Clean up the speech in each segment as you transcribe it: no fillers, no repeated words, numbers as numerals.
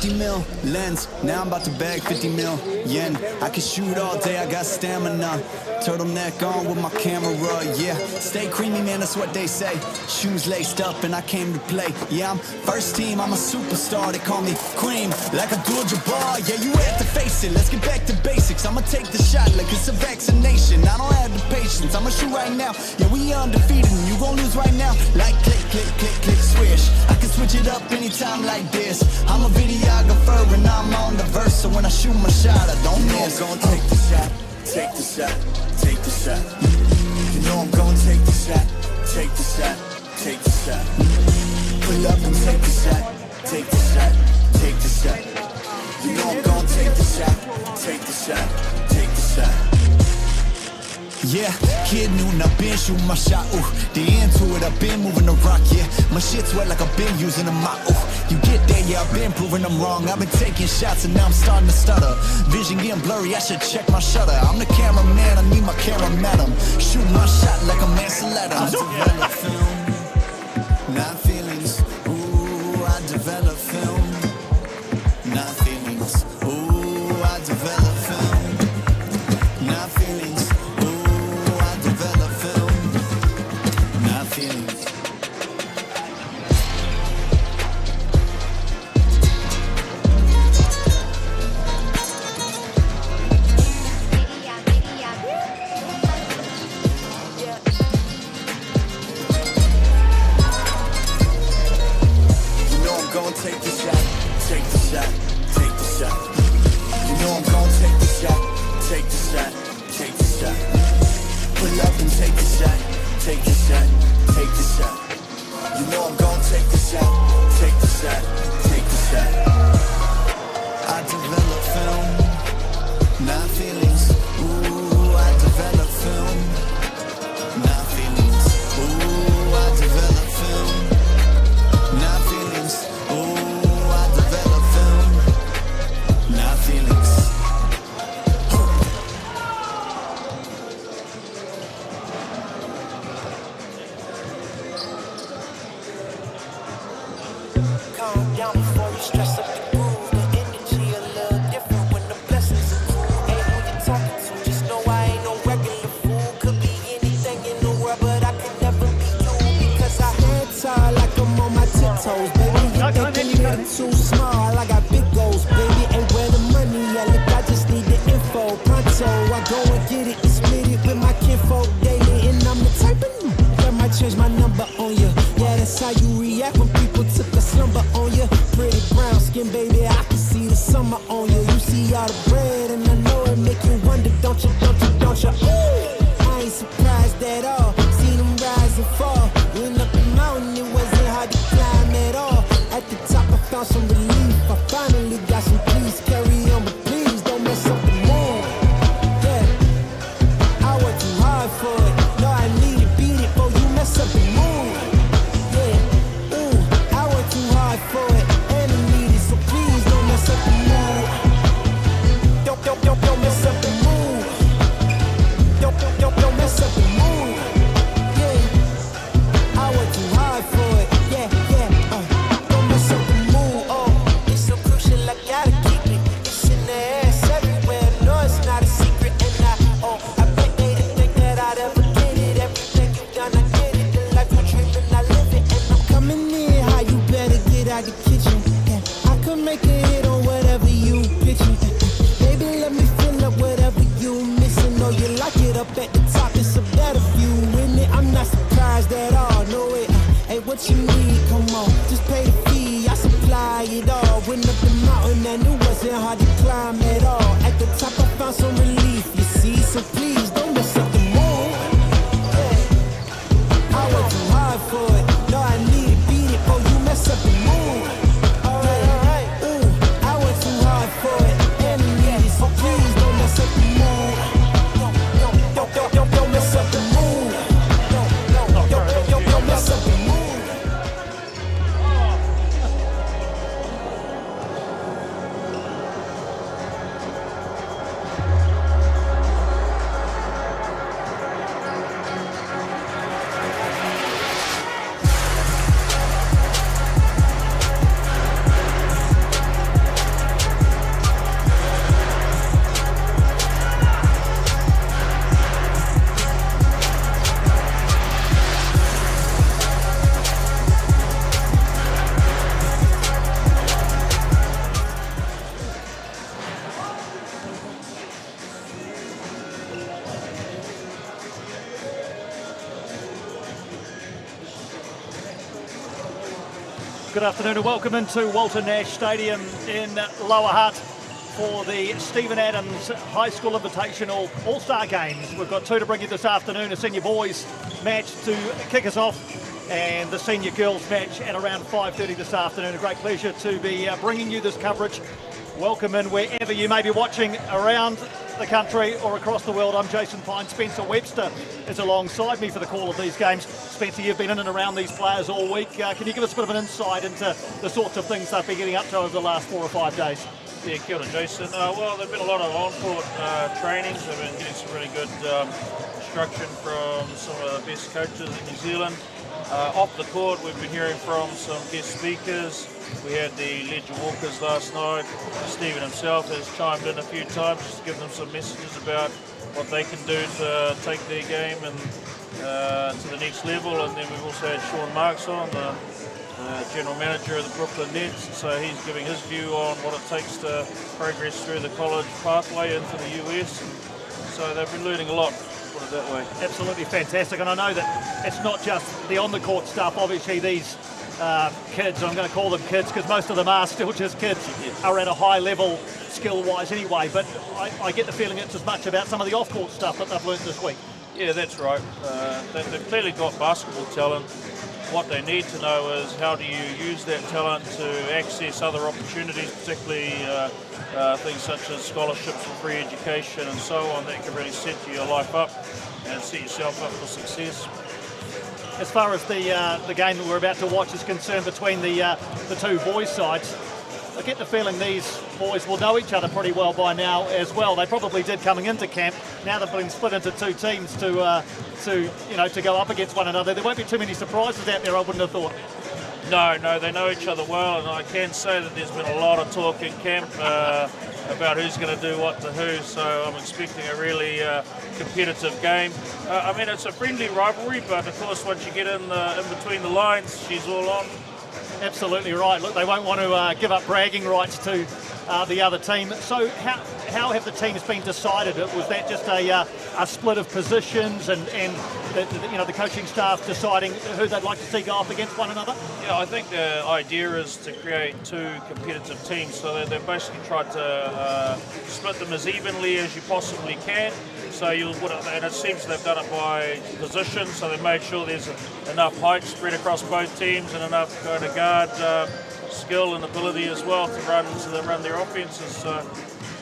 50 mil lens, now I'm about to bag 50 mil yen. I can shoot all day, I got stamina. Turtleneck on with my camera, yeah. Stay creamy, man, that's what they say. Shoes laced up and I came to play. Yeah, I'm first team, I'm a superstar. They call me cream, like Abdul-Jabbar. Yeah, you have to face it, let's get back to basics. I'ma take the shot like it's a vaccination. I don't have the patience, I'ma shoot right now. Yeah, we undefeated and you gon' lose right now. Like click, click, click, click, swish. I can switch it up anytime like this. I'm a videographer and I'm on the verse. So when I shoot my shot, I don't miss. I'm gonna take the shot, take the shot, take the shot. You know I'm gonna take the shot, take the shot, take the shot. Pull up and take the shot, take the shot, take the shot. You know I'm gonna take the shot, take the shot, take the shot. Yeah, kid noon, I've been shooting my shot, ooh. The into it, I've been moving the rock, yeah. My shit's wet like I've been using a mop, ooh. You get there, yeah, I've been proving them wrong. I've been taking shots and now I'm starting to stutter. Vision getting blurry, I should check my shutter. I'm the cameraman, I need my camera madam. Shoot my shot like a Mansaletta. I develop film, not feelings. Ooh, I develop film, not feelings. Ooh, I develop film, not feelings. Take the shot, take the shot, take the shot. You know I'm gonna take the shot, take the shot, take the shot. Pull up and take the shot, take the shot, take the shot. You know I'm gonna take the shot, take the shot, take the shot. I develop film, not feelings. Ooh, I develop film, not feelings. Ooh, I develop film, not feelings. Too small, I got big goals, baby. Ain't where the money at? Look, I just need the info. Pronto, I go and get it and split it with my kinfolk daily. And I'm the type of new that might change my number on you. Yeah, that's how you react when people took a slumber on you. Pretty brown skin, baby, I can see the summer on you. You see all the bread and I know it make you wonder, don't you, don't you, don't you? Ooh, I ain't surprised at all. See them rise and fall. Went up the mountain, it wasn't hard to climb at all. At the top, I found some relief. I finally got some peace. Carry on, but please don't mess up the mood. Yeah, I worked too hard for it. No, I need to beat it, but you mess up the mood. Yeah, ooh, I worked too hard for it, and I need it, so please don't mess up the mood. Don't mess up the mood. Don't mess up the mood. Yeah, I worked too hard for it. Yeah. Out the kitchen, yeah. I could make a hit on whatever you pitching. Baby, let me fill up whatever you missing. Know you like it up at the top, it's a better view in it. I'm not surprised at all, no it ain't what you need. Come on, just pay the fee, I supply it all. Went up the mountain and it wasn't hard to climb at all. At the top I found some relief, you see. So please don't mess up the mood. Yeah. I worked too hard for it. No, I need to beat it, oh you mess up the mood. Good afternoon and welcome into Walter Nash Stadium in Lower Hutt for the Stephen Adams High School Invitational All-Star Games. We've got two to bring you this afternoon, a senior boys match to kick us off and the senior girls match at around 5:30 this afternoon. A great pleasure to be bringing you this coverage. Welcome in wherever you may be watching around the country or across the world. I'm Jason Pine. Spencer Webster is alongside me for the call of these games. Spencer, you've been in and around these players all week. Can you give us a bit of an insight into the sorts of things they've been getting up to over the last 4 or 5 days? Yeah, kia ora, Jason. Well, there've been a lot of on-court trainings. They've been getting some really good instruction from some of the best coaches in New Zealand. Off the court, we've been hearing from some guest speakers. We had the Ledger Walkers last night. Stephen himself has chimed in a few times just to give them some messages about what they can do to take their game and to the next level. And then we've also had Sean Marks on, the general manager of the Brooklyn Nets. So he's giving his view on what it takes to progress through the college pathway into the US. And so they've been learning a lot. Put it that way. Absolutely fantastic, and I know that it's not just the on-the-court stuff. Obviously these kids, I'm going to call them kids because most of them are still just kids, are at a high level skill-wise anyway, but I get the feeling it's as much about some of the off-court stuff that they've learned this week. Yeah, that's right. They've clearly got basketball talent. What they need to know is how do you use that talent to access other opportunities, particularly things such as scholarships and free education and so on, that can really set your life up and set yourself up for success. As far as the game that we're about to watch is concerned between the two boys' sides, I get the feeling these boys will know each other pretty well by now as well. They probably did coming into camp. Now they've been split into two teams to go up against one another. There won't be too many surprises out there, I wouldn't have thought. No, they know each other well, and I can say that there's been a lot of talk in camp about who's going to do what to who, so I'm expecting a really competitive game. I mean, it's a friendly rivalry, but of course once you get in between the lines, she's all on. Absolutely right. Look, they won't want to give up bragging rights to the other team. So how have the teams been decided? Was that just a split of positions and the coaching staff deciding who they'd like to see go up against one another? Yeah, I think the idea is to create two competitive teams. So they've basically tried to split them as evenly as you possibly can. So and it seems they've done it by position. So they made sure there's enough height spread across both teams and enough kind of guard skill and ability as well to run their offenses. So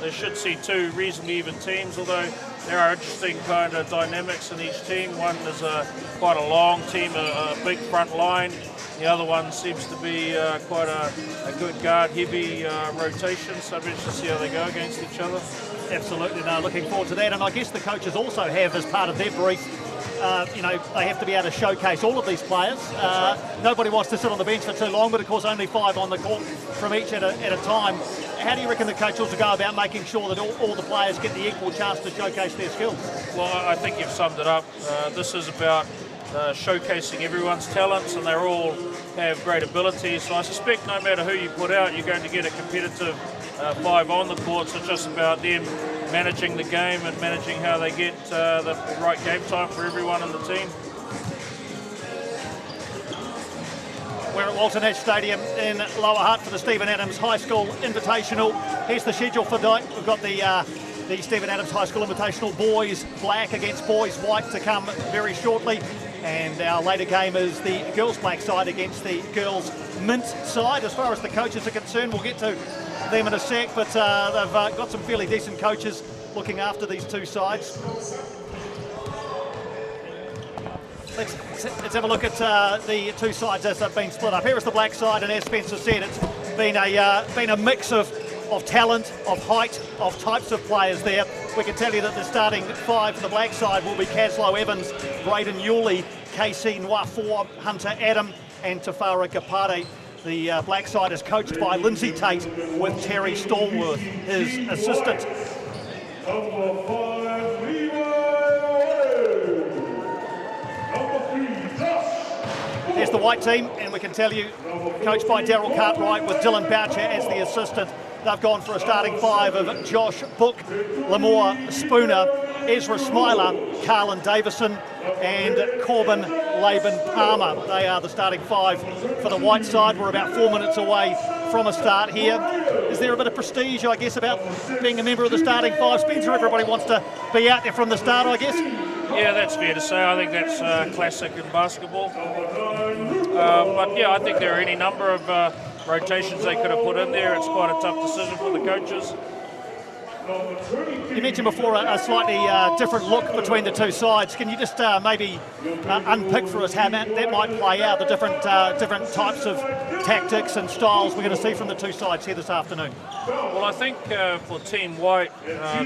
they should see two reasonably even teams, although there are interesting kind of dynamics in each team. One is quite a long team, a big front line. The other one seems to be quite a good guard-heavy rotation, so I'm interested to see how they go against each other. Absolutely, no, looking forward to that. And I guess the coaches also have, as part of their brief, they have to be able to showcase all of these players. Nobody wants to sit on the bench for too long, but of course only 5 on the court from each at a time. How do you reckon the coaches will go about making sure that all the players get the equal chance to showcase their skills? Well, I think you've summed it up. This is about showcasing everyone's talents, and they all have great abilities. So I suspect no matter who you put out, you're going to get a competitive 5 on the court. So it's just about them managing the game and managing how they get the right game time for everyone in the team. We're at Walter Nash Stadium in Lower Hutt for the Stephen Adams High School Invitational. Here's the schedule for tonight. We've got the Stephen Adams High School Invitational boys black against boys white to come very shortly. And our later game is the girls black side against the girls mint side. As far as the coaches are concerned, we'll get to them in a sec, but they've got some fairly decent coaches looking after these two sides. Let's have a look at the two sides as they've been split up. Here is the black side, and as Spencer said, it's been a mix of talent, of height, of types of players there. We can tell you that the starting 5 for the black side will be Caslow Evans, Braden Yulee, KC Nwafor, Hunter Adam and Tafara Kapare. The black side is coached by Lindsay Tate with Terry Stallworth, his assistant. Here's the white team, and we can tell you, coached by Daryl Cartwright with Dylan Boucher as the assistant. They've gone for a starting 5 of Josh Book, Lamore Spooner, Ezra Smiler, Carlin Davison and Corbin Laban Palmer. They are the starting 5 for the white side. We're about 4 minutes away from a start here. Is there a bit of prestige, I guess, about being a member of the starting 5, Spencer? Everybody wants to be out there from the start, I guess. Yeah, that's fair to say. I think that's classic in basketball. But yeah, I think there are any number of rotations they could have put in there. It's quite a tough decision for the coaches. You mentioned before a slightly different look between the two sides. Can you just maybe unpick for us how that might play out, the different types of tactics and styles we're going to see from the two sides here this afternoon? Well, I think for Team White,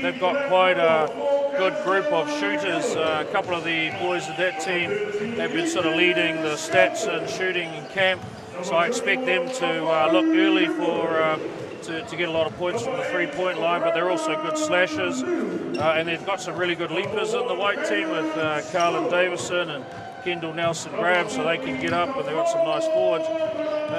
they've got quite a good group of shooters. A couple of the boys of that team have been sort of leading the stats and shooting in camp, so I expect them to look early for to get a lot of points from the three-point line, but they're also good slashers, and they've got some really good leapers in the white team with Carlin Davison and Kendall Nelson Graham, so they can get up, and they've got some nice forwards.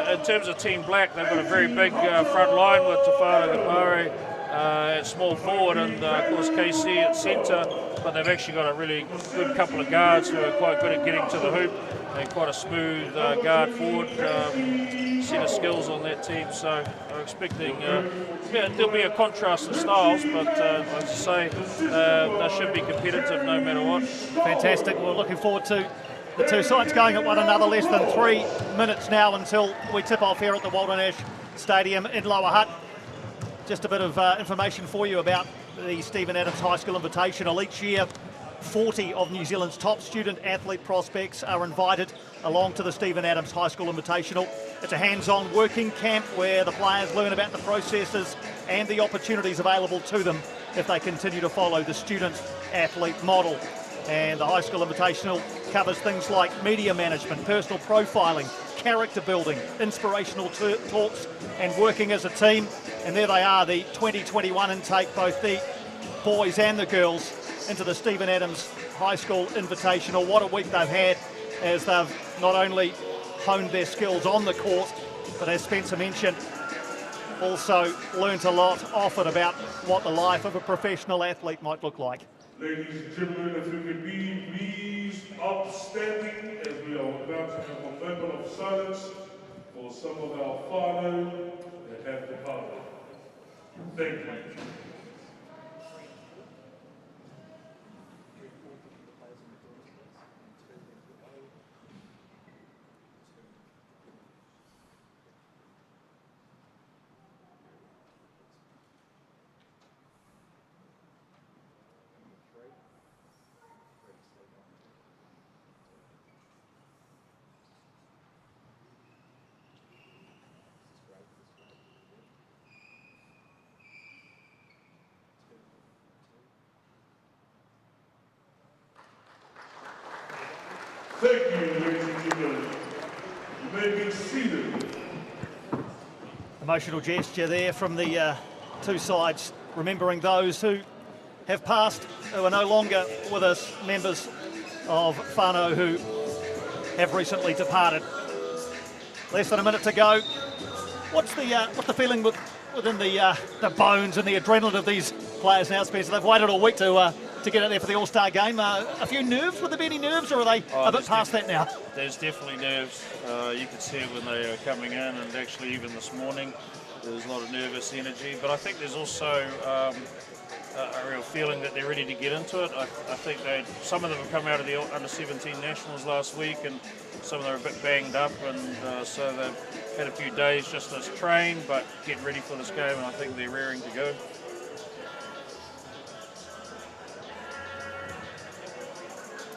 In terms of Team Black, they've got a very big front line with Tafara Gapare at small forward and of course KC at centre, but they've actually got a really good couple of guards who are quite good at getting to the hoop and quite a smooth guard forward set of skills on that team. So I'm expecting there'll be a contrast in styles, but as I say, they should be competitive no matter what. Fantastic. We're looking forward to the two sides going at one another. Less than 3 minutes now until we tip off here at the Walter Nash Stadium in Lower Hutt. Just a bit of information for you about the Stephen Adams High School Invitational. Each year, 40 of New Zealand's top student athlete prospects are invited along to the Stephen Adams High School Invitational. It's a hands-on working camp where the players learn about the processes and the opportunities available to them if they continue to follow the student athlete model. And the High School Invitational covers things like media management, personal profiling, character building, inspirational talks and working as a team. And there they are, the 2021 intake, both the boys and the girls, into the Stephen Adams High School Invitational. What a week they've had, as they've not only honed their skills on the court, but as Spencer mentioned, also learnt a lot off it about what the life of a professional athlete might look like. Ladies and gentlemen, if we could be please upstanding as we are about to have a moment of silence for some of our fallen that have departed. Thank you. Thank you, ladies and gentlemen. You may be seated. Emotional gesture there from the two sides, remembering those who have passed, who are no longer with us, members of whānau who have recently departed. Less than a minute to go. What's the feeling within the bones and the adrenaline of these players now, Spencer? They've waited all week to get out there for the All-Star game. A few nerves? Would there be any nerves, or are they a bit past that now? There's definitely nerves. You could see it when they are coming in, and actually even this morning there's a lot of nervous energy. But I think there's also a real feeling that they're ready to get into it. I think some of them have come out of the Under-17 Nationals last week, and some of them are a bit banged up, and so they've had a few days just to train, but get ready for this game, and I think they're raring to go.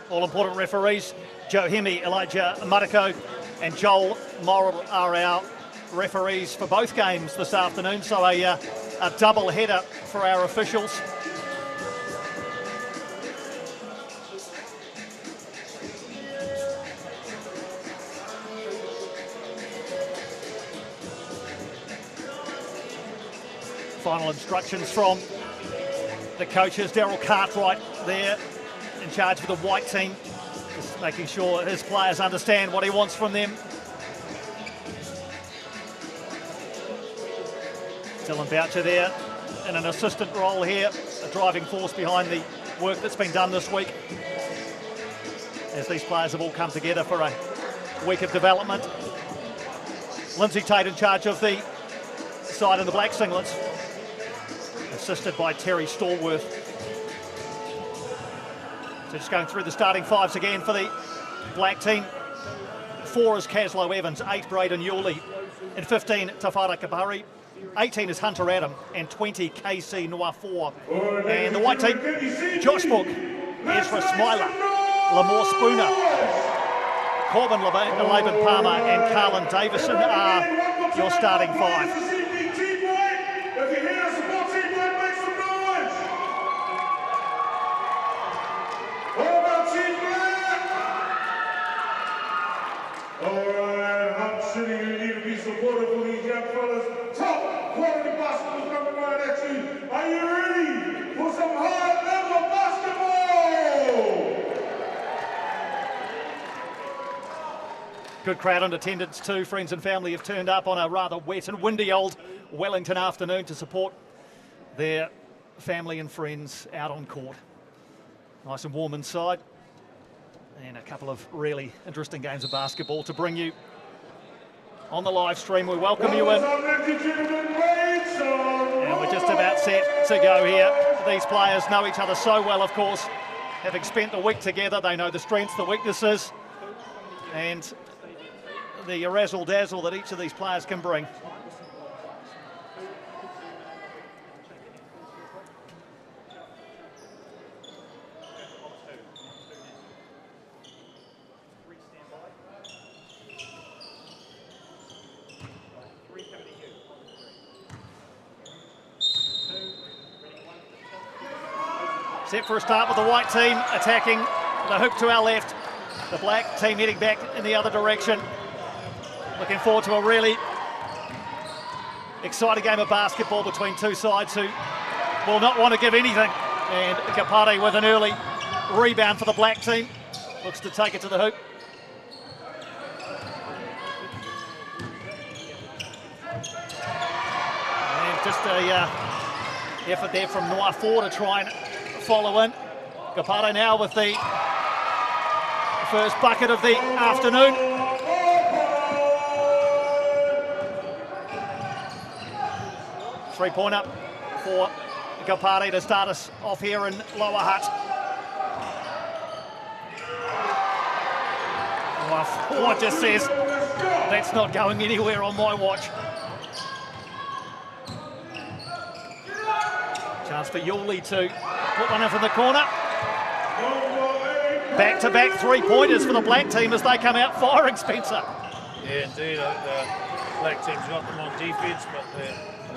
All-important referees, Joe Hemi, Elijah Mariko and Joel Morrill are our referees for both games this afternoon, so a double header for our officials. Final instructions from the coaches. Daryl Cartwright there in charge of the white team, just making sure his players understand what he wants from them. Dylan Boucher there in an assistant role here, a driving force behind the work that's been done this week, as these players have all come together for a week of development. Lindsay Tate in charge of the side in the black singlets, assisted by Terry Stallworth. So just going through the starting fives again for the black team. 4 is Caslow Evans, 8 Braden Yuli, and 15 Tafara Kapari, 18 is Hunter Adam, and 20 KC Noir 4. And the white team, Josh Book, Ezra Smiler, Lamore Spooner, Corbin Laban Palmer, and Carlin Davison are your starting 5. Alright, Hutt City, you need to be supportive of these young fellas. Top quality basketball coming right at you. Are you ready for some high level basketball? Good crowd in attendance too. Friends and family have turned up on a rather wet and windy old Wellington afternoon to support their family and friends out on court. Nice and warm inside. And a couple of really interesting games of basketball to bring you on the live stream. We welcome you in. And we're just about set to go here. These players know each other so well, of course. Having spent the week together, they know the strengths, the weaknesses, and the razzle-dazzle that each of these players can bring. Set for a start with the white team attacking the hoop to our left. The black team heading back in the other direction. Looking forward to a really exciting game of basketball between two sides who will not want to give anything. And Kapare with an early rebound for the black team. Looks to take it to the hoop. And just a effort there from Noir 4 to try and follow in. Kapare now with the first bucket of the afternoon. Three-pointer for Kapare to start us off here in Lower Hutt. What just says that's not going anywhere on my watch. Chance for Yuli to put one in from the corner. Back-to-back three-pointers for the black team as they come out firing, Spencer. Yeah, indeed. The black team's got them on defence, but they're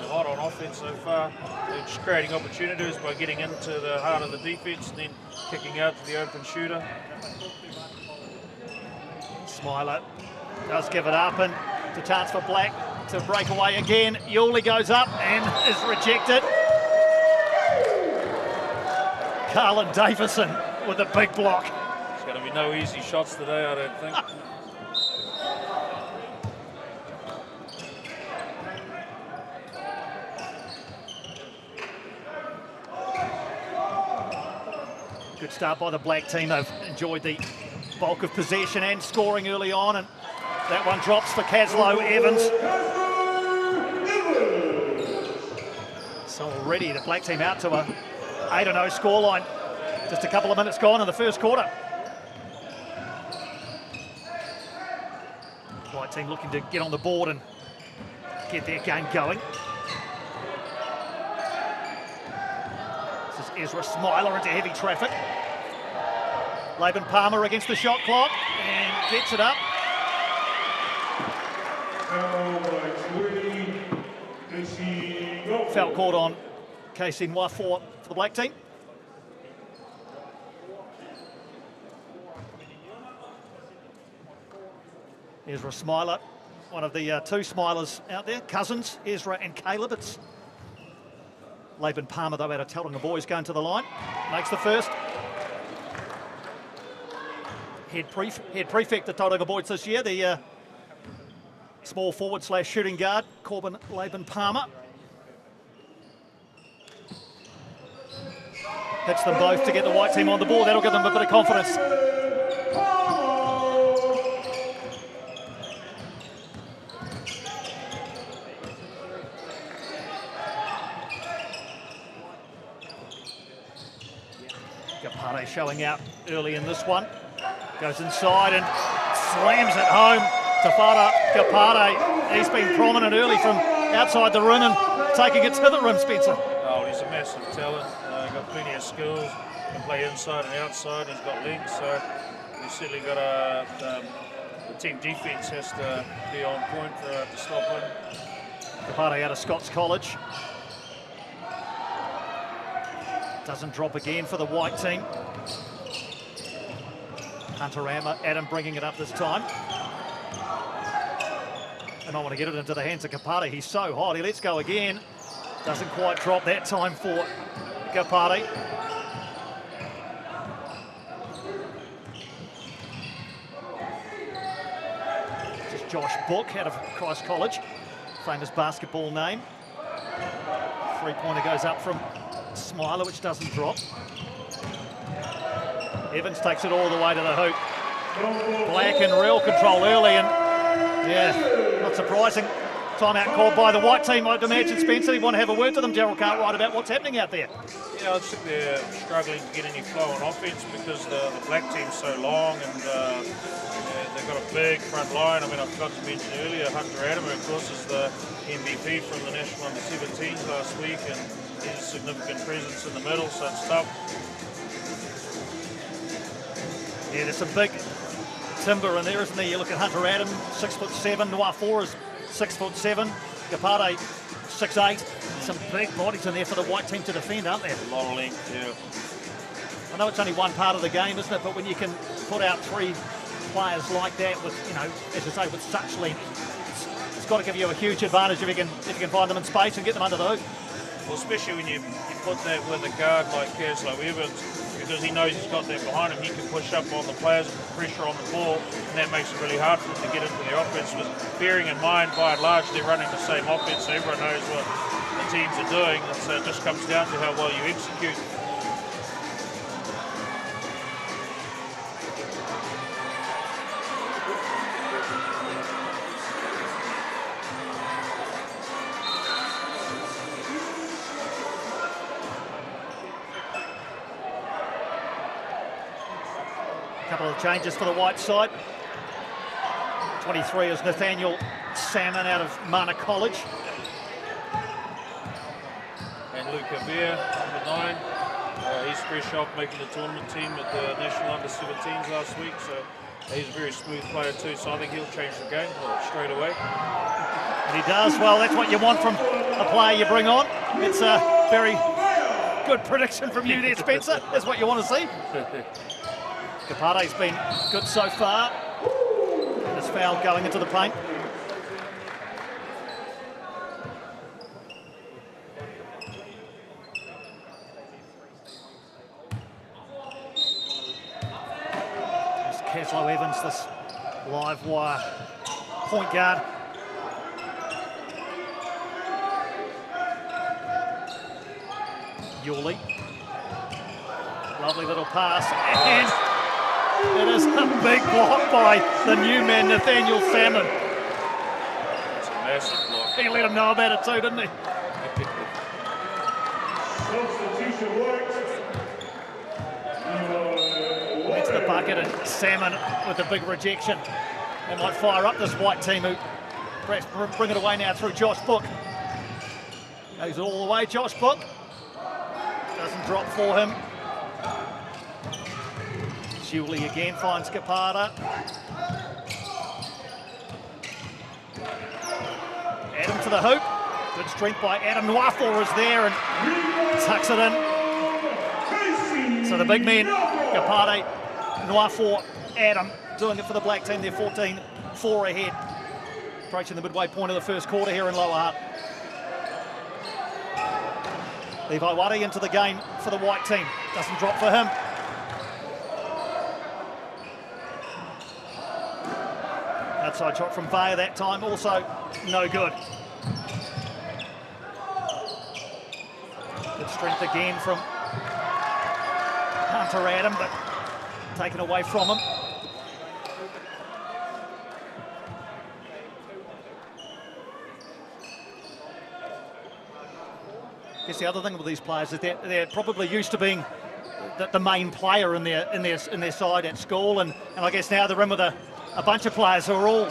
hot on offence so far. They're just creating opportunities by getting into the heart of the defence and then kicking out to the open shooter. Smiler does give it up, and it's a chance for black to break away again. Yuli goes up and is rejected. Carlin Davison with a big block. There's going to be no easy shots today, I don't think. Good start by the black team. They've enjoyed the bulk of possession and scoring early on, and that one drops for Caslow Evans. So already the black team out to a 8-0 scoreline. Just a couple of minutes gone in the first quarter. White team looking to get on the board and get their game going. This is Ezra Smiler into heavy traffic. Laban Palmer against the shot clock and gets it up. Foul called on KC Noir 4 for the black team. Ezra Smiler, one of the two Smilers out there, cousins, Ezra and Caleb. It's Laban Palmer, though, out of Tauranga Boys, going to the line. Makes the first. Head prefect of Tauranga Boys this year, the small forward / shooting guard, Corbin Laban Palmer. hits them both to get the white team on the board. That'll give them a bit of confidence. Kapare showing out early in this one. Goes inside and slams it home. Tafara Kapare, he's been prominent early from outside the rim and taking it to the rim, Spencer. Oh, he's a massive talent. Got plenty of skills. Can play inside and outside. He's got length, so he's certainly got the team defense has to be on point to stop him. Kapare out of Scots College. Doesn't drop again for the white team. Hunter Adam bringing it up this time. And I want to get it into the hands of Kapare. He's so hot. He lets go again. Doesn't quite drop that time for Kapare. Just Josh Book out of Christ College. Famous basketball name. Three-pointer goes up from Smiler, which doesn't drop. Evans takes it all the way to the hoop. Black in real control early, and yeah, not surprising. Timeout called by the white team, I'd imagine. Spencer, you want to have a word to them, Gerald Cartwright, about what's happening out there? Yeah, I think they're struggling to get any flow on offense because the black team's so long, and they've got a big front line. I mean, I forgot to mention earlier, Hunter Adam, of course, is the MVP from the National Under-17s last week, and he's a significant presence in the middle, so it's tough. Yeah, there's some big timber in there, isn't there? You look at Hunter Adam, 6'7", Noir 4 is 6'7", Kapare 6'8". Some big bodies in there for the white team to defend, aren't there? A lot of length, yeah. I know it's only one part of the game, isn't it? But when you can put out three players like that with, you know, as I say, with such length, it's got to give you a huge advantage if you can find them in space and get them under the hoop. Well, especially when you put that with a guard like Caslow Evans, because he knows he's got that behind him, he can push up on the players, pressure on the ball, and that makes it really hard for them to get into the offense. With bearing in mind, by and large, they're running the same offense, so everyone knows what the teams are doing, and so it just comes down to how well you execute. Couple of changes for the white side. 23 is Nathaniel Salmon out of Mana College. And Luca Beer, number 9, he's fresh off making the tournament team at the National Under-17s last week, so he's a very smooth player too, so I think he'll change the game straight away. And he does. Well, that's what you want from a player you bring on. It's a very good prediction from you there, Spencer. That's what you want to see. Kapare's been good so far. And his foul going into the paint. There's Caslow Evans, this live wire point guard. Yuli. Lovely little pass, and it is a big block by the new man, Nathaniel Salmon. It's a massive block. He let him know about it too, didn't he? Into the bucket, and Salmon with a big rejection. They might fire up this white team who perhaps bring it away now through Josh Book. Goes all the way, Josh Book. Doesn't drop for him. Julie again finds Kapare. Adam to the hoop. Good strength by Adam. Noir is there and tucks it in. So the big men, Kapare, Noir, Adam, doing it for the black team. They're 14-4 ahead. Approaching the midway point of the first quarter here in Lower Hutt. Levi Wari into the game for the white team. Doesn't drop for him. Outside shot from Vaya that time, also no good. Good strength again from Hunter Adam, but taken away from him. I guess the other thing with these players is they're probably used to being the main player in their side at school, and I guess now they're in with a bunch of players who are all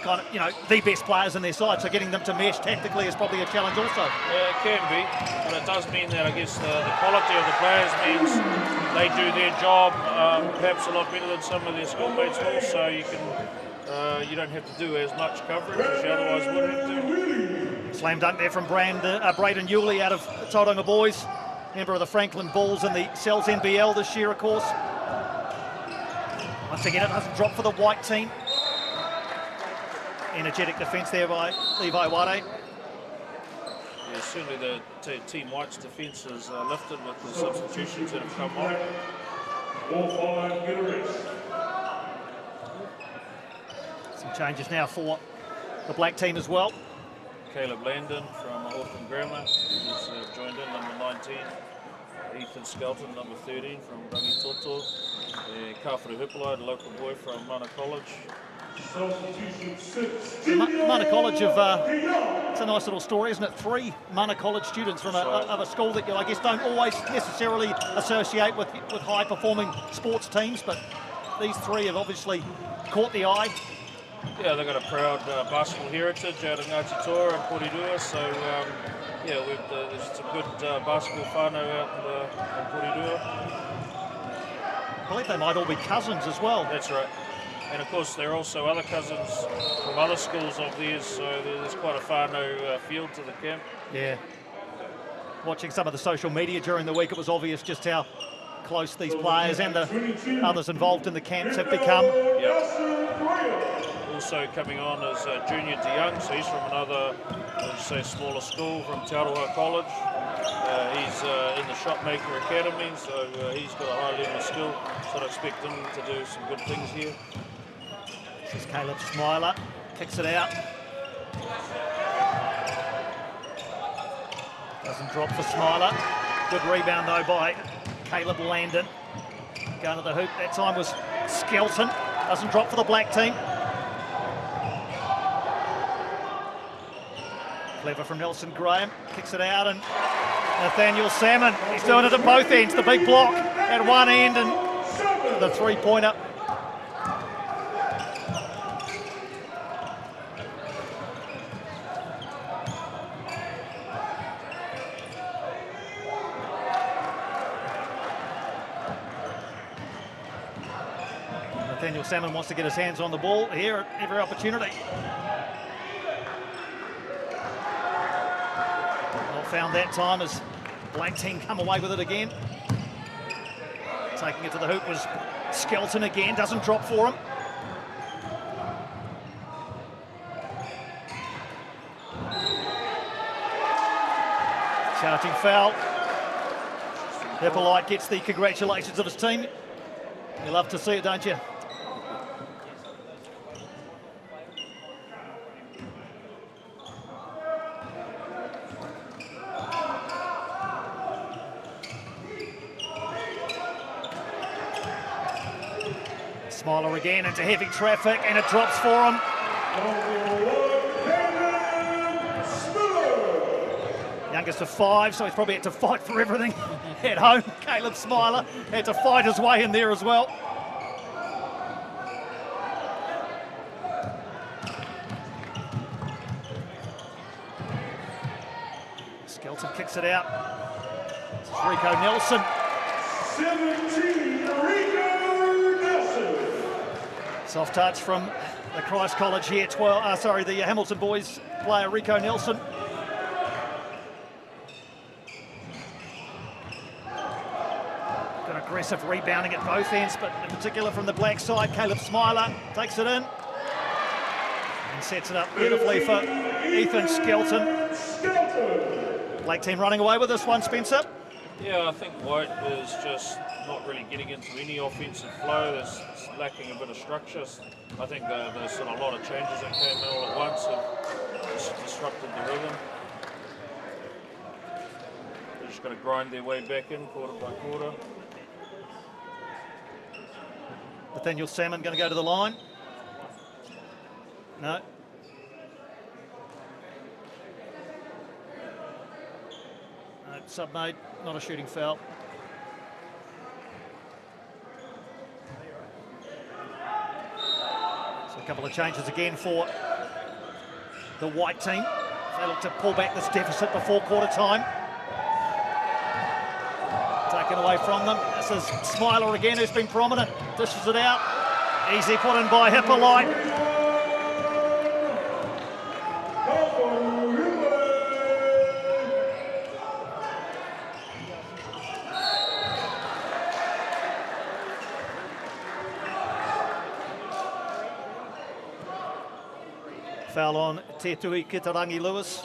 kind of, you know, the best players in their side, so getting them to mesh tactically is probably a challenge also. Yeah, it can be, but it does mean that I guess the quality of the players means they do their job perhaps a lot better than some of their schoolmates will, so you don't have to do as much coverage as you otherwise would have to. Slam dunk there from Braden Yulee out of Tauranga Boys, member of the Franklin Bulls in the Cells NBL this year, of course. Once again, it doesn't drop for the white team. Energetic defence there by Levi Wade. Yeah, certainly the Team White's defence is lifted with the substitutions that have come on. 4-5, get a rest. Some changes now for the black team as well. Caleb Landon from Auckland Grammar, he's joined in, number 19. Ethan Skelton, number 13, from Rangitoto. Kawhuru Hippolyte, a local boy from Mana College. Substitution 6. Mana College it's a nice little story, isn't it? 3 Mana College students from of a school that you, I guess, don't always necessarily associate with high-performing sports teams, but these 3 have obviously caught the eye. Yeah, they've got a proud basketball heritage out of Ngāti Toa and Porirua, so yeah, there's some good basketball whānau out in Porirua. I believe they might all be cousins as well. That's right. And of course, there are also other cousins from other schools of theirs, so there's quite a whānau feel to the camp. Yeah. Watching some of the social media during the week, it was obvious just how close these players and the others involved in the camps have become. Yep. Also coming on is Junior DeYoung, so he's from another, say, smaller school from Te Aroha College. He's in the Shopmaker Academy, so he's got a high level of skill, so I expect him to do some good things here. This is Caleb Smiler, kicks it out. Doesn't drop for Smiler. Good rebound though by Caleb Landon. Going to the hoop, that time was Skelton. Doesn't drop for the black team. Clever from Nelson Graham, kicks it out, and Nathaniel Salmon, he's doing it at both ends. The big block at one end and the three-pointer. Nathaniel Salmon wants to get his hands on the ball here at every opportunity. Found that time as black team come away with it again. Taking it to the hoop was Skelton again, doesn't drop for him. Charging foul. Hippolyte gets the congratulations of his team. You love to see it, don't you? Smiler again into heavy traffic and it drops for him. Youngest of 5, so he's probably had to fight for everything at home. Caleb Smiler had to fight his way in there as well. Skelton kicks it out. This is Rico Nelson. 17, Rico Nelson. Soft touch from the Christ College here, the Hamilton Boys player Rico Nelson. Good aggressive rebounding at both ends, but in particular from the black side, Caleb Smiler takes it in and sets it up beautifully for Ethan Skelton. Black team running away with this one, Spencer. Yeah, I think White is just not really getting into any offensive flow. There's lacking a bit of structure. I think there's sort of a lot of changes that came in all at once and just disrupted the rhythm. They're just going to grind their way back in quarter by quarter. Nathaniel Salmon going to go to the line. No. No, sub made, not a shooting foul. So a couple of changes again for the white team. They look to pull back this deficit before quarter time. Taken away from them. This is Smiler again, who's been prominent. Dishes it out. Easy put in by Hippolyte. Foul on Tetui Kitarangi Lewis.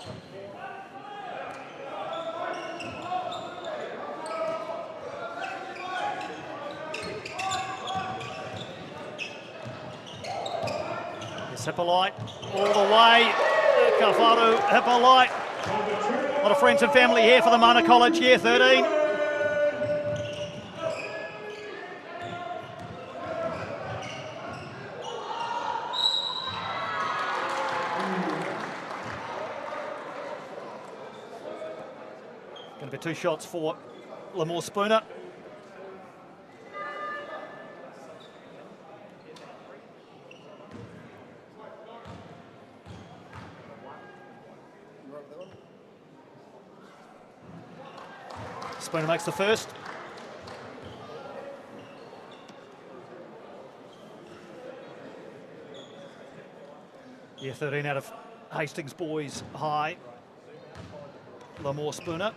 It's Hippolyte all the way. Kafaru Hippolyte. A lot of friends and family here for the Mana College Year 13. Going to be 2 shots for Lamore Spooner. Spooner makes the first. Yeah, 13 out of Hastings boys high. Lamore Spooner.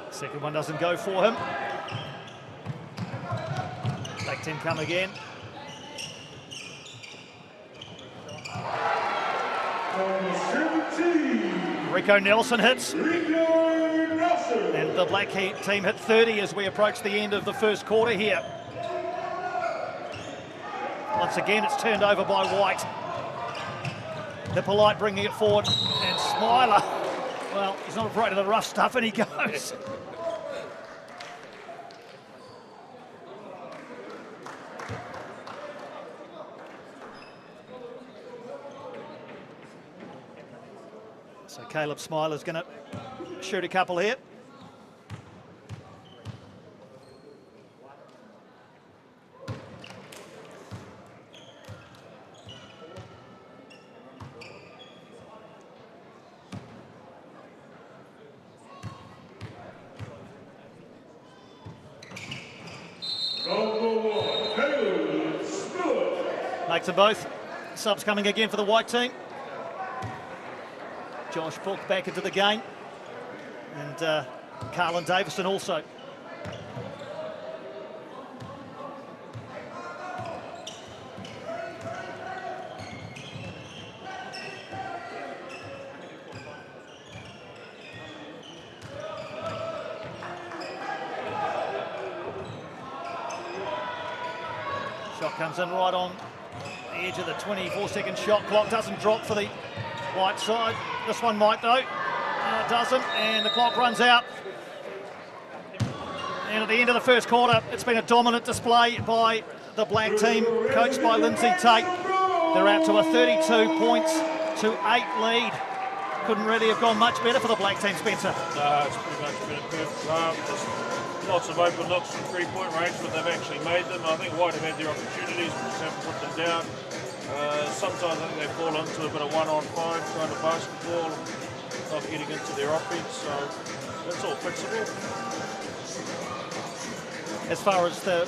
Second one doesn't go for him. Black team come again. Rico Nelson hits. And the black team hit 30 as we approach the end of the first quarter here. Once again, it's turned over by White. Hippolyte bringing it forward, and Smiler, well, he's not afraid of the rough stuff, and he goes. So Caleb Smiler's going to shoot a couple here. Makes them both. Subs coming again for the white team. Josh Book back into the game. And Carlin Davison also. Shot comes in right on the edge of the 24-second shot clock. Doesn't drop for the white side. This one might though. It doesn't, and the clock runs out. And at the end of the first quarter, it's been a dominant display by the black team, coached by Lindsay Tate. They're out to a 32 points to 8 lead. Couldn't really have gone much better for the black team, Spencer. No, it's pretty much been a perfect. There's lots of open looks from three-point range, but they've actually made them. I think White have had their opportunities, but just haven't put them down. Sometimes I think they fall into a bit of 1-on-5, trying to basketball, not getting into their offense, so that's all fixable. As far as the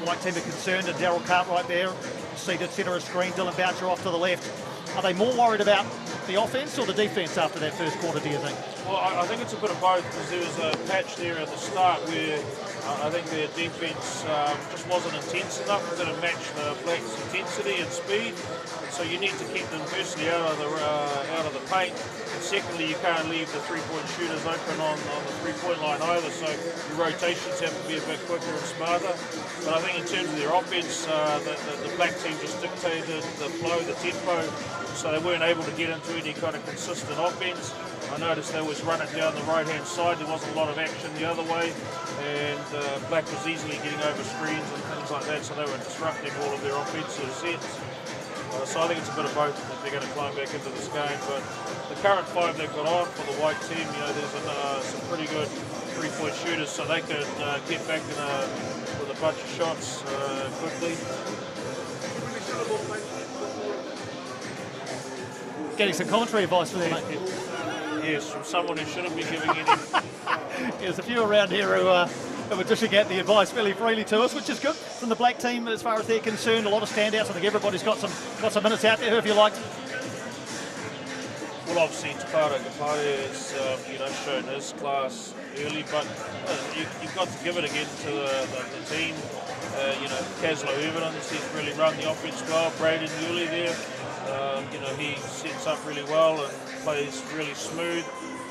white team are concerned, and Daryl Cartwright there, seated centre of screen, Dylan Boucher off to the left. Are they more worried about the offense or the defence after that first quarter, do you think? Well, I think it's a bit of both, because there was a patch there at the start where I think their defence just wasn't intense enough. It didn't match the Blacks' intensity and speed. So you need to keep them firstly out of the paint. And secondly, you can't leave the three-point shooters open on the three-point line either. So your rotations have to be a bit quicker and smarter. But I think in terms of their offense, the black team just dictated the flow, the tempo. So they weren't able to get into any kind of consistent offense. I noticed they was running down the right-hand side. There wasn't a lot of action the other way, and Black was easily getting over screens and things like that, so they were disrupting all of their offensive sets. So I think it's a bit of both if they're going to climb back into this game. But the current 5 they've got on for the white team, you know, there's some pretty good three-point shooters, so they could get back with a bunch of shots quickly. Getting some commentary advice for them. Yes, from someone who shouldn't be giving any. There's a few around here who are dishing out the advice fairly freely to us, which is good from the black team as far as they're concerned. A lot of standouts. I think everybody's got some minutes out there. Who have you liked? Well, obviously Tapara has shown his class early, but you've got to give it again to the team. Caslow Evidence, he's really run the offense well. Braden Yuli there, he sets up really well and plays really smooth.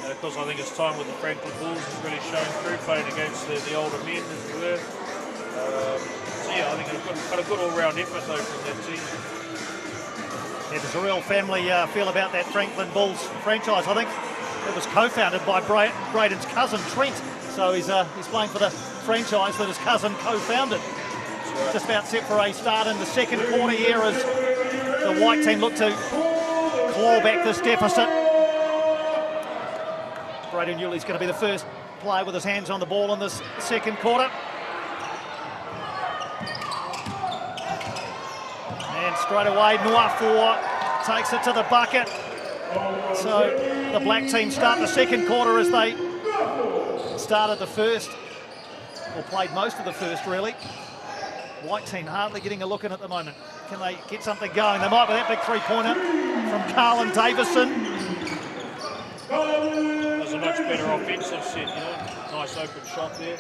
Of course, I think his time with the Franklin Bulls is really showing through, playing against the older men as it were. I think it's got a good all-round effort though from that team. Yeah, there's a real family feel about that Franklin Bulls franchise. I think it was co-founded by Braden's cousin Trent, so he's playing for the franchise that his cousin co-founded. Right. Just about set for a start in the second quarter here as the white team look to claw back this deficit. Braden Yuli's going to be the first player with his hands on the ball in this second quarter. And straight away, Nuafor takes it to the bucket. So the black team start the second quarter as they started the first, or played most of the first really. White team hardly getting a look in at the moment. Can they get something going? They might with that big three-pointer from Carlin Davison. There's a much better offensive set, Nice open shot there.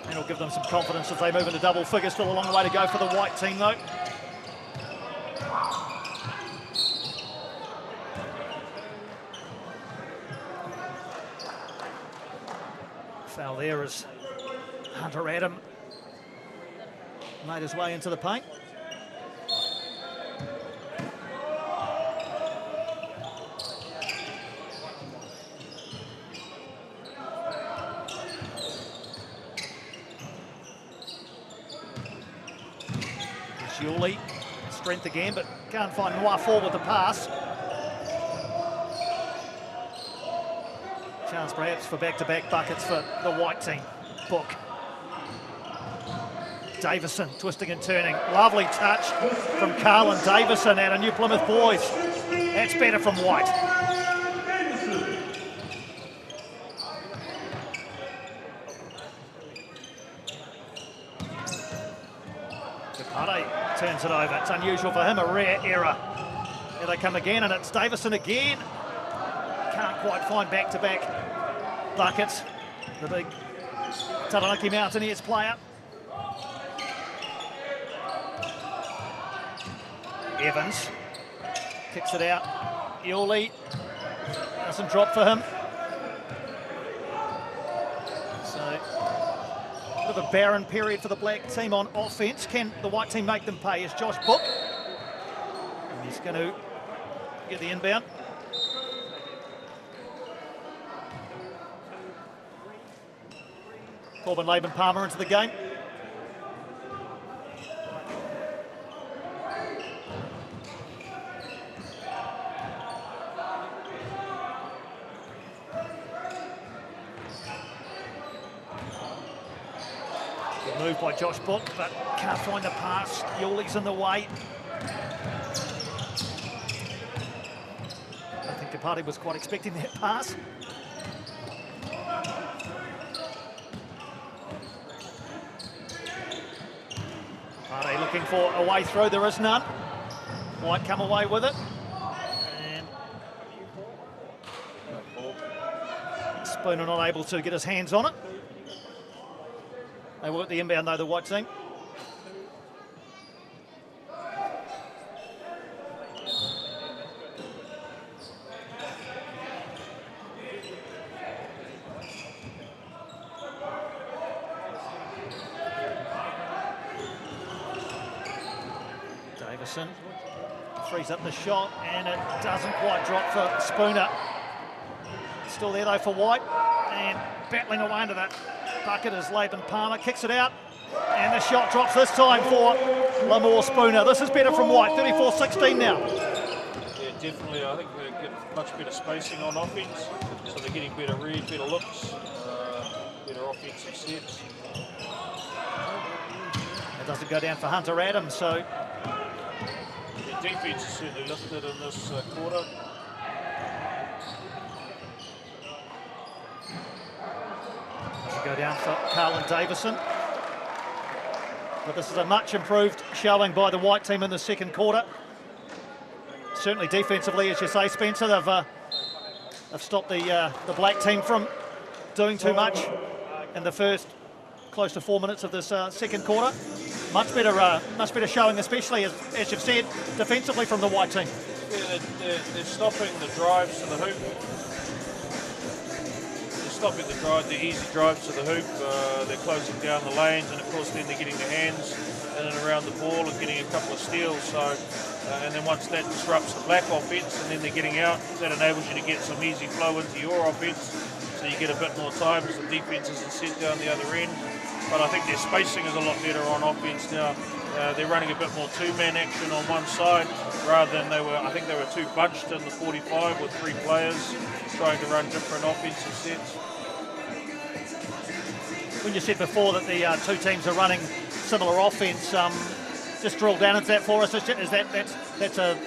And it'll give them some confidence as they move into double figures. Still a long way to go for the white team though. Foul there as Hunter Adam made his way into the paint. Yuli, strength again, but can't find Nuafor with the pass. Chance perhaps for back-to-back buckets for the white team. Book. Davison twisting and turning. Lovely touch from Carlin Davison out of New Plymouth Boys. That's better from White. Tapara turns it over. It's unusual for him, a rare error. Here they come again, and it's Davison again. Can't quite find back-to-back buckets. The big Taranaki Mountaineers player. Evans kicks it out. Yuli doesn't drop for him. So a bit of a barren period for the black team on offense. Can the white team make them pay? Is Josh Book. And he's going to get the inbound. Corbin Laban-Palmer into the game. Good move by Josh Book, but can't find the pass. Yuli's in the way. I think Kapati was quite expecting that pass. Looking for a way through, there is none. White come away with it. And Spooner not able to get his hands on it. They work the inbound though, the white team. Frees up the shot, and it doesn't quite drop for Spooner. Still there though for White, and battling away into that bucket is Laban Palmer, kicks it out, and the shot drops this time for Lamore Spooner. This is better from White, 34-16 now. Yeah, definitely. I think they get much better spacing on offense, so they're getting better read, better looks, better offensive sets. It doesn't go down for Hunter Adams, so The defense is certainly lifted in this quarter. doesn't go down for Carlin Davison. But this is a much improved showing by the White team in the second quarter. Certainly defensively, as you say, Spencer, they've stopped the Black team from doing too much in the first close to 4 minutes of this second quarter. Much better showing, especially as you've said, defensively from the White team. Yeah, they're stopping the drives to the hoop. They're stopping the easy drives to the hoop. They're closing down the lanes, and of course then they're getting their hands in and around the ball and getting a couple of steals. So, and then once that disrupts the Black offense, and then they're getting out, that enables you to get some easy flow into your offense. So you get a bit more time as the defense isn't set down the other end. But I think their spacing is a lot better on offense now. They're running a bit more two-man action on one side rather than I think they were too bunched in the 45 with 3 players trying to run different offensive sets. When you said before that the two teams are running similar offense, just drill down into that for us. That's a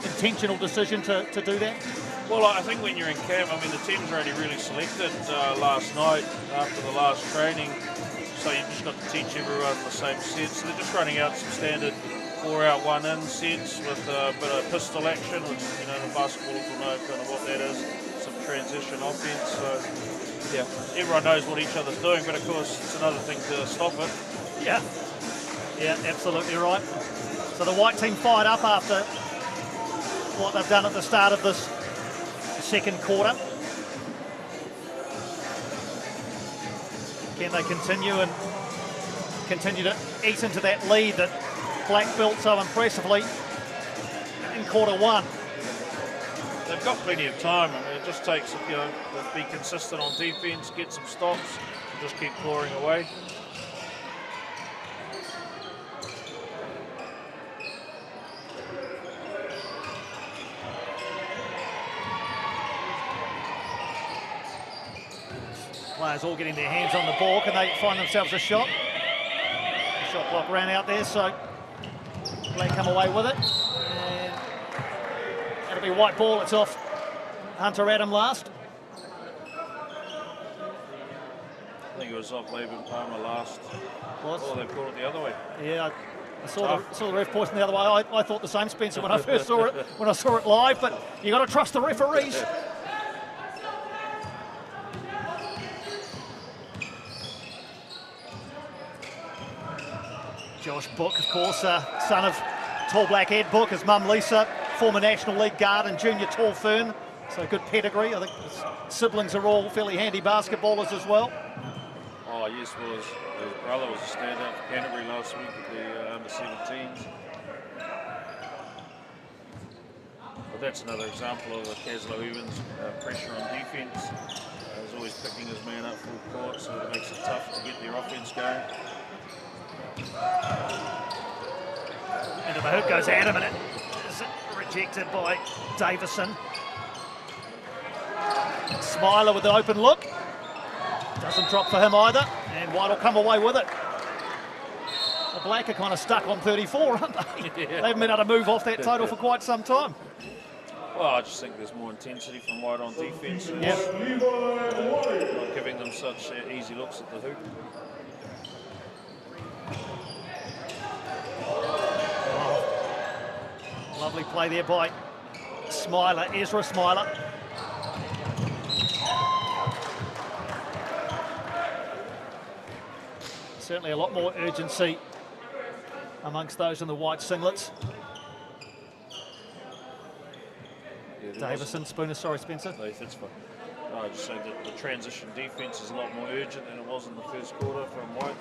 intentional decision to do that? Well, I think when you're in camp, I mean, the team's already really selected last night after the last training, so you've just got to teach everyone the same sets. So they're just running out some standard 4-out, 1-in sets with a bit of pistol action, which, you know, the basketballers will know kind of what that is, some transition offense. So, yeah, everyone knows what each other's doing, but of course, it's another thing to stop it. Yeah, absolutely right. So the White team fired up after what they've done at the start of this second quarter. Can they continue to eat into that lead that Black built so impressively in quarter one? They've got plenty of time. I mean, it just takes, you know, to be consistent on defense, get some stops, and just keep clawing away. Players all getting their hands on the ball. Can they find themselves a shot? The shot block ran out there, so Black come away with it. And it'll be White ball. It's off Hunter Adam last. I think it was off Laban Palmer last. Was? Oh, they called it the other way. Yeah, I saw the ref pointing the other way. I thought the same, Spencer, when I first saw it, when I saw it live, but you got to trust the referees. Josh Book, of course, son of tall black Ed Book, his mum Lisa, former National League guard and junior tall fern, so good pedigree. I think his siblings are all fairly handy basketballers as well. Oh yes, well his brother was a standout for Canterbury last week at the under-17s. But that's another example of Caslow Evans' pressure on defence. He's always picking his man up full court, so it makes it tough to get their offence going. Into the hoop goes Adam, and it is rejected by Davison. Smiler with the open look. Doesn't drop for him either, and White will come away with it. The Black are kind of stuck on 34, aren't they? Yeah. They haven't been able to move off that total for quite some time. Well, I just think there's more intensity from White on defence. Yep. Not giving them such easy looks at the hoop. Lovely play there by Smiler, Ezra Smiler. Certainly a lot more urgency amongst those in the white singlets. Yeah, Davison, Spooner, sorry Spencer. No, that's fine. No, I just say that the transition defence is a lot more urgent than it was in the first quarter from White.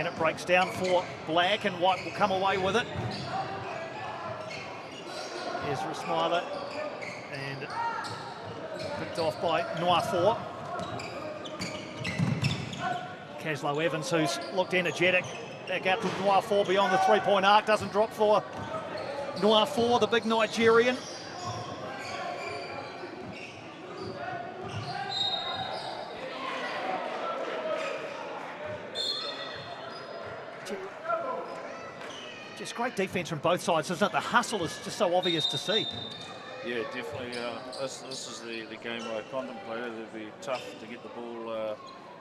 Again, it breaks down for Black, and White will come away with it. Ezra Smiler, and picked off by Noir. Caslow Evans, who's looked energetic, back out to Noir beyond the three-point arc, doesn't drop for Noir, the big Nigerian. Just great defense from both sides, isn't it? The hustle is just so obvious to see. Yeah, definitely. This is the game I contemplated. It'd be tough to get the ball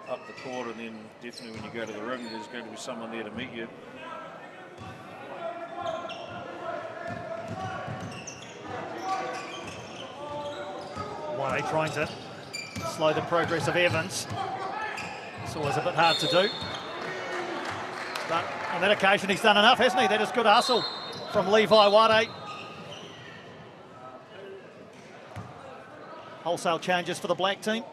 up the court, and then definitely when you go to the rim, there's going to be someone there to meet you. Wade trying to slow the progress of Evans. It's always a bit hard to do. But on that occasion, he's done enough, hasn't he? That is good hustle from Levi Wade. Wholesale changes for the Black team.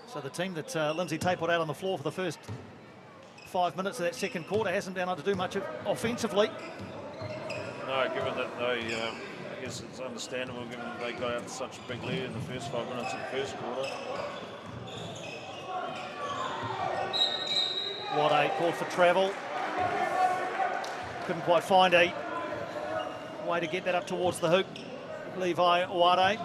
So the team that Lindsay Tate put out on the floor for the first 5 minutes of that second quarter hasn't been able to do much offensively. No, given that they, I guess it's understandable given that they got out to such a big lead in the first 5 minutes of the first quarter. Wade called for travel. Couldn't quite find a way to get that up towards the hoop. Levi Wade.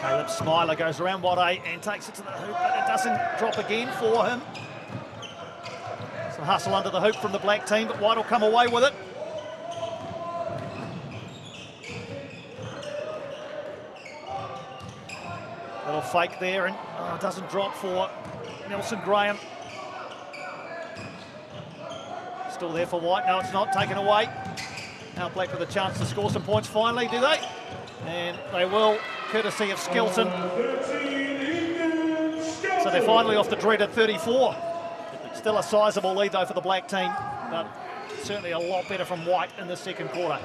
Caleb Smiler goes around Wade and takes it to the hoop, but it doesn't drop again for him. Some hustle under the hoop from the Black team, but White will come away with it. Little fake there, and it doesn't drop for Nelson Graham. Still there for White. No, it's not taken away. Now Black with a chance to score some points finally, do they? And they will, courtesy of Skilton. So they're finally off the dreaded 34. Still a sizable lead though for the Black team, but certainly a lot better from White in the second quarter.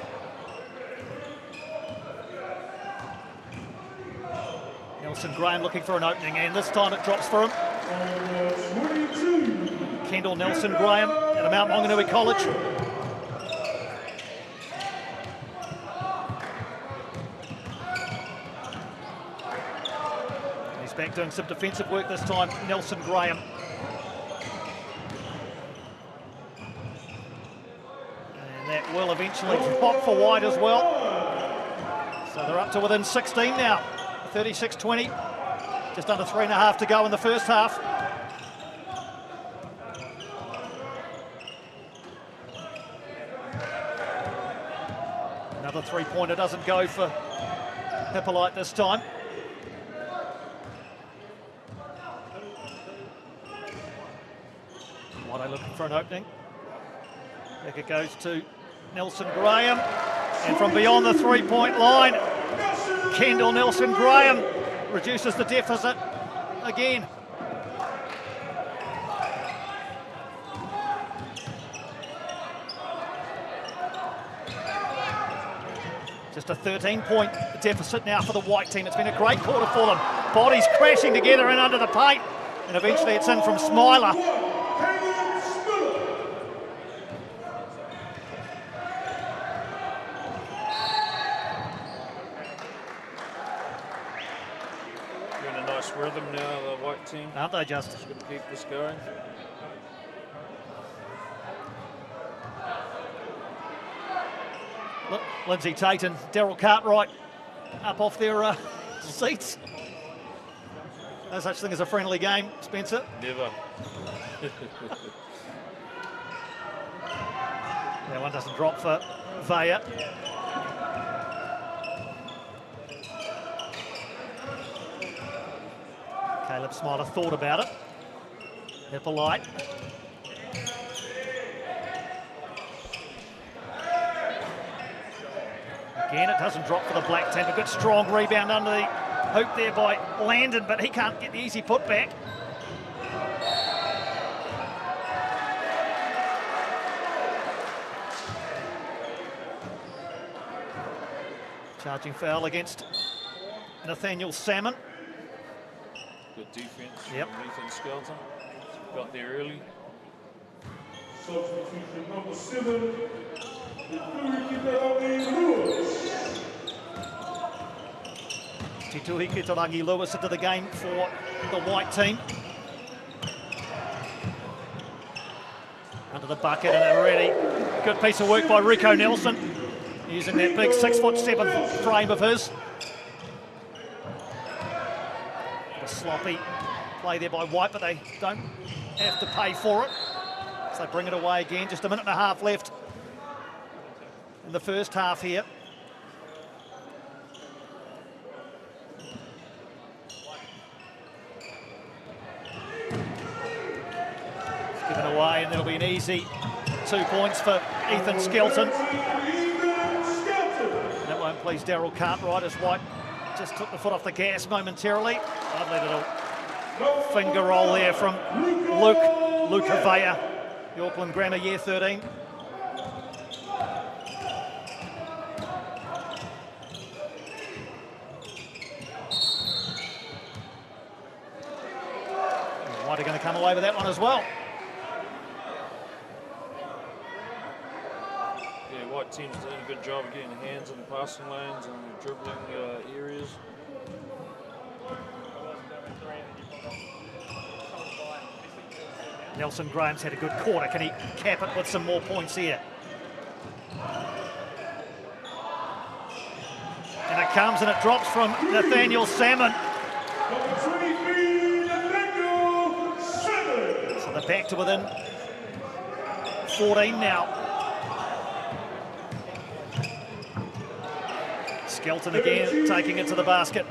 Nelson Graham looking for an opening, and this time it drops for him. Kendall Nelson Graham at Mount Maunganui College. He's back doing some defensive work this time, Nelson Graham. And that will eventually pop for White as well. So they're up to within 16 now. 36-20, just under 3.5 to go in the first half. Another three-pointer doesn't go for Hippolyte this time. Wade looking for an opening. Back it goes to Nelson Graham, and from beyond the three-point line, Kendall Nelson Graham reduces the deficit again. Just a 13-point deficit now for the White team. It's been a great quarter for them. Bodies crashing together in under the paint, and eventually it's in from Smiler. Rhythm now, the White team. Aren't they just? Going to keep this going. Look, Lindsay Tate and Daryl Cartwright up off their seats. No such thing as a friendly game, Spencer. Never. That one doesn't drop for Vaya. Caleb Smiler thought about it. Hippolyte. Again, it doesn't drop for the Black team. A good strong rebound under the hoop there by Landon, but he can't get the easy putback. Charging foul against Nathaniel Salmon. Good defense. Yep. From Ethan Skelton. Got there early. Substitution number 7, Tituhi Tarangi Lewis into the game for the white team. Under the bucket, and a really good piece of work by Rico Nelson, using that big 6'7" frame of his. A sloppy play there by White, but they don't have to pay for it. So they bring it away again. Just a minute and a half left in the first half here. It's given away, and that'll be an easy 2 points for Ethan Skelton. And that won't please Daryl Cartwright, as White just took the foot off the gas momentarily. Lovely little finger roll there from Luke Havea, the Auckland Grammar Year 13. White are going to come away with that one as well. Yeah, White team's doing a good job of getting hands in the passing lanes and dribbling areas. Nelson Graham's had a good quarter. Can he cap it with some more points here? And it comes and it drops from Nathaniel Salmon. So they're back to within 14 now. Skelton again taking it to the basket.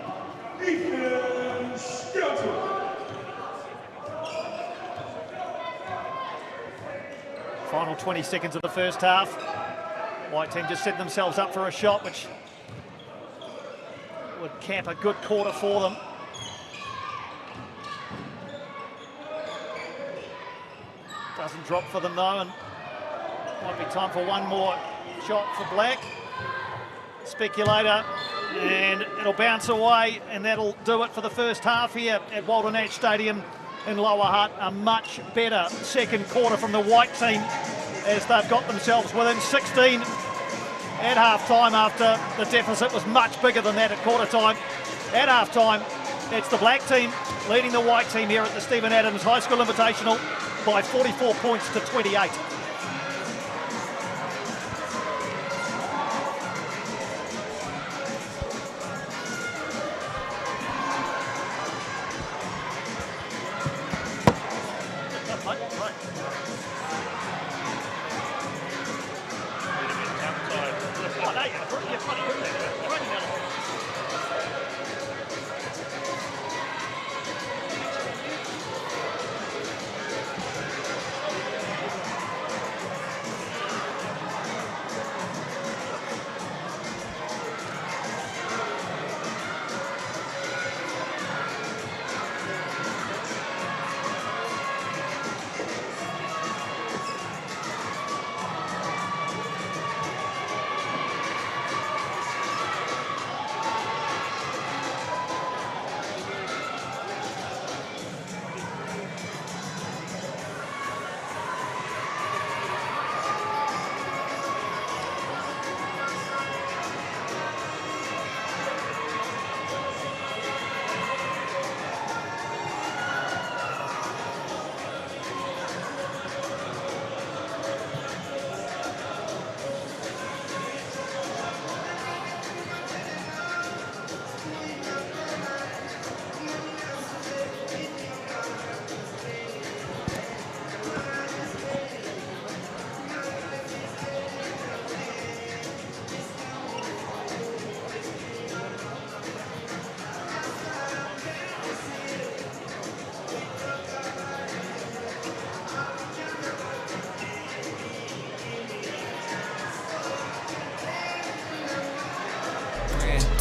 Final 20 seconds of the first half. White team just set themselves up for a shot which would cap a good quarter for them. Doesn't drop for them though, and might be time for one more shot for Black. Speculator, and it'll bounce away, and that'll do it for the first half here at Walter Nash Stadium in Lower Hutt. A much better second quarter from the white team as they've got themselves within 16 at half-time after the deficit was much bigger than that at quarter time. At half-time, it's the black team leading the white team here at the Stephen Adams High School Invitational by 44 points to 28.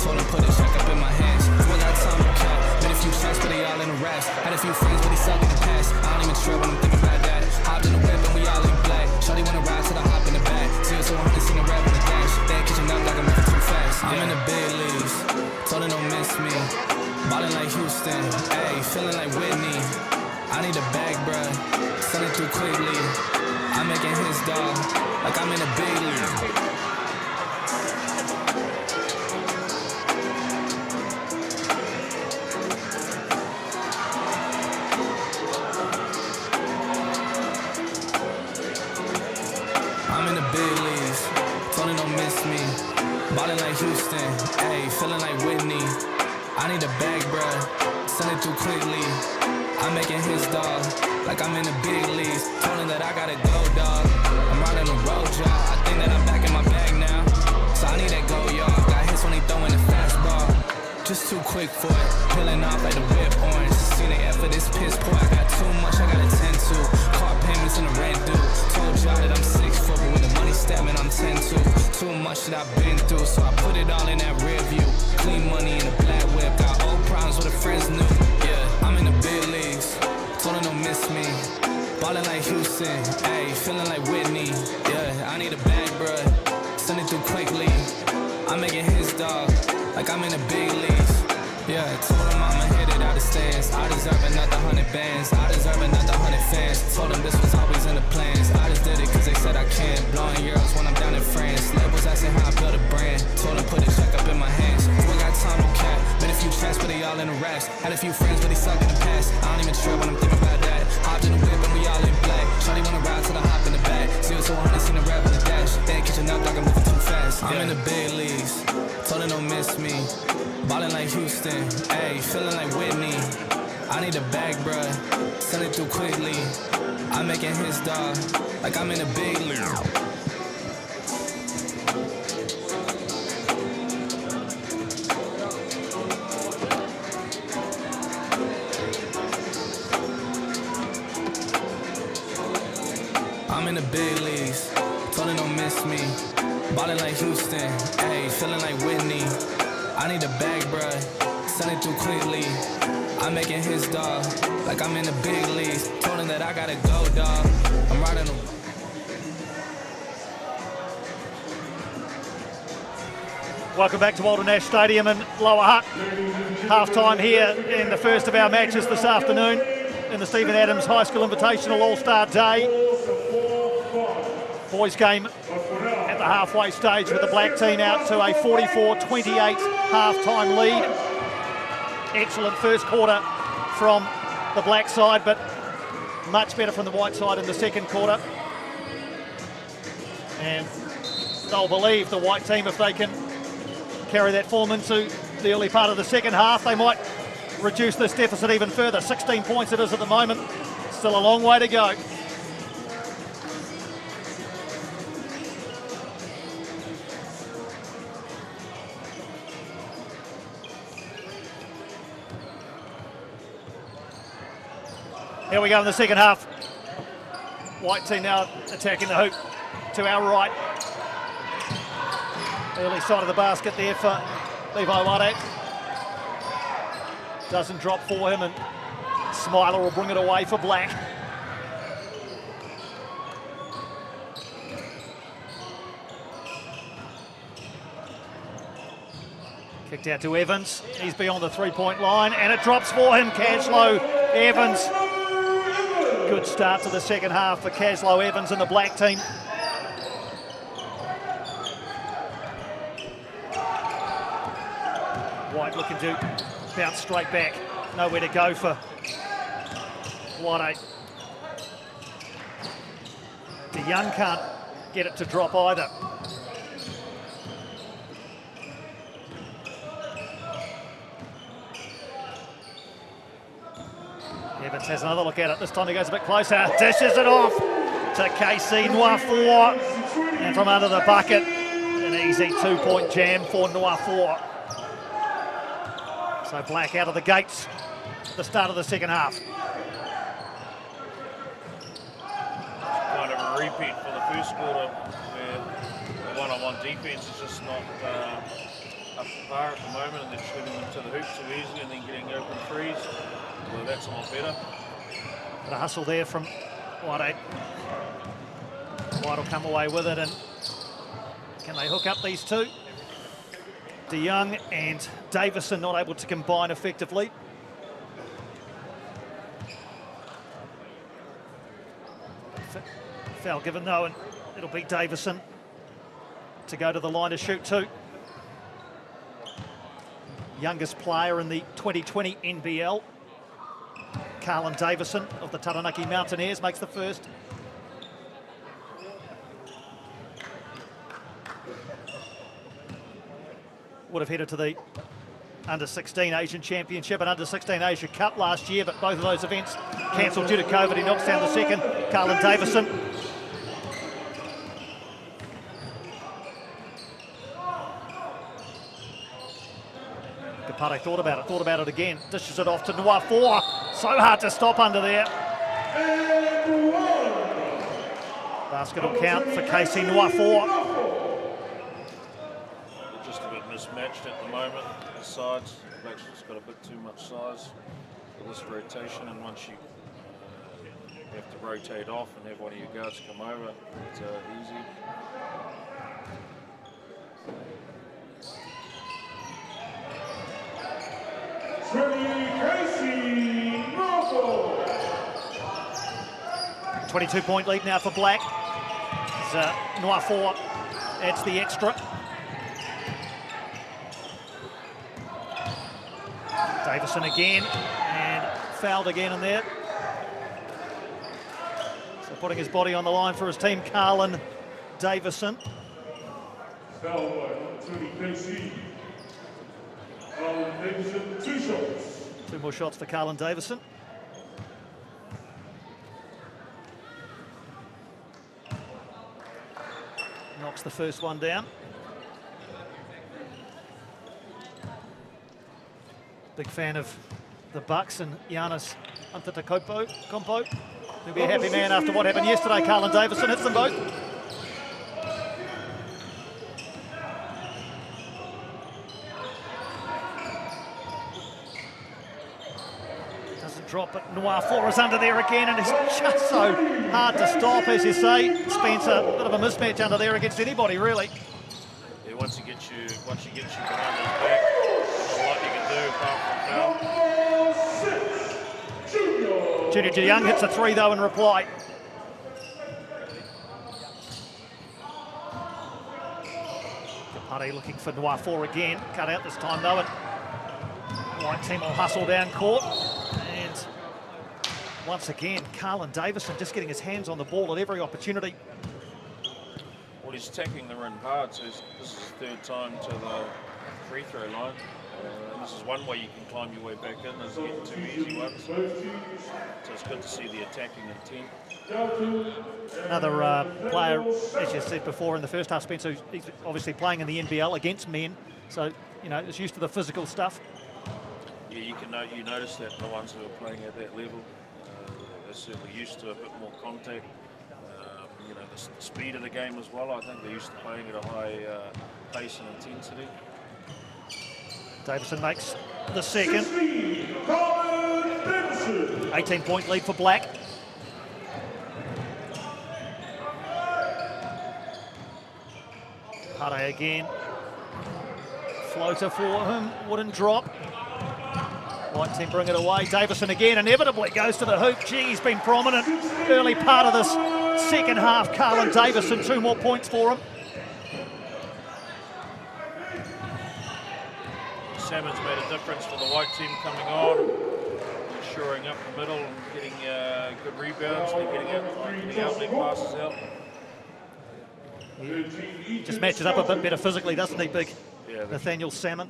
Told him put a check up in my hands. Still got time to cap. Made a few shots, but they all in a rash. Had a few friends, but they suck in the past. I don't even trip when I'm thinking about that. Hopped in the whip and we all in black. Shawty wanna ride till I hop in the back. 0 to 100, seen a rap in the dash. They catching up like I'm moving too fast. I'm in the bed making his dog like I'm in a big league. I'm in the big leagues, Tony don't miss me. Ballin' like Houston, ayy, feeling like Whitney. I need a bag, bruh, send it through quickly. I'm making his dog like I'm in the big leagues. Told him that I gotta go, dog. I'm riding a road job. I think that I'm back in my bag now, so I need that go, y'all. Got hits when he throwing the fastball. Just too quick for it, peeling off like the whip orange. Seen it for this piss poor. I got too much I gotta tend to. Car payments and the rent due. Told y'all that I'm 6 foot, but with the money stabbing, I'm 10-2. Too much that I've been through, so I put it all in that rear view. Clean money in a black whip. Got old problems with the friends new. Yeah, I'm in the big leagues. Told her don't miss me. Ballin' like Houston, ayy, feeling like Whitney. Yeah, I need a bag, bruh. Send it through quickly. I'm making his dog like I'm in the big leagues. Yeah, told him I'ma hit it out of stands. I deserve another 100 bands. I deserve another 100 fans. Told them this was always in the plans. I just did it cause they said I can. Blowing euros when I'm down in France. Labels asking how I build a brand. Told them put a check up in my hands. Who got time, no cap. Made a few chats, but they all in the raps. Had a few friends, but they suck in the past. I don't even trip when I'm thinking about that. Hopped in the whip and we all in black. Shawty wanna ride till I hop in the back. 0 to 100, seen the rap on the dash. They ain't catching up like I'm moving too fast. I'm in the big leagues. Told them don't miss me. Ballin' like Houston, ayy, feeling like Whitney. I need a bag, bruh, send it through quickly. I'm making his dog like I'm in a big league. I'm in the big leagues, told her don't miss me. Ballin' like Houston, ayy, feeling like Whitney. I need a bag, bruh, send it through quickly. I'm making his dog like I'm in the big leagues. Told him that I gotta go, dog. I'm riding a... Welcome back to Walter Nash Stadium in Lower Hutt. Half-time here in the first of our matches this afternoon in the Stephen Adams High School Invitational All-Star Day. Boys game at the halfway stage with the black team out to a 44-28 half-time lead. Excellent first quarter from the black side, but much better from the white side in the second quarter. And they'll believe, the white team, if they can carry that form into the early part of the second half, they might reduce this deficit even further. 16 points it is at the moment. Still a long way to go. Here we go in the second half. White team now attacking the hoop to our right. Early side of the basket there for Levi Wade. Doesn't drop for him, and Smiler will bring it away for Black. Kicked out to Evans. He's beyond the three-point line, and it drops for him. Caslow Evans. Good start to the second half for Caslow Evans and the black team. White looking to bounce straight back. Nowhere to go for Wade. DeYoung can't get it to drop either. Evans has another look at it. This time he goes a bit closer. Dishes it off to KC Nwafor. And from under the bucket, an easy two-point jam for Nwafor. So Black out of the gates at the start of the second half. Kind of a repeat for the first quarter, where the one-on-one defense is just not up to par at the moment, and they're just getting them to the hoop too easily and then getting open threes. Well, that's a lot better. But a hustle there from Wade. White will come away with it, and can they hook up these two? DeYoung and Davison not able to combine effectively. Foul given though, and it'll be Davison to go to the line to shoot two. Youngest player in the 2020 NBL. Carlin Davison of the Taranaki Mountaineers makes the first. Would have headed to the Under-16 Asian Championship and Under-16 Asia Cup last year, but both of those events cancelled due to COVID. He knocks down the second. Carlin Davison. Kapare thought about it again. Dishes it off to Nuafoa. So hard to stop under there. Basket will count for KC Nuafoa. Just a bit mismatched at the moment. The sides, Black's just got a bit too much size for this rotation, and once you have to rotate off and have one of your guards come over, it's easy. Casey Norfolk. 22-point lead now for Black. Nuafoa adds the extra. Davison again, and fouled again in there. So putting his body on the line for his team, Carlin Davison. Foul by 20 KC. Carlin Davison, 2 shots. 2 more shots for Carlin Davison. Knocks the first one down. Big fan of the Bucks and Giannis Antetokounmpo. He'll be a happy man after what happened yesterday. Carlin Davison hits them both. Doesn't drop, but Nuafoa is under there again, and it's just so hard to stop, as you say. Spence, a bit of a mismatch under there against anybody, really. Yeah, once you get you behind his back, there's not a lot you can do apart from foul. Junior DeYoung hits a 3 though in reply. Kapare looking for Nuafoa again. Cut out this time though, and White team will hustle down court. And once again, Carlin Davison just getting his hands on the ball at every opportunity. Well, he's attacking the rim hard, so this is his 3rd time to the free throw line. And this is one way you can climb your way back in, is get 2 easy ones. So it's good to see the attacking intent. Another player, as you said before in the first half, Spencer, he's obviously playing in the NBL against men, so you know is used to the physical stuff. Yeah, you notice that the ones who are playing at that level, they're certainly used to a bit more contact. You know, the speed of the game as well. I think they're used to playing at a high pace and intensity. Davison makes the second. 18-point lead for Black. Hare again. Floater for him, wouldn't drop. White team bring it away. Davison again inevitably goes to the hoop. Gee, he's been prominent early part of this second half. Carlin Davison, 2 more points for him. Salmon's made a difference for the white team coming on, shoring up the middle and getting good rebounds. They're getting outlet passes out. He just matches up a bit better physically, doesn't he, big Yeah, Nathaniel Salmon?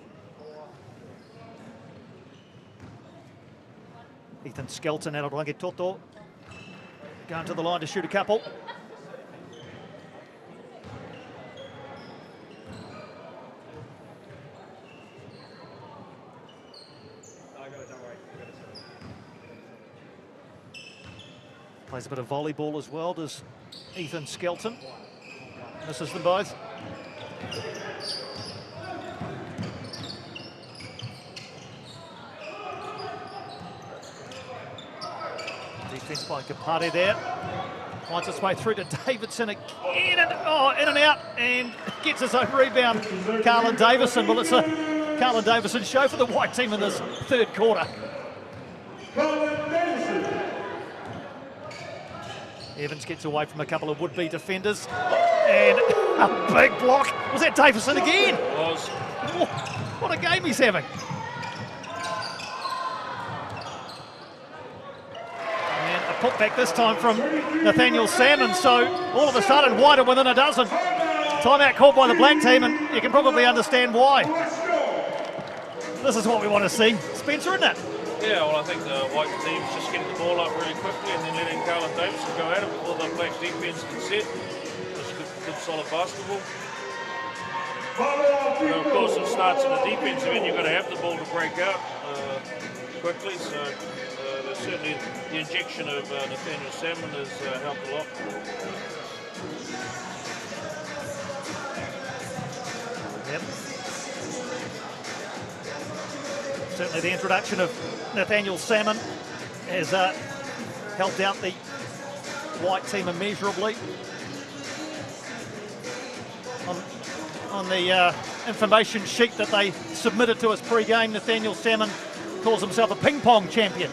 Ethan Skelton out of Rangi Toto. Going to the line to shoot a couple. Plays a bit of volleyball as well, does Ethan Skelton. Misses them both. Defense by Kapare there. Finds its way through to Davidson again, and in and out, and gets his own rebound. Carlin Davison. Well, it's a Carlin Davison show for the white team in this 3rd quarter. Evans gets away from a couple of would-be defenders. And a big block. Was that Davison again? It was. Oh, what a game he's having. And a putback this time from Nathaniel Salmon. So all of a sudden, White are within a dozen. Timeout called by the black team, and you can probably understand why. This is what we want to see. Spencer, isn't it? Yeah, well, I think the white team's just getting the ball up really quickly and then letting Carlin Davison go at it before the black defence can set. Just good solid basketball. And of course, it starts in the defensive end. You've got to have the ball to break out quickly. So certainly the injection of Nathaniel Salmon has helped a lot. Yep. Certainly the introduction of Nathaniel Salmon has helped out the white team immeasurably. On the information sheet that they submitted to us pre-game, Nathaniel Salmon calls himself a ping pong champion.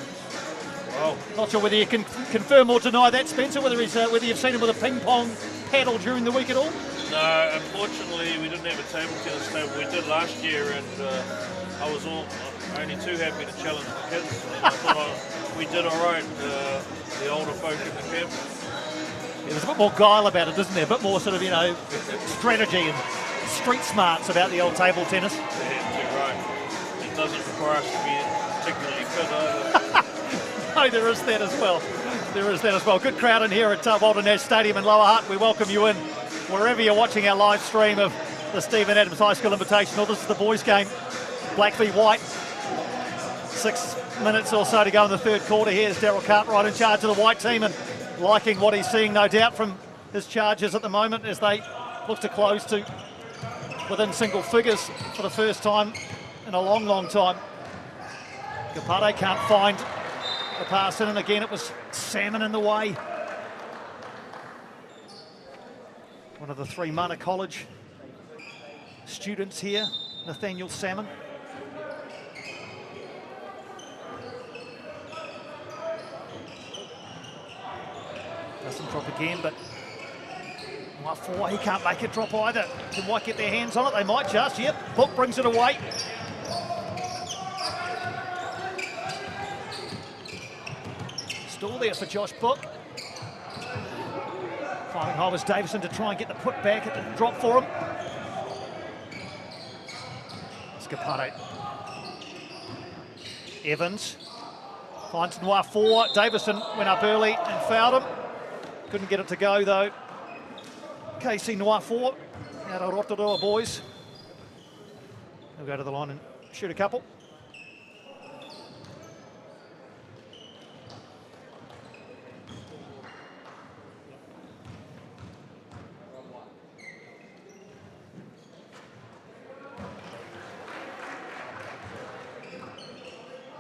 Wow. Not sure whether you can confirm or deny that, Spencer, whether you've seen him with a ping pong paddle during the week at all? No, unfortunately we didn't have a table tennis table. We did last year, and I was only too happy to challenge the kids. I thought we did all right, the older folk in the camp. Yeah, there's a bit more guile about it, isn't there? A bit more sort of, strategy and street smarts about the old table tennis. Yeah, too right. It doesn't require us to be particularly fit either. No, there is that as well. There is that as well. Good crowd in here at Walter Nash Stadium in Lower Hutt. We welcome you in wherever you're watching our live stream of the Stephen Adams High School Invitational. This is the boys' game, black v white. 6 minutes or so to go in the third quarter. Here's Daryl Cartwright in charge of the white team and liking what he's seeing, no doubt, from his charges at the moment as they look to close to within single figures for the first time in a long, long time. Capate can't find the pass in, and again it was Salmon in the way. One of the three Mana College students here, Nathaniel Salmon. Doesn't drop again, but White 4, he can't make it drop either. Can White get their hands on it? They might just, yep. Book brings it away. Still there for Josh Book. Finding high was Davison to try and get the put back. It didn't drop for him. Scapate. Evans finds Noir 4. Davison went up early and fouled him. Couldn't get it to go though. KC Noir 4 out of Rotorua boys. They'll go to the line and shoot a couple.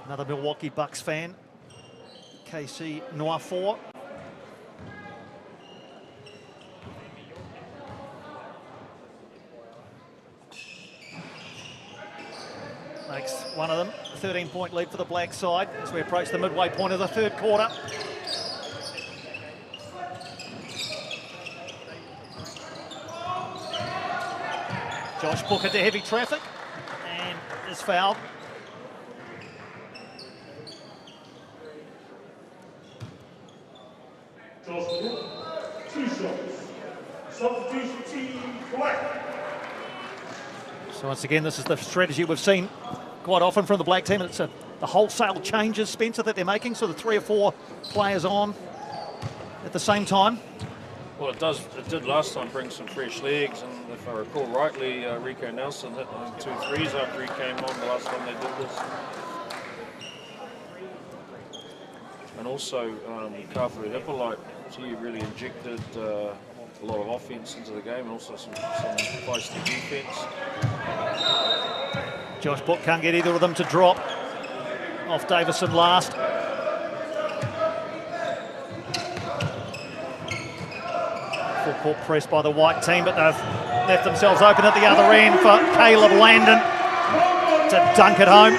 Another Milwaukee Bucks fan. KC Noir 4. Makes one of them. 13-point lead for the black side as we approach the midway point of the third quarter. Josh Book into heavy traffic and is fouled. Josh Book, 2 shots. Substitution team black. So once again, this is the strategy we've seen quite often from the black team. It's the wholesale changes, Spencer, that they're making. So the 3 or 4 players on at the same time. Well, it did last time bring some fresh legs, and if I recall rightly, Rico Nelson hit 2 threes after he came on the last time they did this. And also, Kāwhuru Hippolyte, he really injected a lot of offense into the game, and also some feisty defense. Josh Book can't get either of them to drop off Davison last. Full court press by the white team, but they've left themselves open at the other end for Caleb Landon to dunk it home.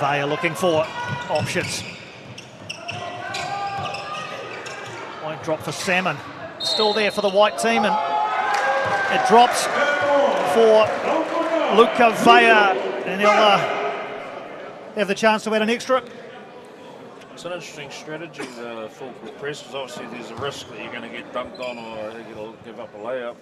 Vaya looking for options. Won't drop for Salmon. Still there for the white team, and it drops for Luca Vaya, and he'll have the chance to add an extra. It's an interesting strategy, the full court press, because obviously there's a risk that you're going to get dunked on or they're going to give up a layup.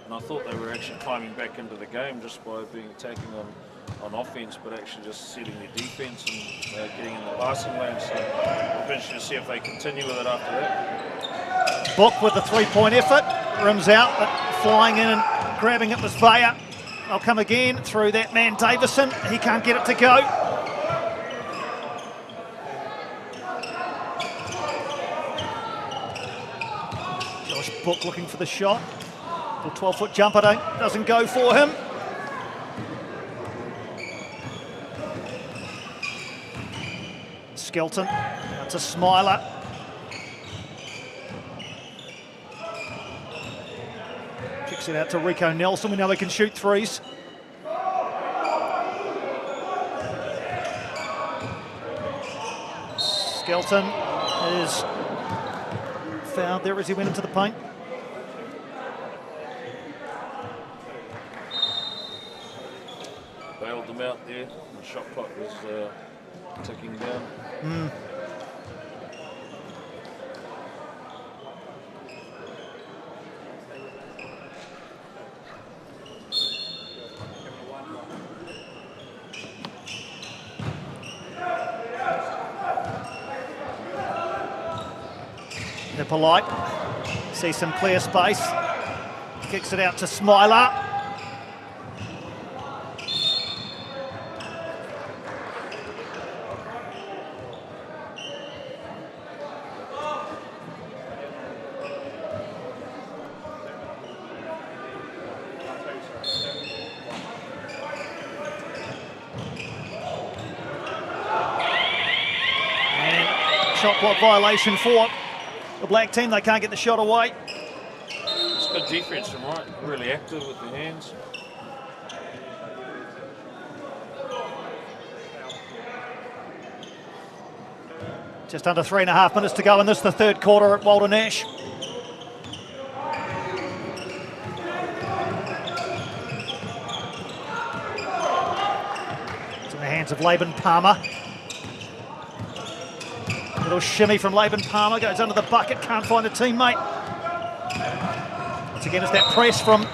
And I thought they were actually climbing back into the game just by being attacking on offense, but actually just setting their defense and getting in the passing lane. So it'll be interesting to see if they continue with it after that. Book with the three-point effort, rims out, but flying in and grabbing it was Vaya. They'll come again through that man Davison. He can't get it to go. Josh Book looking for the shot. The 12-foot jumper doesn't go for him. Skelton, that's a Smiler. Kicks it out to Rico Nelson. We know they can shoot threes. Skelton is fouled there as he went into the paint. Bailed them out there. The shot clock was ticking down. They're polite. See some clear space. Kicks it out to Smiler. Shot clock violation for the black team. They can't get the shot away. It's good defense from Wright. Really active with the hands. Just under 3.5 minutes to go in this, the third quarter at Walter Nash. It's in the hands of Laban Palmer. Little shimmy from Laban Palmer, goes under the bucket, can't find a teammate. Once again, it's that press from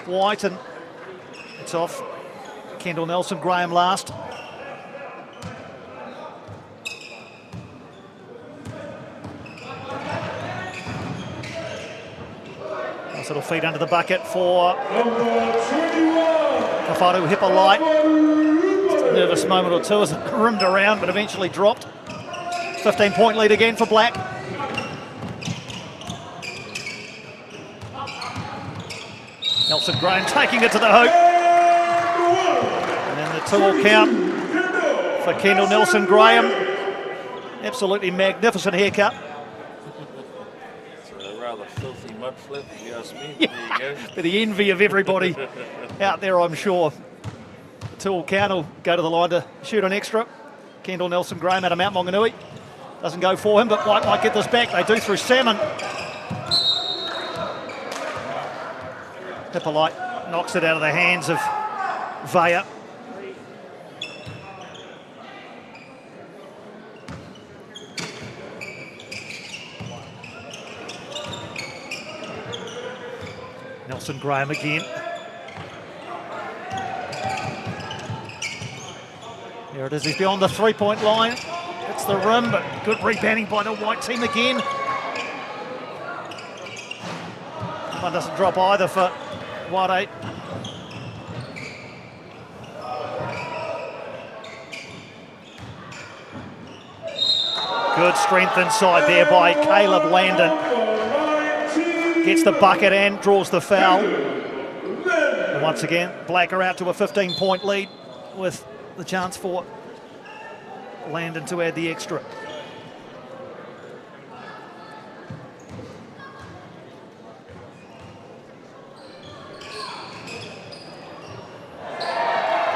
White, and it's off. Kendall Nelson, Graham last. Nice little feed under the bucket for Kawharu Hippolyte. Nervous moment or two as it rimmed around, but eventually dropped. 15-point lead again for Black. Nelson Graham taking it to the hoop. And then the 2-all count for Kendall Nelson Graham. Absolutely magnificent haircut. It's a rather filthy mud flip, if you ask me. There you go. For the envy of everybody out there, I'm sure. The 2-all count will go to the line to shoot an extra. Kendall Nelson Graham out of Mount Maunganui. Doesn't go for him, but White might get this back. They do through Salmon. Hippolyte knocks it out of the hands of Vaya. Nelson Graham again. There it is, he's beyond the three-point line. It's the rim, but good rebounding by the white team again. One doesn't drop either for Wade. Good strength inside there by Caleb Landon. Gets the bucket and draws the foul. And once again, Black are out to a 15-point lead with the chance for Landon to add the extra.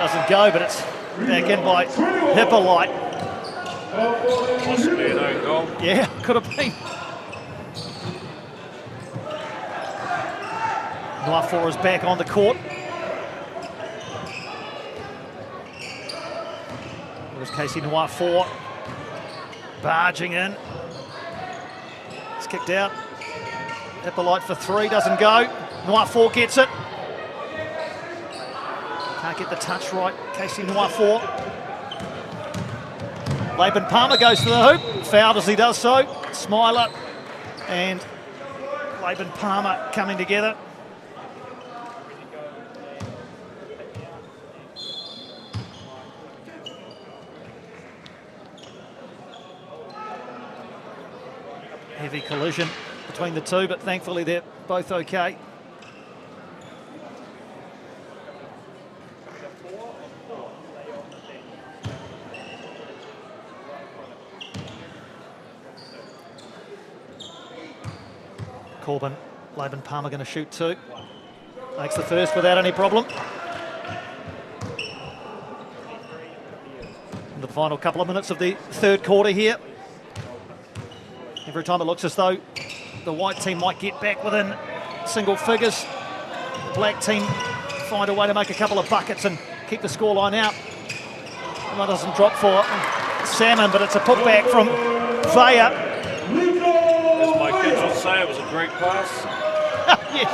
Doesn't go, but it's back in by Hippolyte. Possibly an own goal. Yeah, could have been. Noir is back on the court. There's Casey Noir barging in. It's kicked out. Hippolyte for three, doesn't go. Noir gets it. Can't get the touch right. Casey Noir. Laban Palmer goes to the hoop, fouled as he does so. Smiler and Laban Palmer coming together. Heavy collision between the two, but thankfully they're both okay. Corbin, Laban Palmer going to shoot two. Makes the first without any problem. In the final couple of minutes of the third quarter here. Every time it looks as though the white team might get back within single figures, the black team find a way to make a couple of buckets and keep the scoreline out. One doesn't drop for Salmon, but it's a putback from Vaya. As my kids would say, it was a great pass. Yes.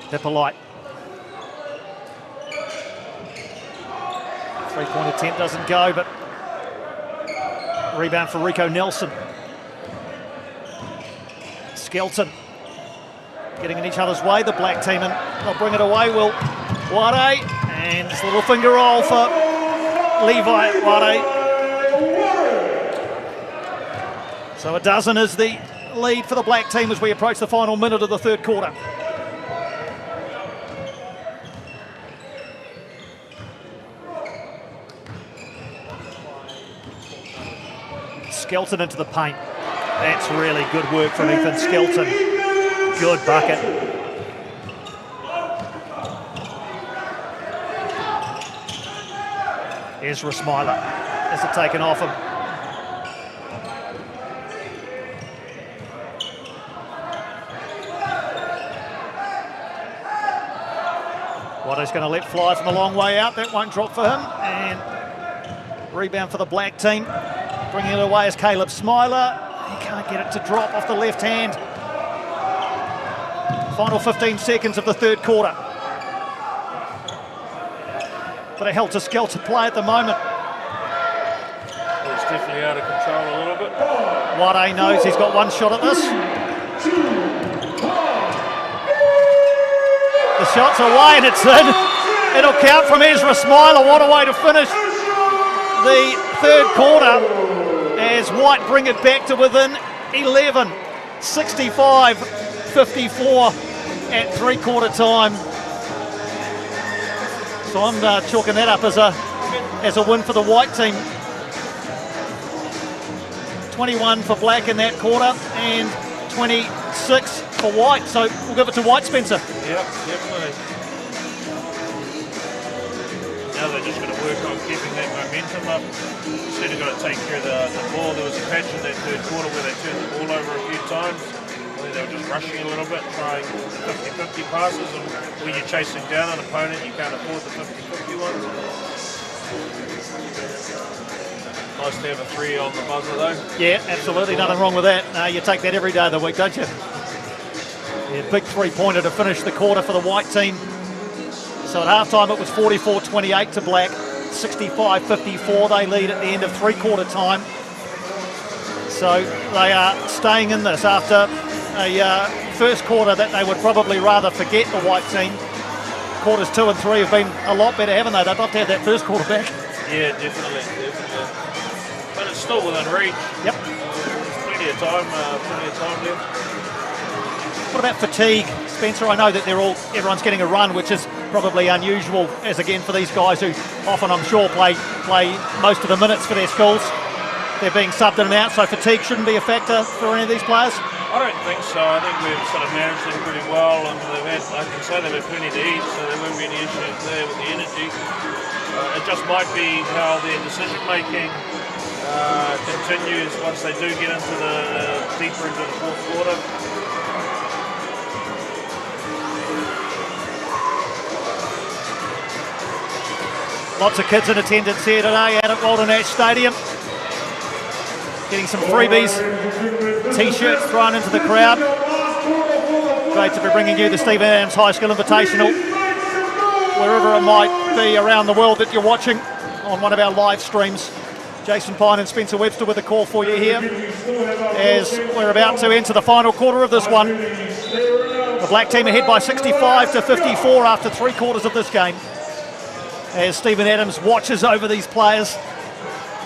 Hippolyte. Three-point attempt doesn't go, but rebound for Rico Nelson. Skelton getting in each other's way, the black team, and they'll bring it away. Will Wade, and it's a little finger roll for Levi Wade. So a dozen is the lead for the black team as we approach the final minute of the third quarter. Skelton into the paint. That's really good work from Ethan Skelton. Good bucket. Ezra Smiler has it taken off him. Watto's going to let fly from a long way out. That won't drop for him. And rebound for the black team. Bringing it away is Caleb Smiler. He can't get it to drop off the left hand. Final 15 seconds of the third quarter. But a helter skelter play at the moment. It's definitely out of control a little bit. Wade knows he's got one shot at this. The shot's away and it's in. It'll count from Ezra Smiler. What a way to finish the third quarter as White bring it back to within 11. 65-54 at three-quarter time. So I'm chalking that up as a win for the white team. 21 for black in that quarter and 26 for white. So we'll give it to White, Spencer. Yep, definitely. Now they're just going to work on keeping that momentum up. Instead of got to take care of the ball. There was a patch in that third quarter where they turned the ball over a few times. They were just rushing a little bit, trying 50-50 passes, and when you're chasing down an opponent, you can't afford the 50-50 ones. Nice to have a three on the buzzer though. Yeah, absolutely, nothing wrong with that. You take that every day of the week, don't you? Yeah, big three-pointer to finish the quarter for the white team. So at halftime it was 44-28 to black, 65-54 they lead at the end of three-quarter time. So they are staying in this after a first quarter that they would probably rather forget, the white team. Quarters 2 and 3 have been a lot better, haven't they? They'd love to have that first quarter back. Yeah, definitely. But it's still within reach. Yep. There's plenty of time left. What about fatigue, Spencer? I know that everyone's getting a run, which is probably unusual, as again for these guys who often, I'm sure, play most of the minutes for their schools. They're being subbed in and out, so fatigue shouldn't be a factor for any of these players. I I don't think so. I think we've sort of managed them pretty well, and I can say they've had plenty to eat, so there won't be any issues there with the energy. It just might be how their decision making continues once they do get into deeper into the fourth quarter. Lots of kids in attendance here today at Walter Nash Stadium. Getting some freebies, t-shirts thrown into the crowd. Great to be bringing you the Stephen Adams High School Invitational, wherever it might be around the world that you're watching on one of our live streams. Jason Pine and Spencer Webster with a call for you here as we're about to enter the final quarter of this one. The black team ahead by 65-54 after 3 quarters of this game, as Stephen Adams watches over these players.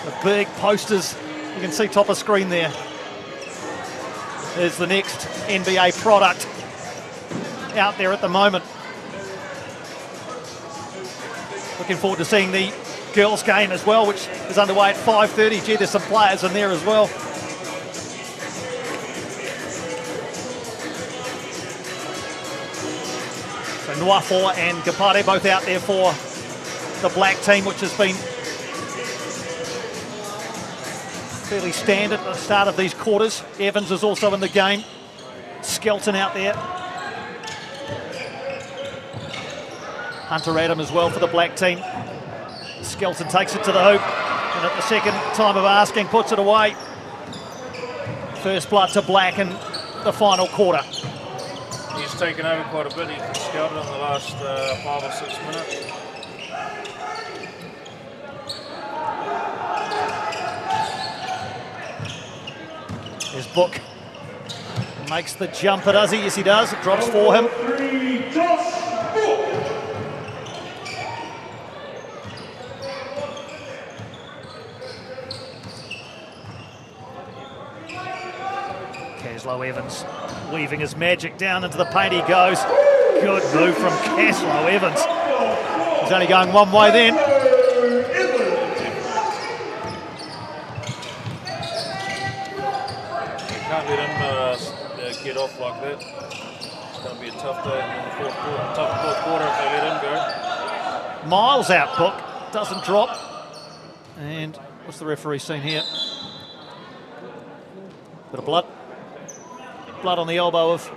The big posters you can see top of screen there is the next NBA product out there at the moment. Looking forward to seeing the girls game as well, which is underway at 5:30. Gee, there's some players in there as well. So Nuafor and Gapare both out there for the black team, which has been fairly standard at the start of these quarters. Evans is also in the game. Skelton out there. Hunter Adam as well for the black team. Skelton takes it to the hoop, and at the second time of asking, puts it away. First blood to black in the final quarter. He's taken over quite a bit. He's scouted in the last 5 or 6 minutes. His Book makes the jumper, does he? Yes, he does. It drops for him. Caslow Evans weaving his magic down into the paint. He goes. Good move from Caslow Evans. He's only going one way then. Can't let him get off like that. It's going to be a tough day in the fourth quarter if they let him go. Miles out, Book. Doesn't drop. And what's the referee seen here? Bit of blood. Blood on the elbow of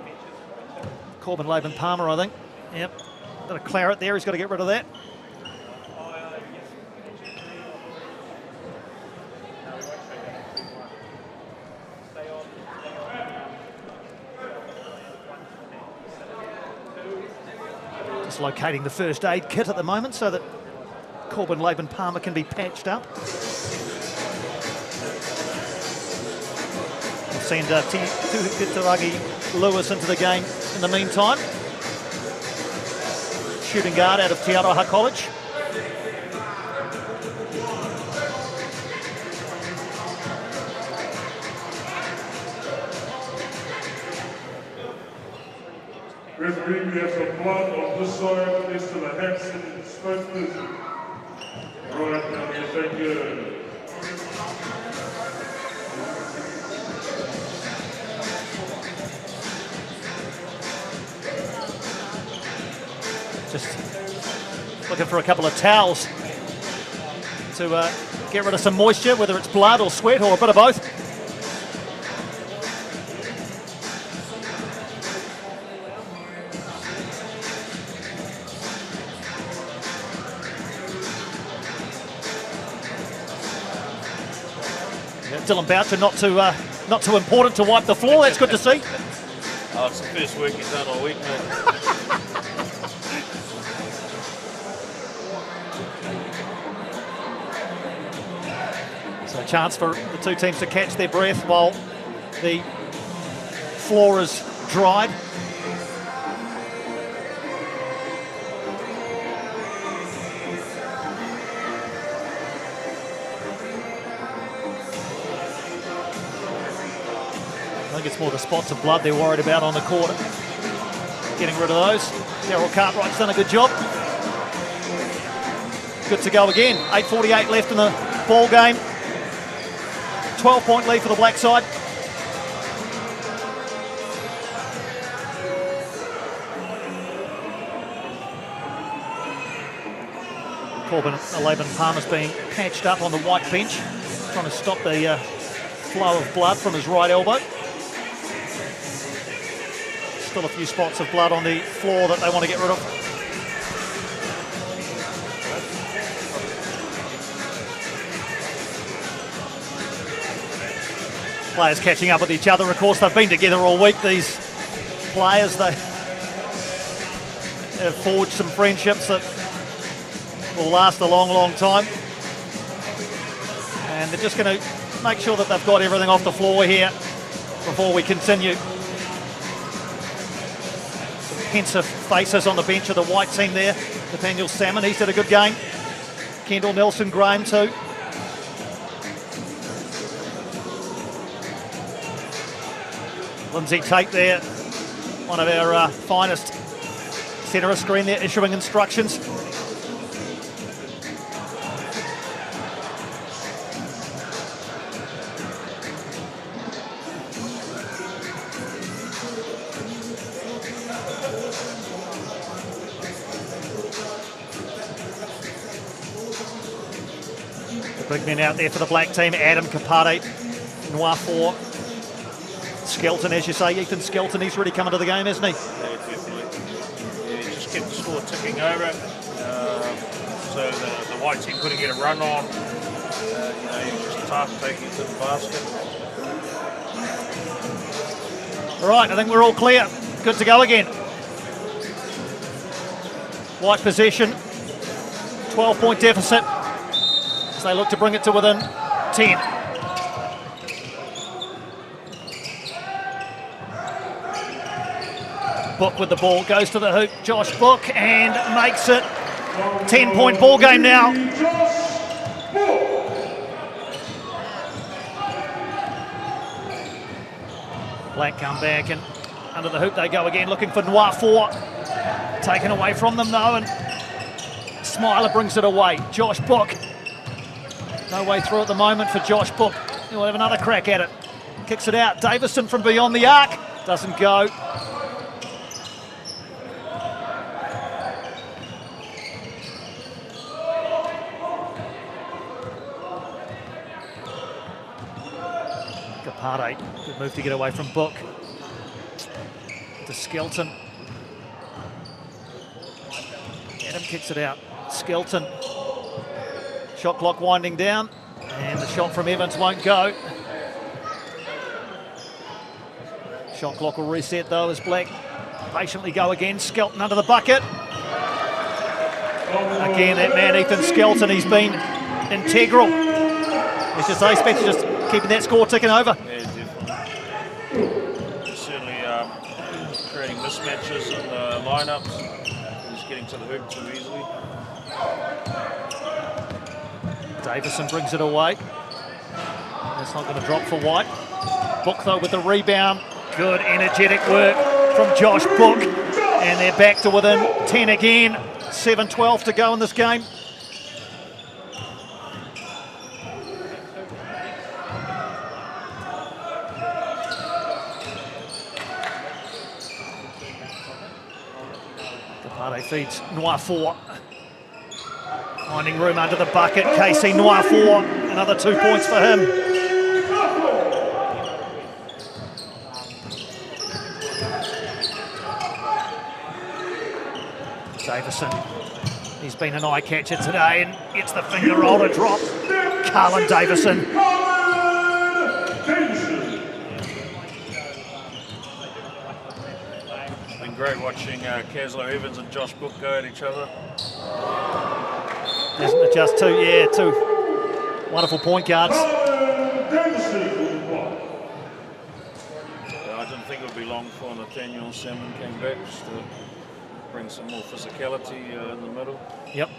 Corbin Laban Palmer, I think. Yep. Bit of claret there. He's got to get rid of that. Just locating the first aid kit at the moment so that Corbin Laban Palmer can be patched up. We'll send Tuhitaragi Lewis into the game in the meantime. Shooting guard out of Te Aroha College. Referee, we have some blood on this side next to the Hanson spokesperson. Right down here, thank you. Just looking for a couple of towels to get rid of some moisture, whether it's blood or sweat or a bit of both. Dylan Boucher not too important to wipe the floor. That's good to see. Oh, it's the first work he's done all week, mate. So a chance for the two teams to catch their breath while the floor is dried. I think it's more the spots of blood they're worried about on the court. Getting rid of those. Daryl Cartwright's done a good job. Good to go again. 8:48 left in the ball game. 12-point lead for the black side. Corbin Laban Palmer's being patched up on the white bench, trying to stop the flow of blood from his right elbow. Still a few spots of blood on the floor that they want to get rid of. Players catching up with each other. Of course, they've been together all week, these players. They have forged some friendships that will last a long, long time. And they're just going to make sure that they've got everything off the floor here before we continue. Some pensive faces on the bench of the white team there. Nathaniel Salmon, he's had a good game. Kendall Nelson Graham too. Lindsay Tate there, one of our finest, centre of screen there, issuing instructions. The big men out there for the black team, Adam Kapate, Noir 4. Skelton, as you say, Ethan Skelton, he's really come into the game, hasn't he? Yeah, definitely. Yeah, he just kept the score ticking over. So the white team couldn't get a run on. He was just tough taking it to the basket. All right, I think we're all clear. Good to go again. White possession, 12-point deficit as they look to bring it to within 10. Book with the ball, goes to the hoop, Josh Book, and makes it 10-point ball game now. Black come back and under the hoop they go again, looking for Noir 4. Taken away from them though, and Smiler brings it away. Josh Book. No way through at the moment for Josh Book. He'll have another crack at it. Kicks it out. Davison from beyond the arc. Doesn't go. Kapate, good move to get away from Book. To Skelton. Adam kicks it out. Skelton. Shot clock winding down, and the shot from Evans won't go. Shot clock will reset though as Black patiently go again. Skelton under the bucket. Again, that man Ethan Skelton, he's been integral. It's just aspects of just keeping that score ticking over. Yeah, definitely. Certainly creating mismatches in the lineups. He's getting to the hoop too easily. Davison brings it away. That's not going to drop for White. Book though with the rebound. Good energetic work from Josh Book. And they're back to within 10 again. 7-12 to go in this game. Kapate feeds Noir 4. Finding room under the bucket. KC Noir 4. Another 2 points for him. Davison. He's been an eye catcher today and gets the finger roll to drop. Carlin Davison. It's been great watching Caslow Evans and Josh Book go at each other. Isn't it just two? Yeah, two wonderful point guards. I didn't think it would be long before Nathaniel Salmon came back, just to bring some more physicality in the middle. Yep.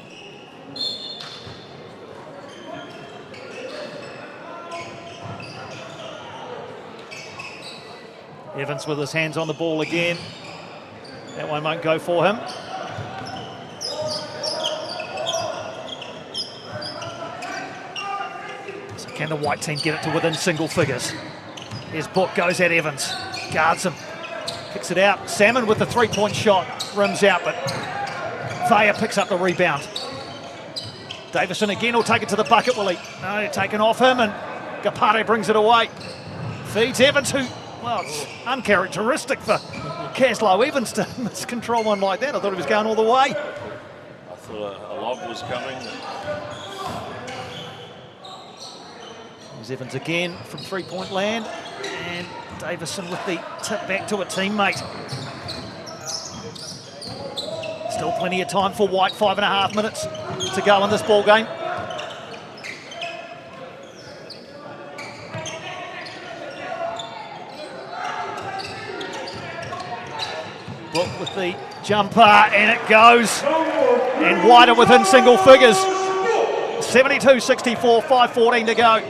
Evans with his hands on the ball again. That one won't go for him. So can the white team get it to within single figures? His Book goes at Evans, guards him, kicks it out. Salmon with the three-point shot, rims out, but Vaya picks up the rebound. Davison again will take it to the bucket, will he? No, taken off him, and Gapare brings it away. Feeds Evans, who, well, it's uncharacteristic for Caslow Evans to miscontrol one like that. I thought he was going all the way. I thought a lob was coming. There's Evans again from three-point land, and Davison with the tip back to a teammate. Still plenty of time for White, 5.5 minutes to go in this ball game. Book with the jumper, and it goes. And White are within single figures. 72-64, 5:14 to go.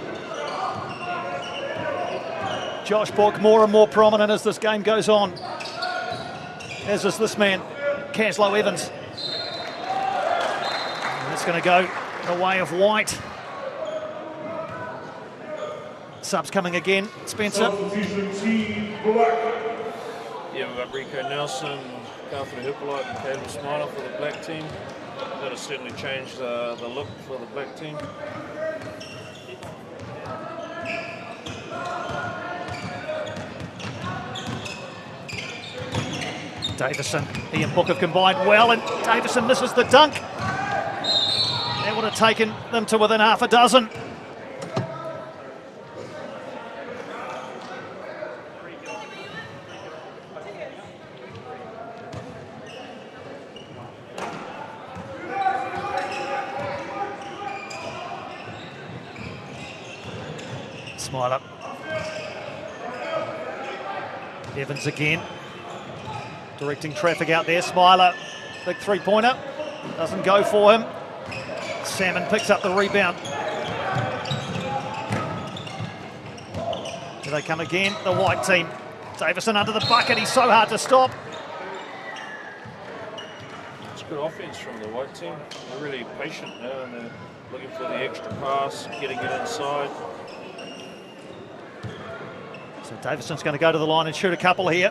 Josh Book more and more prominent as this game goes on, as is this man, Caslow Evans. And it's going to go the way of White. Subs coming again, Spencer. Yeah, we've got Rico Nelson, Catherine Hippolyte and Caleb Smiler for the black team. That'll certainly change the look for the black team. Davison, he and Book have combined well, and Davison misses the dunk. That would have taken them to within half a dozen. Smiler. Evans again. Directing traffic out there. Smiler, big three-pointer. Doesn't go for him. Salmon picks up the rebound. Here they come again, the White team. Davison under the bucket. He's so hard to stop. It's good offense from the White team. They're really patient now, and they're looking for the extra pass, getting it inside. So Davison's going to go to the line and shoot a couple here.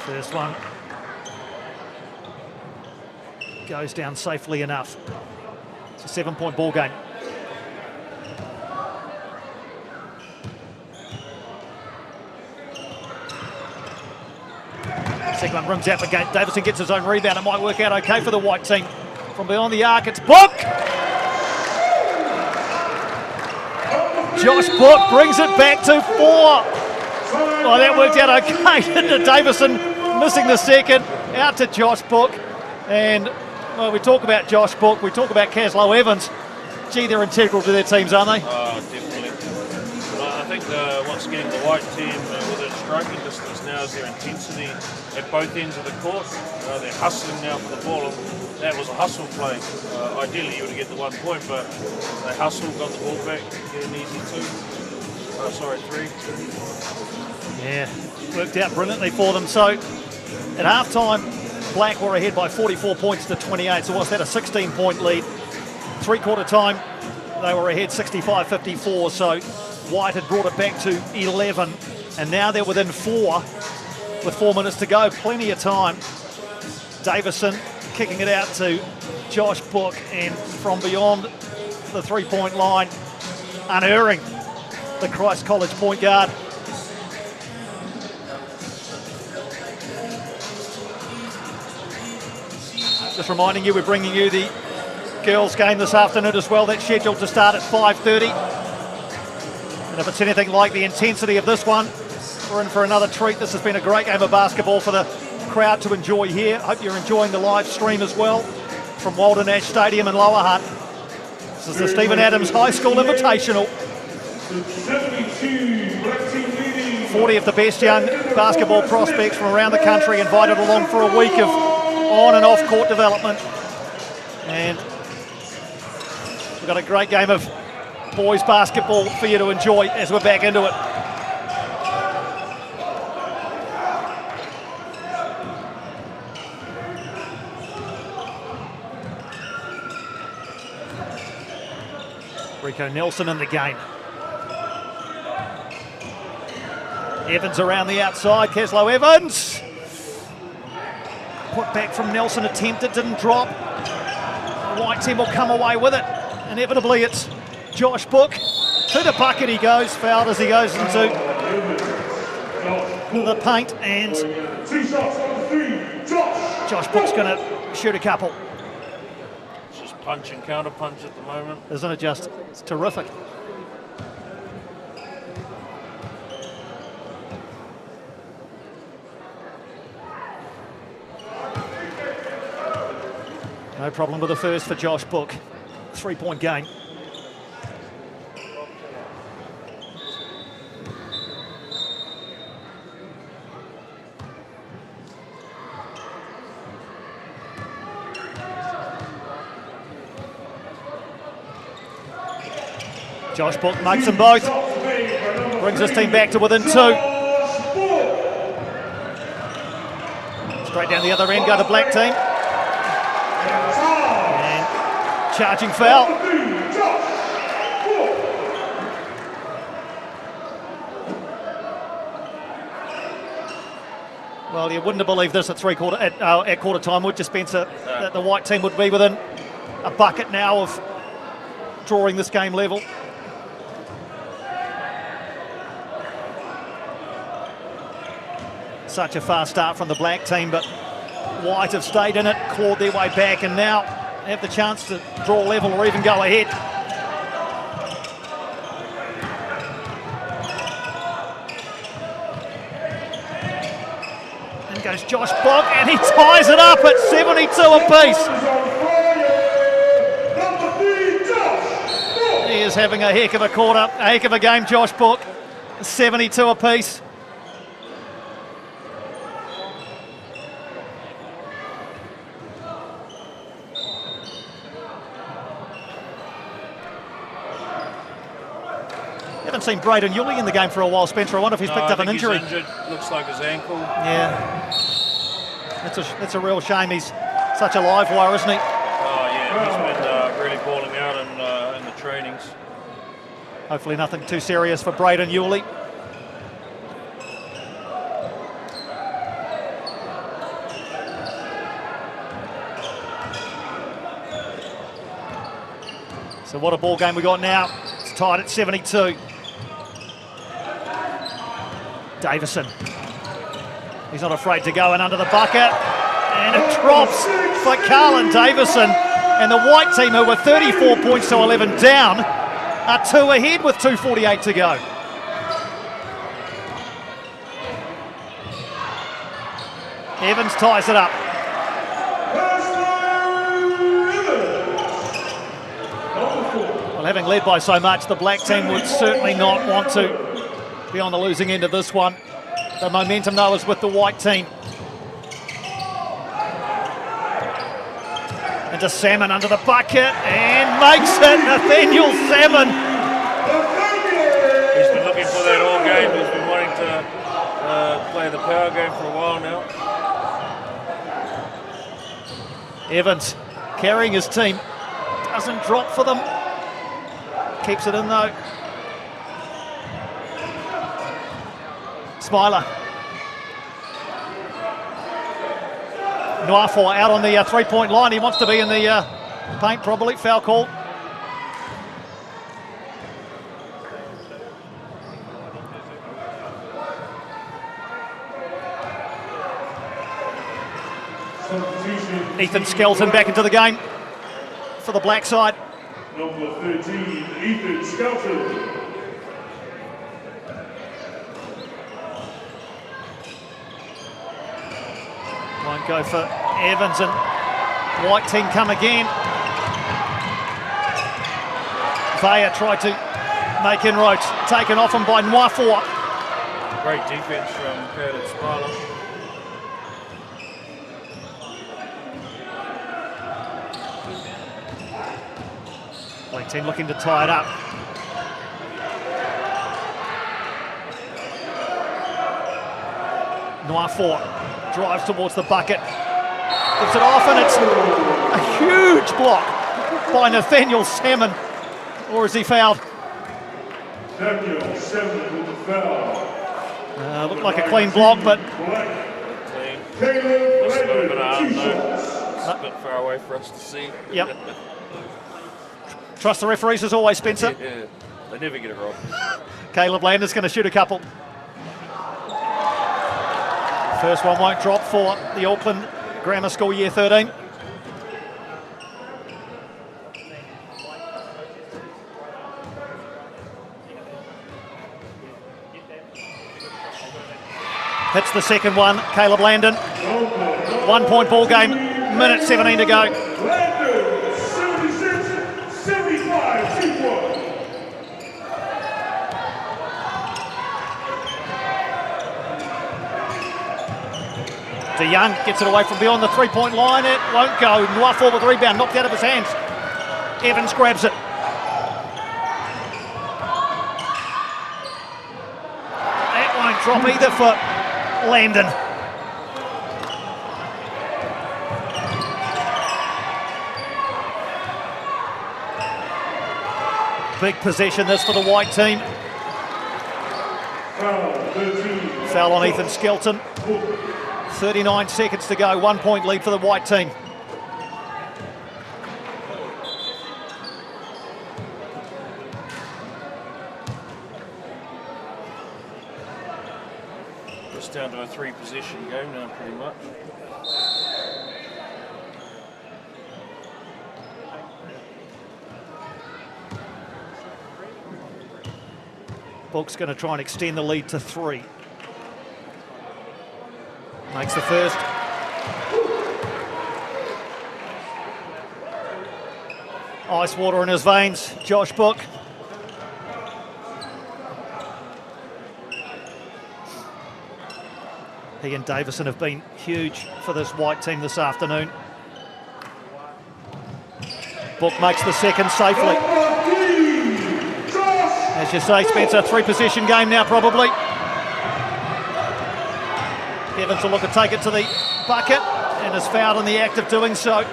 First one goes down safely enough. It's a 7-point ball game. Second one rims out the gate. Davison gets his own rebound. It might work out okay for the White team. From beyond the arc, it's Book! Josh Book brings it back to 4. Oh, that worked out okay. Into Davison, missing the second. Out to Josh Book. And, well, we talk about Josh Book, we talk about Caslow Evans. Gee, they're integral to their teams, aren't they? Oh, definitely. Well, I think once again, the White team, with their striking distance now, is their intensity at both ends of the court. They're hustling now for the ball. That was a hustle play. Ideally, you would get the 1 point, but they hustled, got the ball back, get an easy 3. Yeah, worked out brilliantly for them. So, at halftime, Black were ahead by 44 points to 28. So, what's that, a 16-point lead? Three-quarter time, they were ahead 65-54. So, White had brought it back to 11. And now they're within 4 with 4 minutes to go. Plenty of time. Davison kicking it out to Josh Book, and from beyond the three-point line, unerring, the Christ College point guard. Just reminding you, we're bringing you the girls' game this afternoon as well. That's scheduled to start at 5:30. And if it's anything like the intensity of this one, we're in for another treat. This has been a great game of basketball for the crowd to enjoy here. Hope you're enjoying the live stream as well from Walter Nash Stadium in Lower Hutt. This is the Stephen Adams High School Invitational. 40 of the best young basketball prospects from around the country invited along for a week of on and off court development. And we've got a great game of boys basketball for you to enjoy as we're back into it. Rico Nelson in the game. Evans around the outside, Keslow Evans. Put back from Nelson, attempted, didn't drop. The white team will come away with it. Inevitably it's Josh Book. To the bucket he goes, fouled as he goes into the paint, and Josh Book's going to shoot a couple. It's just punch and counter punch at the moment. Isn't it just? It's terrific. No problem with the first for Josh Book. 3-point game. Josh Book makes them both. Brings his team back to within 2. Straight down the other end go the black team. And charging foul. Well, you wouldn't have believed this at quarter time, would you, Spencer? That the white team would be within a bucket now of drawing this game level. Such a fast start from the black team, but White have stayed in it, clawed their way back, and now have the chance to draw level or even go ahead. In goes Josh Book, and he ties it up at 72 apiece. He is having a heck of a quarter, a heck of a game, Josh Book. 72 apiece. Haven't seen Braden Yulee in the game for a while, Spencer. I wonder if he's picked up an injury. He's injured. Looks like his ankle. Yeah, that's a real shame. He's such a live wire, isn't he? Oh yeah, he's been really balling out in the trainings. Hopefully nothing too serious for Braden Yulee. So what a ball game we got now. It's tied at 72. Davison. He's not afraid to go in under the bucket. And it drops for Carlin Davison. And the white team, who were 34 points to 11 down, are 2 ahead with 2:48 to go. Evans ties it up. Well, having led by so much, the black team would certainly not want to be on the losing end of this one. The momentum, though, is with the white team. And just Salmon under the bucket and makes it. Nathaniel Salmon. He's been looking for that all game. He's been wanting to play the power game for a while now. Evans carrying his team. Doesn't drop for them. Keeps it in, though. Smiler. Nwafor out on the 3-point line. He wants to be in the paint, probably. Foul call. Ethan Skelton back into the game for the black side. Number 13, Ethan Skelton. Won't go for Evans, and white team come again. Vaya tried to make inroads, taken off him by Nwafor. Great defense from Curtis Smiler. Black team looking to tie it up. Nwafor drives towards the bucket, gives it off, and it's a huge block by Nathaniel Salmon. Or is he fouled? Nathaniel Salmon with the foul. Looked like a clean block, but Clean. Just a little bit of arm though. It's a bit far away for us to see. yep. Trust the referees as always, Spencer. Yeah, they never get it wrong. Caleb Landon's going to shoot a couple. First one won't drop for the Auckland Grammar School Year 13. Hits the second one, Caleb Landon. 1 point ball game, minute 17 to go. Landon, 76, 75, 2-1. DeYoung gets it away from beyond the three-point line. It won't go. Nwafo with the rebound, knocked out of his hands. Evans grabs it. That won't drop either for Landon. Big possession this for the white team. Foul on Ethan Skelton. 39 seconds to go, 1 point lead for the white team. It's down to a 3-possession game now, pretty much. Book's going to try and extend the lead to 3. Makes the first. Ice water in his veins, Josh Book. He and Davison have been huge for this white team this afternoon. Book makes the second safely. As you say, Spencer, 3-possession game now probably. Evans will look to take it to the bucket and is fouled in the act of doing so.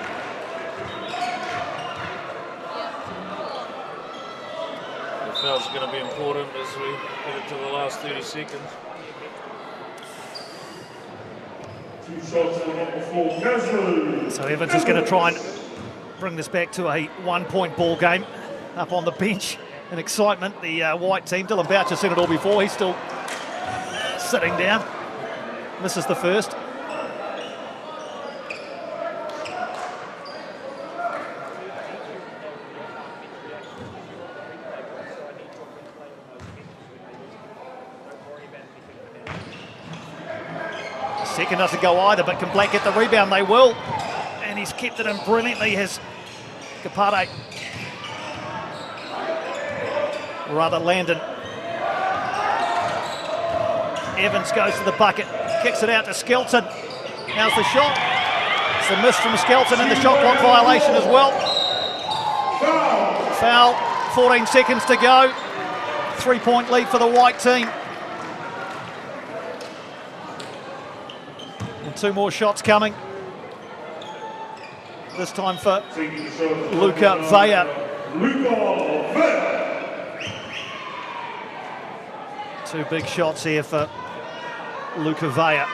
The foul's going to be important as we head to the last 30 seconds. 2 shots for number 4, Kesler. So Evans is going to try and bring this back to a 1 point ball game. Up on the bench in excitement, the white team. Dylan Boucher's seen it all before. He's still sitting down. Misses the first. Second doesn't go either, but can Black get the rebound? They will. And he's kept it in brilliantly, has Kapate. Rather Landon. Evans goes to the bucket, kicks it out to Skelton. How's the shot? It's a miss from Skelton and the shot clock violation as well. Foul, 14 seconds to go. 3 point lead for the white team. And 2 more shots coming. This time for Luca Vea. 2 big shots here for Luca Vea.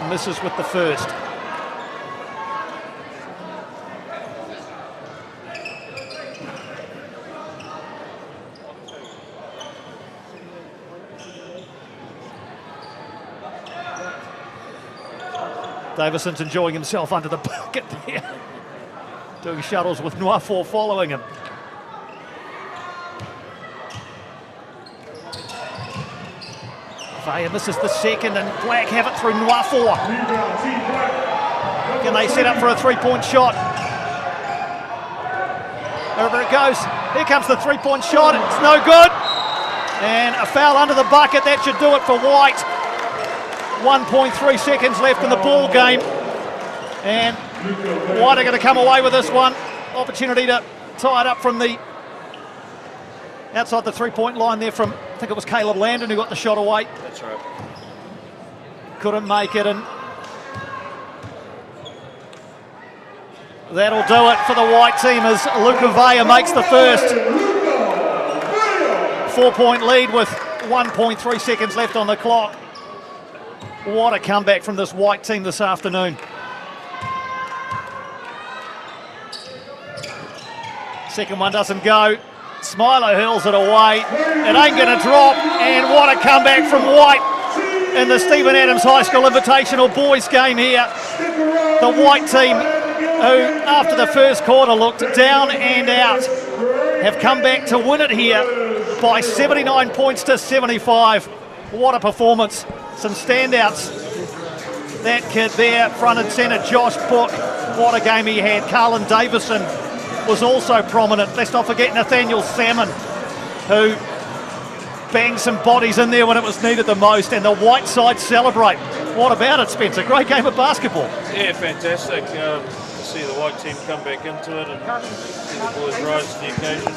Misses with the first. Davison's enjoying himself under the bucket there. Doing shuttles with Nwafo following him. Vea misses the second and Black have it through Nwafo. Can they set up for a 3-point shot? Over it goes. Here comes the 3-point shot. It's no good. And a foul under the bucket. That should do it for White. 1.3 seconds left in the ball game. And White are going to come away with this one. Opportunity to tie it up from the outside the 3-point line there from, I think it was Caleb Landon who got the shot away. That's right. Couldn't make it, and that'll do it for the white team as Luca Vea makes the first. 4-point lead with 1.3 seconds left on the clock. What a comeback from this white team this afternoon. Second one doesn't go. Smilo hurls it away. It ain't going to drop. And what a comeback from White in the Stephen Adams High School Invitational boys game here. The White team, who after the first quarter looked down and out, have come back to win it here by 79 points to 75. What a performance. Some standouts. That kid there, front and centre, Josh Book. What a game he had. Carlin Davison was also prominent. Let's not forget Nathaniel Salmon, who banged some bodies in there when it was needed the most, and the white side celebrate. What about it, Spencer? Great game of basketball. Yeah, fantastic. To see the white team come back into it and see the boys rise to the occasion.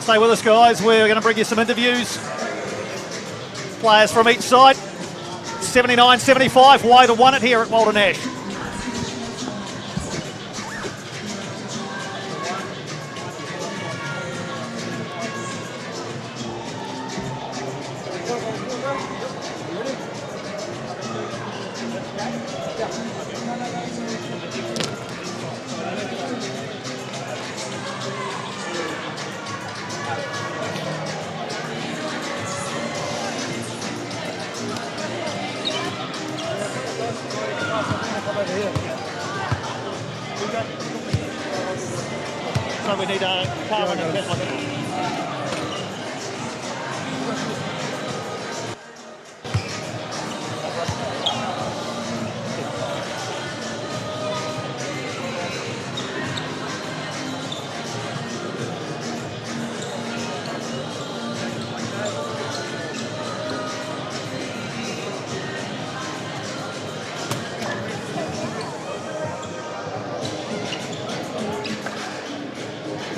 Stay with us, guys. We're going to bring you some interviews. Players from each side. 79-75. White have won it here at Walter Nash. So we need a Carlin and Kessler.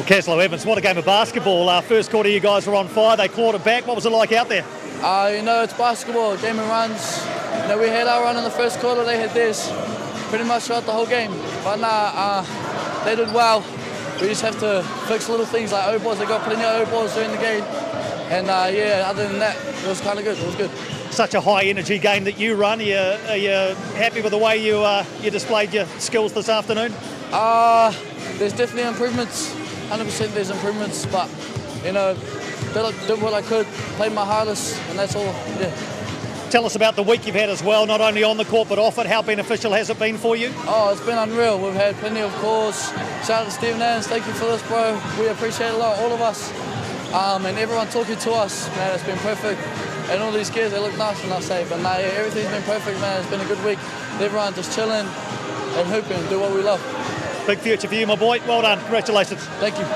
Caslow Evans, what a game of basketball. First quarter, you guys were on fire. They clawed it back. What was it like out there? It's basketball, game of runs. We had our run in the first quarter. They had theirs pretty much throughout the whole game. But they did well. We just have to fix little things like O-balls. They got plenty of O-balls during the game. And other than that, it was kind of good. It was good. Such a high energy game that you run. Are you happy with the way you displayed your skills this afternoon? There's definitely improvements. 100% there's improvements, but did what I could, played my hardest, and that's all. Yeah. Tell us about the week you've had as well, not only on the court but off it. How beneficial has it been for you? Oh, it's been unreal. We've had plenty of calls. Shout out to Stephen Adams, thank you for this, bro. We appreciate it a lot, all of us, and everyone talking to us. Man, it's been perfect. And all these kids, they look nice when I say, but everything's been perfect, man. It's been a good week. Everyone just chilling and hooping, do what we love. Big future for you, my boy. Well done. Congratulations. Thank you.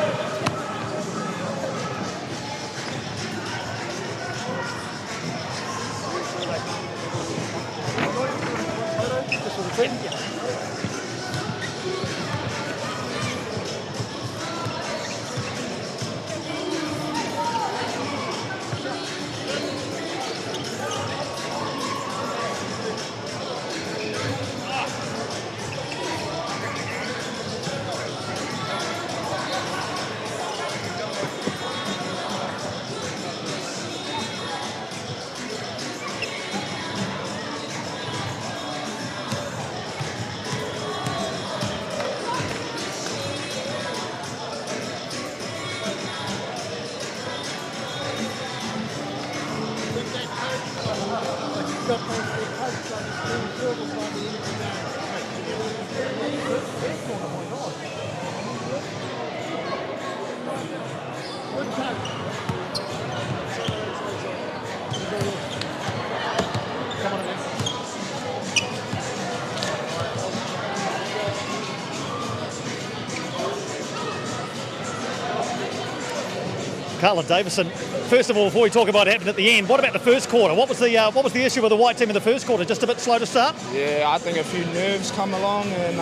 Carlin Davison, first of all, before we talk about what happened at the end, what about the first quarter? What was the issue with the white team in the first quarter? Just a bit slow to start? Yeah, I think a few nerves come along, and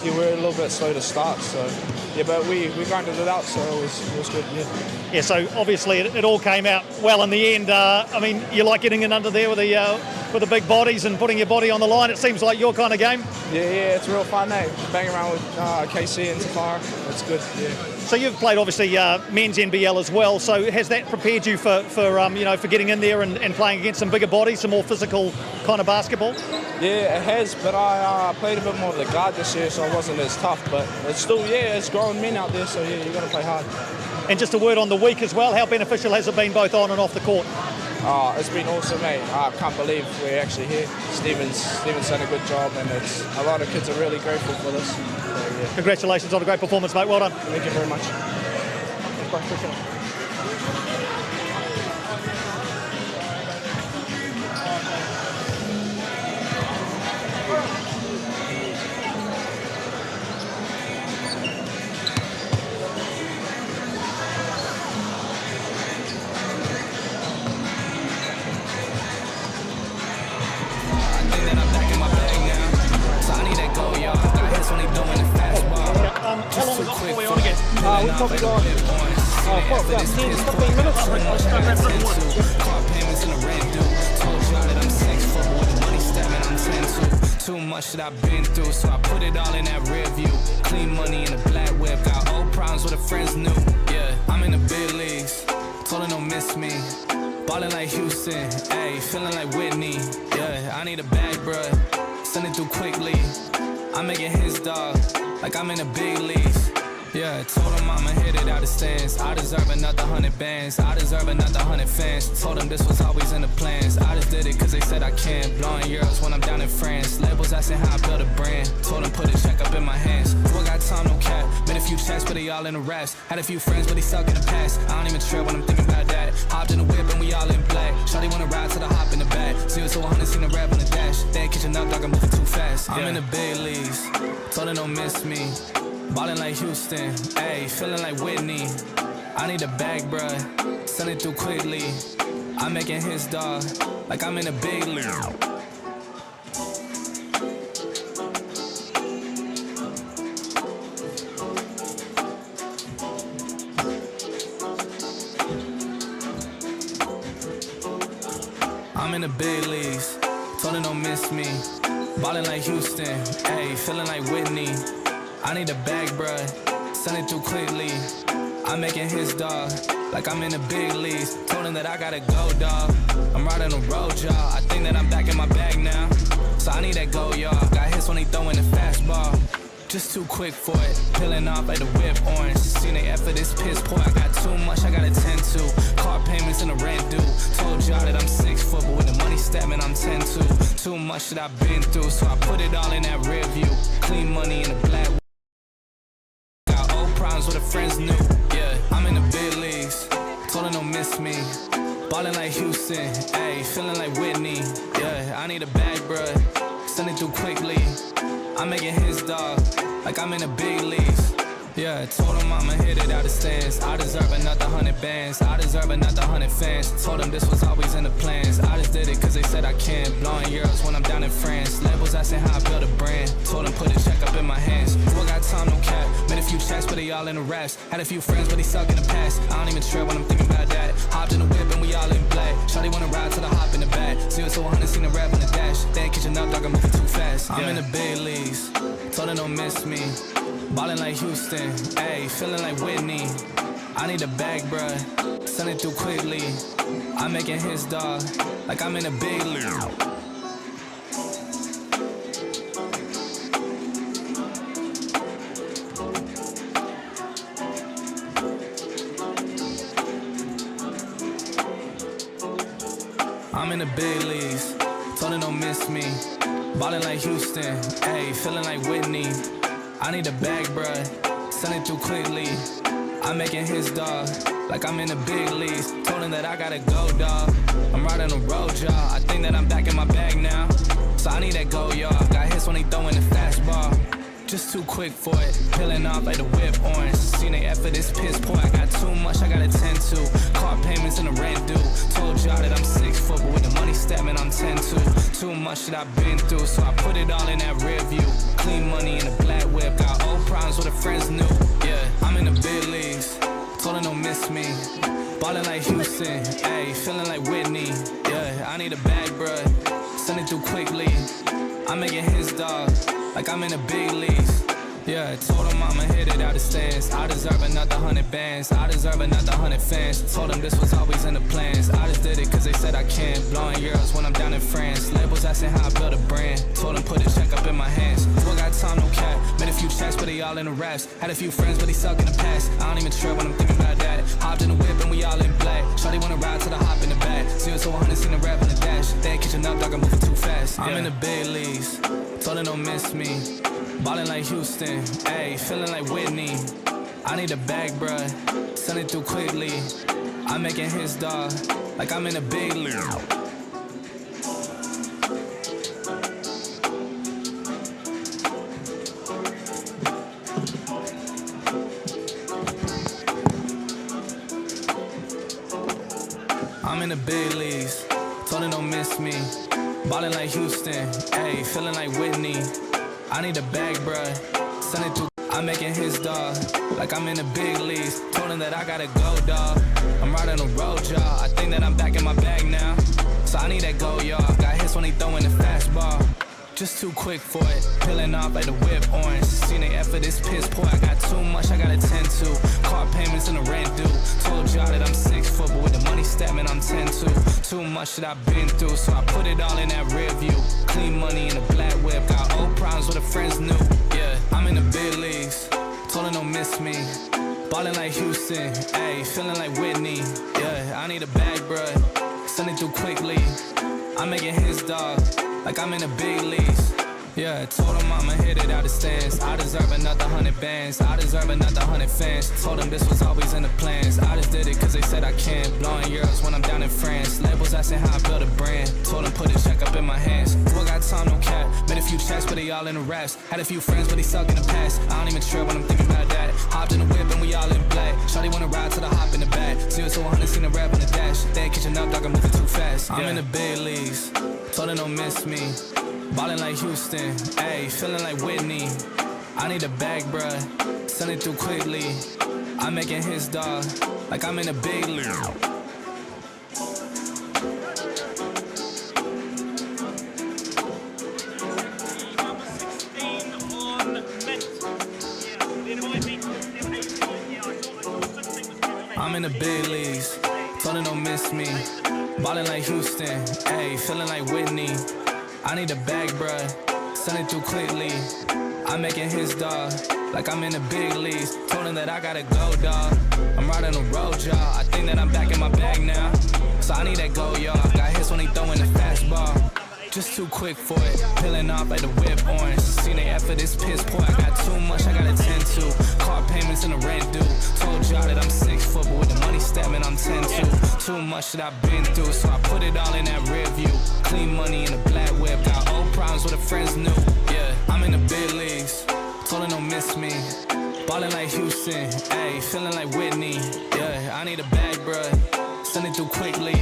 we're a little bit slow to start. So, yeah, but we grinded it out, so it was good. Yeah. Yeah. So obviously it all came out well in the end. I mean, you like getting in under there with the big bodies and putting your body on the line. It seems like your kind of game. Yeah, it's real fun, eh? Banging around with KC and Takara. It's good. Yeah. So you've played obviously men's NBL as well. So has that prepared you for getting in there and playing against some bigger bodies, some more physical kind of basketball? Yeah, it has, but I played a bit more of the guard this year, so I wasn't as tough. But it's still, it's grown men out there, so yeah, you got to play hard. And just a word on the week as well. How beneficial has it been both on and off the court? It's been awesome, mate. I can't believe we're actually here. Steven's done a good job, and a lot of kids are really grateful for this. So, yeah. Congratulations on a great performance, mate. Well done. Thank you very much. How long is it we on again? We've probably got about 10 to 15 minutes. Car payments in the rent due. Told y'all that I'm 6 foot with money stabbing, I'm 10 too. Too much that I've been through, so I put it all in that rear view. Clean money in a black whip, got old problems with the friends new. Yeah, I'm in the big leagues, told her don't miss me. Ballin' like Houston, ayy, feeling like Whitney. Yeah, I need a bag, bruh, send it through quickly. I'm making his dog, like I'm in the big leagues. Yeah, told him I'ma hit it out of stands. I deserve another 100 bands. I deserve another 100 fans. Told them this was always in the plans. I just did it cause they said I can. Blowing euros when I'm down in France. Labels asking how I build a brand. Told them put a check up in my hands. Boy got time, no cap. Made a few checks, but they all in the raps. Had a few friends, but they suck in the past. I don't even trip when I'm thinking about that. Hopped in the whip and we all in black. Shawty wanna ride to the hop in the back. 0 to 100, seen the rap on the dash. They ain't catching up, dog, I'm moving too fast. I'm in the big leagues. Told her don't miss me. Ballin' like Houston, ayy, feeling like Whitney. I need a bag, bruh, send it through quickly. I'm making his dog, like I'm in a big league. I'm in the big leagues, told her don't miss me. Ballin' like Houston, ayy, feeling like Whitney. I need a bag, bruh, send it through quickly. I'm making his dog, like I'm in the big leagues. Told him that I gotta go, dog. I'm riding the road, y'all. I think that I'm back in my bag now. So I need that go, y'all. Got hits when he throwing the fastball. Just too quick for it. Peeling off like the whip orange. Seen they effort, this piss poor. I got too much, I gotta tend to. Car payments and the rent due. Told y'all that I'm 6 foot, but with the money stabbing, I'm 10 too. Too much that I've been through, so I put it all in that rear view. Clean money in the black. With the friends new, yeah, I'm in the big leagues. Told her don't miss me. Ballin' like Houston, ayy, feeling like Whitney. Yeah, I need a bag, bruh, send it through quickly. I'm making his dog, like I'm in the big leagues. Yeah, told him I'ma hit it out of stands. I deserve another 100 bands. I deserve another 100 fans. Told them this was always in the plans. I just did it cause they said I can. Blowing euros when I'm down in France. Labels asking how I build a brand. Told them put a check up in my hands. Boy got time, no cap. Made a few checks, but they all in the raps. Had a few friends, but they suck in the past. I don't even trip when I'm thinking about that. Hopped in the whip and we all in black. Shawty wanna ride to the hop in the back. 0 to 100, seen the rap on the dash. They ain't catching up, dog, I'm moving too fast. I'm in the big leagues. Told her don't miss me. Ballin' like Houston, ayy, feeling like Whitney. I need a bag, bruh, send it through quickly. I'm making his dog, like I'm in a big league. I'm in the big leagues, told her don't miss me. Ballin' like Houston, ayy, feeling like Whitney. I need a bag, bruh, send it through quickly. I'm making his dog, like I'm in the big leagues. Told him that I gotta go, dog. I'm riding the road, y'all. I think that I'm back in my bag now. So I need that go, y'all. Got hits when he throwing the fastball. just too quick for it. Peeling off like the whip orange. Seen they effort, this piss poor. I got too much I gotta tend to. Car payments and the rent due. Told y'all that I'm 6 foot, but with the money stepping, I'm 10-2. Too much that I've been through, so I put it all in that rear view. Clean money in a black whip. Got old problems with the friends new. Yeah, I'm in the big leagues. Told her don't miss me. Ballin' like Houston, ayy, feeling like Whitney. Yeah, I need a bag, bruh. Send it through quickly. I'm making his dog, like I'm in the big leagues. Yeah, told him I'ma hit it out the stands. I deserve another 100 bands. I deserve another 100 fans. Told them this was always in the plans. I just did it cause they said I can. Blowing euros when I'm down in France. Labels asking how I built a brand. Told them put a check up in my hands. Still got time, no cap. Made a few checks, but they all in the raps. Had a few friends, but they suck in the past. I don't even trip when I'm thinking about that. Hopped in the whip and we all in black. Shawty wanna ride to the hop in the back. 0 to 100, seen the rap on the dash. They ain't catching up, dog, I'm moving too fast. I'm in the big leagues. Told her don't miss me. Ballin' like Houston, ayy, feeling like Whitney. I need a bag, bruh, send it through quickly. I'm making his dog, like I'm in a big league. I'm in the big leagues, told her don't miss me. Ballin' like Houston, ayy, feeling like Whitney. I need a bag, bruh, send it through. I'm making his dog, like I'm in the big leagues. Told him that I gotta go, dawg. I'm riding the road, y'all. I think that I'm back in my bag now. So I need that go, y'all. Got hits when he throwing the fastball. Just too quick for it. Peeling off like the whip orange. Seen they effort, this piss poor. I got too much I gotta tend to. Car payments and the rent due. Told y'all that I'm 6 foot, but with the money stepping, I'm 10-2. Too much that I've been through, so I put it all in that rear view. Clean money in a black whip. Got old problems with the friends new. Yeah, I'm in the big leagues. Told her don't miss me. Ballin' like Houston, ayy, feeling like Whitney. Yeah, I need a bag, bruh. Send it through quickly. I'm making his dog, like I'm in the big leagues. Yeah, told him I'ma hit it out the stands. I deserve another 100 bands. I deserve another 100 fans. Told them this was always in the plans. I just did it cause they said I can. Blowing euros when I'm down in France. Labels asking how I built a brand. Told them put a check up in my hands. Still got time, no cap. Made a few checks, but they all in the raps. Had a few friends, but they suck in the past. I don't even trip when I'm thinking about that. Hopped in the whip and we all in black. Shawty wanna ride to the hop in the back. 0 to 100, seen the rap on the dash. They ain't catching up, dog, I'm moving too fast. I'm in the big leagues. Told her don't miss me. Ballin' like Houston, ayy, feeling like Whitney. I need a bag, bruh, send it through quickly. I'm making his dog, like I'm in a big league. I'm in the big leagues, told her don't miss me. Ballin' like Houston, ayy, feeling like Whitney. I need a bag, bruh, send it through quickly. I'm making his dog, like I'm in the big leagues. Told him that I gotta go, dawg. I'm riding the road, y'all. I think that I'm back in my bag now. So I need that go, y'all. Got hits when he throwing the fastball. Just too quick for it. Peeling off like the whip orange. Seen they effort, this piss poor. I got too much I gotta tend to. Car payments and the rent due. Told y'all that I'm 6 foot, but with the money stepping, I'm 10-2. Too much that I've been through, so I put it all in that rear view. Clean money in a black whip. Got old problems with the friends new. Yeah, I'm in the big leagues. Told her don't miss me. Ballin' like Houston, ayy, feeling like Whitney. Yeah, I need a bag, bruh. Send it through quickly.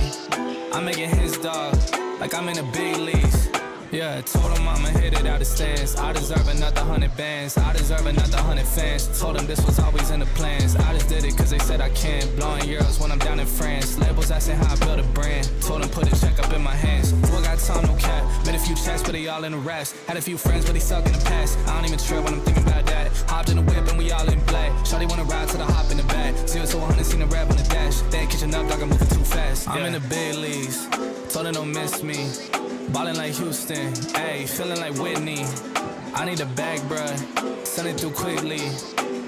I'm making his dog, like I'm in the big leagues. Yeah, told him I'ma hit it out the stands. I deserve another 100 bands. I deserve another 100 fans. Told them this was always in the plans. I just did it cause they said I can. Blowing euros when I'm down in France. Labels asking how I built a brand. Told them put a check up in my hands. Still got time, no cap. Made a few checks, but they all in the raps. Had a few friends, but they suck in the past. I don't even trip when I'm thinking about that. Hopped in the whip and we all in black. Shawty wanna ride to the hop in the back. 0 to 100, seen the rap on the dash. They ain't catching up, dog, I'm moving too fast. I'm in the big leagues. Told her don't miss me. Ballin' like Houston, ayy, feeling like Whitney. I need a bag, bruh, send it through quickly.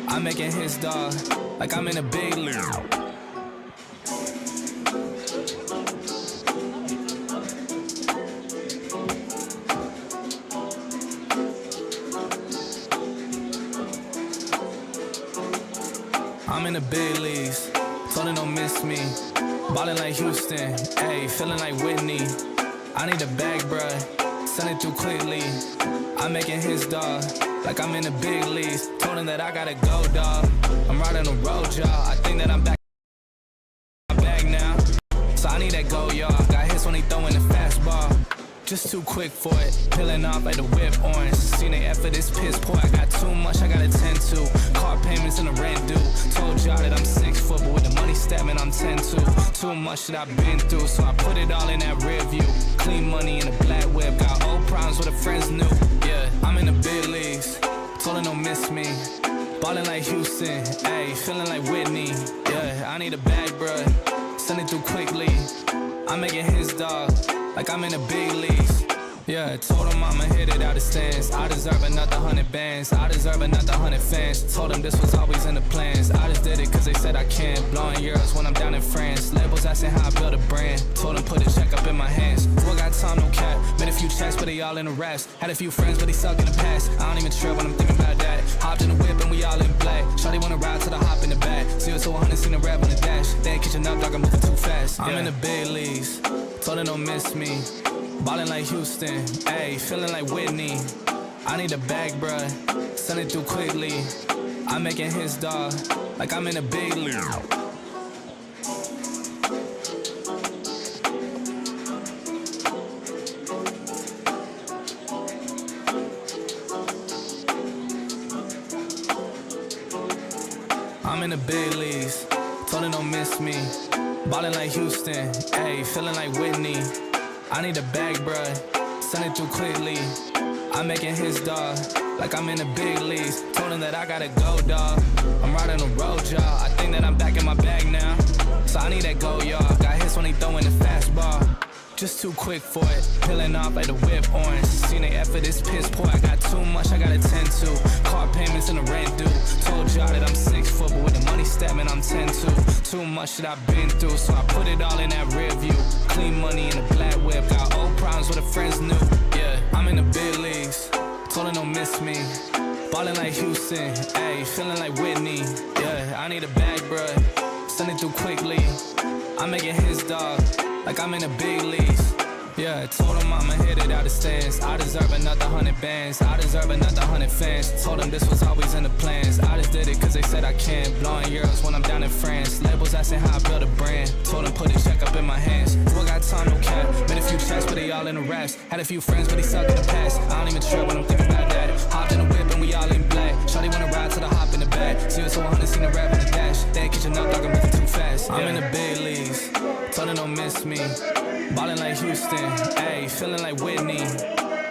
I'm making his dog, like I'm in a big league. I'm in the big leagues, told her don't miss me. Ballin' like Houston, ayy, feeling like Whitney. I need a bag, bruh, send it through quickly. I'm making his dog, like I'm in the big leagues. Told him that I gotta go, dog. I'm riding the road, y'all. I think that I'm back in my bag now. So I need that go, y'all. Got hits when he throwing the fastball. Just too quick for it, peeling off like the whip orange. Seen the effort, this piss poor. I got too much, I gotta tend to. Car payments and the rent due. Told y'all that I'm 6 foot, but with the money statement, I'm 10-2. Too much that I've been through, so I put it all in that rear view. Clean money in a black whip, got old problems with the friends new. Yeah, I'm in the big leagues, told her don't miss me. Ballin' like Houston, ayy, feeling like Whitney. Yeah, I need a bag, bruh, send it through quickly. I'm making his dog, like I'm in the big leagues. Yeah, told him I'ma hit it out of stands. I deserve another 100 bands. I deserve another 100 fans. Told him this was always in the plans. I just did it cause they said I can. Blowing euros when I'm down in France. Labels asking how I build a brand. Told him put a check up in my hands. Boy got time, no cap. Made a few checks, but they all in the raps. Had a few friends, but they suck in the past. I don't even trip when I'm thinking about that. Hopped in the whip and we all in black. Shawty wanna ride to the hop in the back. 0 to 100, seen the rap on the dash. They ain't catching up, dog, I'm moving too fast. I'm in the big leagues. Told her don't miss me. Ballin' like Houston, ayy, feeling like Whitney. I need a bag, bruh, send it through quickly. I'm making his dog, like I'm in a big league. I'm in the big leagues, told her don't miss me. Ballin' like Houston, ayy, feeling like Whitney. I need a bag, bruh, send it through quickly. I'm making his dog, like I'm in the big leagues. Told him that I gotta go, dog. I'm riding the road, y'all. I think that I'm back in my bag now. So I need that go, y'all. Got hits when he throwing the fastball. Just too quick for it, peeling off like the whip orange. Seen the effort, this piss poor. I got too much, I gotta tend to. Car payments and the rent due. Told y'all that I'm 6 foot, but with the money statement, I'm 10-2. Too much that I've been through, so I put it all in that rear view. Clean money in a black whip, got old problems with the friends new. Yeah, I'm in the big leagues, told her don't miss me. Ballin' like Houston, ayy, feeling like Whitney. Yeah, I need a bag, bruh, send it through quickly. I'm making his dog, like I'm in the big leagues. Yeah, told him I'ma hit it out of stands. I deserve another 100 bands. I deserve another 100 fans. Told him this was always in the plans. I just did it cause they said I can. Blowing euros when I'm down in France. Labels asking how I build a brand. Told him put a check up in my hands. Boy got time, no cap. Made a few checks, but they all in the raps. Had a few friends, but they suck in the past. I don't even trip when I'm thinking about that. Hopped in the whip and we all in black. Shawty wanna ride to the hop in the back. 0 to 100, seen the rap on the dash. They ain't catching up, dog, I'm moving too fast. I'm in the big leagues, told her don't miss me. Ballin' like Houston, ayy, feeling like Whitney.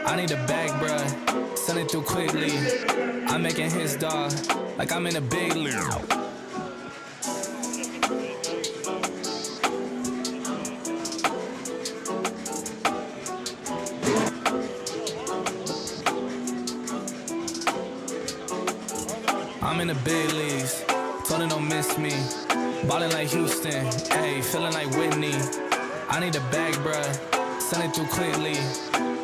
I need a bag, bruh, send it through quickly. I'm making his dog, like I'm in a big league. I'm in the big leagues, told her don't miss me. Ballin' like Houston, ayy, feeling like Whitney. I need a bag, bruh, send it through quickly.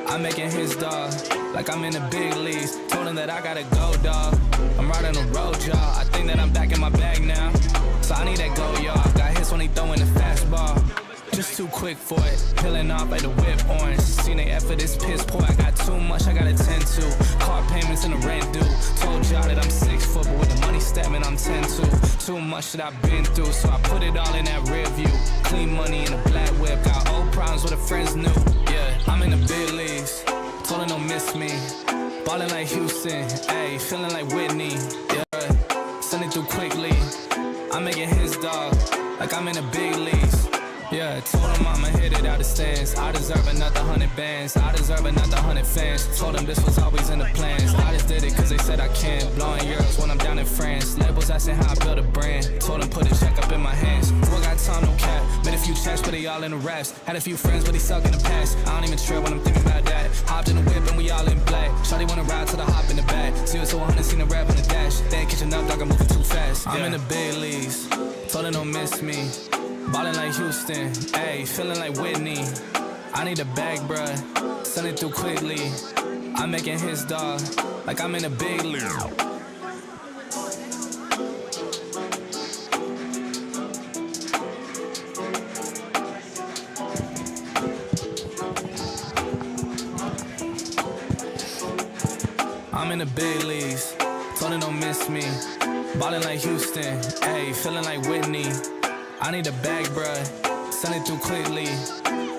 I'm making his dog, like I'm in the big leagues. Told him that I gotta go, dog. I'm riding the road, y'all. I think that I'm back in my bag now. So I need that go, y'all. Got hits when he throwing the fastball. Just too quick for it, peeling off like the whip orange. Seen the effort, this piss poor. I got too much, I gotta tend to. Car payments and the rent due. Told y'all that I'm 6 foot, but with the money statement, I'm 10-2. Too much that I've been through, so I put it all in that rear view. Clean money in a black whip, got old problems with the friends new. Yeah, I'm in the big leagues, told her don't miss me. Ballin' like Houston, ayy, feeling like Whitney. Yeah, send it through quickly. I'm making his dog, like I'm in the big leagues. Yeah, told him I'ma hit it out of stands. I deserve another 100 bands. I deserve another 100 fans. Told him this was always in the plans. I just did it cause they said I can. Blowing euros when I'm down in France. Labels asking how I build a brand. Told him put a check up in my hands. Boy got time, no cap. Made a few checks, but they all in the raps. Had a few friends, but they suck in the past. I don't even trip when I'm thinking about that. Hopped in the whip and we all in black. Shawty wanna ride to the hop in the back. 0 to 100, seen the rap on the dash. They ain't catching up, dog, I'm moving too fast. I'm in the big leagues, told her don't miss me. Ballin' like Houston, ayy, feeling like Whitney. I need a bag, bruh, send it through quickly. I'm making his dog, like I'm in a big league. I'm in the big leagues, told him don't miss me. Ballin' like Houston, ayy, feeling like Whitney. I need a bag, bruh, send it through quickly.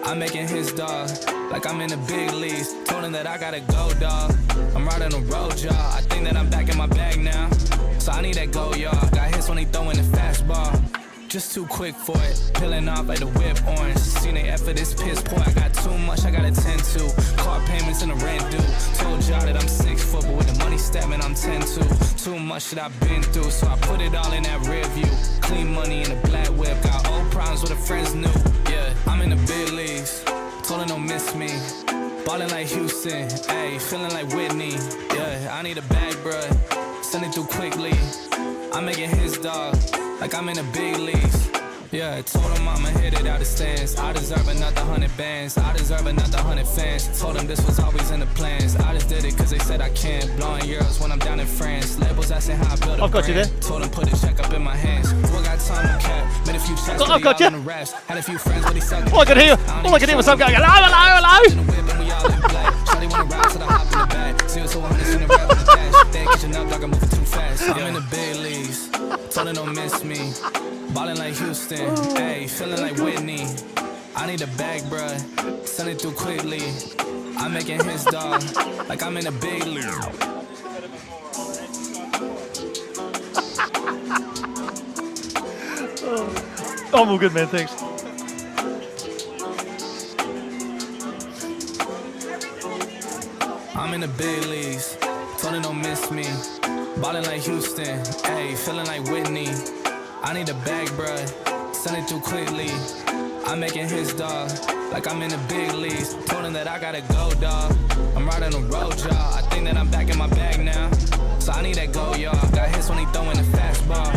I'm making his dog, like I'm in the big leagues. Told him that I gotta go, dog. I'm riding a road, y'all. I think that I'm back in my bag now. So I need that go, y'all. Got hits when he throwing the fastball. Just too quick for it, peeling off like the whip orange. Seen they effort, this piss poor. I got too much, I gotta tend to. Car payments and the rent due. Told y'all that I'm 6 foot, but with the money stepping, I'm 10-2. Too much shit I've been through, so I put it all in that rear view. Clean money in a black whip, got old problems with the friends new. Yeah, I'm in the big leagues, told him don't miss me. Ballin' like Houston, ayy, feeling like Whitney. Yeah, I need a bag, bruh, send it through quickly. I'm making his dog, like I'm in the big leagues. Yeah, I told him I'ma hit it out the stands. I deserve another 100 bands. I deserve another 100 fans. Told him this was always in the plans. I just did it cause they said I can't. Blowing euros when I'm down in France. Labels asking how I build a I've got brand. you there. Told him put a check up in my hands. Boy got time to cap. Made a few checks. I've got you. On the raps. Had a few friends but he sucked. All I could hear was some guy going, hello, hello, In the whip and we all in play. Shawty wanna ride till I hop in the bag. 0 to 100 in the rap with the dash. They ain't catching up like I'm moving too fast. I'm in the big leagues. Told him don't miss me. Ballin' like Houston, ayy, feeling like Whitney. I need a bag, bruh, send it through quickly. I'm making his dog, like I'm in a big league. I'm all good, man, thanks. I'm in the big leagues, told him don't miss me. Ballin' like Houston, ayy, feeling like Whitney. I need a bag, bruh, send it through quickly. I'm making his dog, like I'm in the big leagues. Told him that I gotta go, dog. I'm riding a road, y'all. I think that I'm back in my bag now. So I need that go, y'all. Got hits when he throwing the fastball.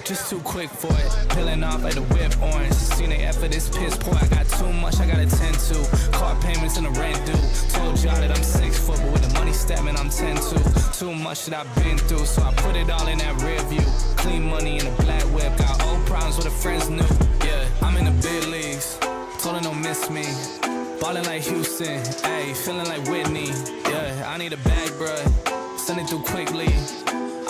Just too quick for it, peeling off like the whip orange. Seen they effort, this piss poor. I got too much, I gotta tend to. Car payments and the rent due. Told y'all that I'm 6 foot, but with the money stepping, I'm 10-2. Too much shit I've been through, so I put it all in that rear view. Clean money in a black whip, got old problems with the friends new. Yeah, I'm in the big leagues, told him don't miss me. Ballin' like Houston, ayy, feeling like Whitney. Yeah, I need a bag, bruh, send it through quickly.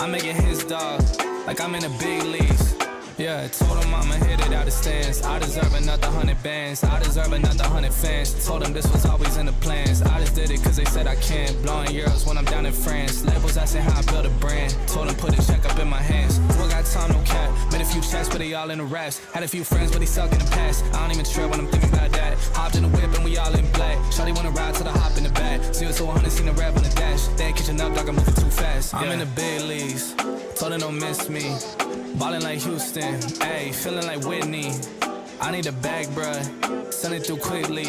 I'm making his dog, like I'm in the big leagues. Yeah, I told him I'ma hit it out the stands. I deserve another 100 bands. I deserve another 100 fans. Told him this was always in the plans. I just did it cause they said I can't. Blowing euros when I'm down in France. Labels asking how I build a brand. Told him put a check up in my hands. Boy got time, no cap. Made a few checks, but they all in the raps. Had a few friends, but he suck in the past. I don't even trip when I'm thinking about that. Hopped in the whip and we all in black. Shawty wanna ride till I hop in the back. 0 to 100, seen the rap on the dash. They ain't catching up like I'm moving too fast. I'm in the big leagues. Told him don't miss me. Ballin' like Houston, ayy, feeling like Whitney. I need a bag, bruh, send it through quickly.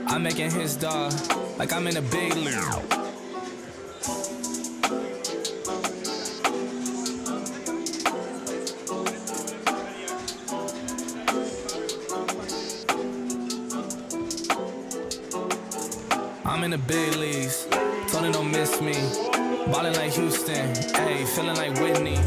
I'm making his dog, like I'm in a big league. I'm in the big leagues, told him don't miss me. Ballin' like Houston, ayy, feeling like Whitney.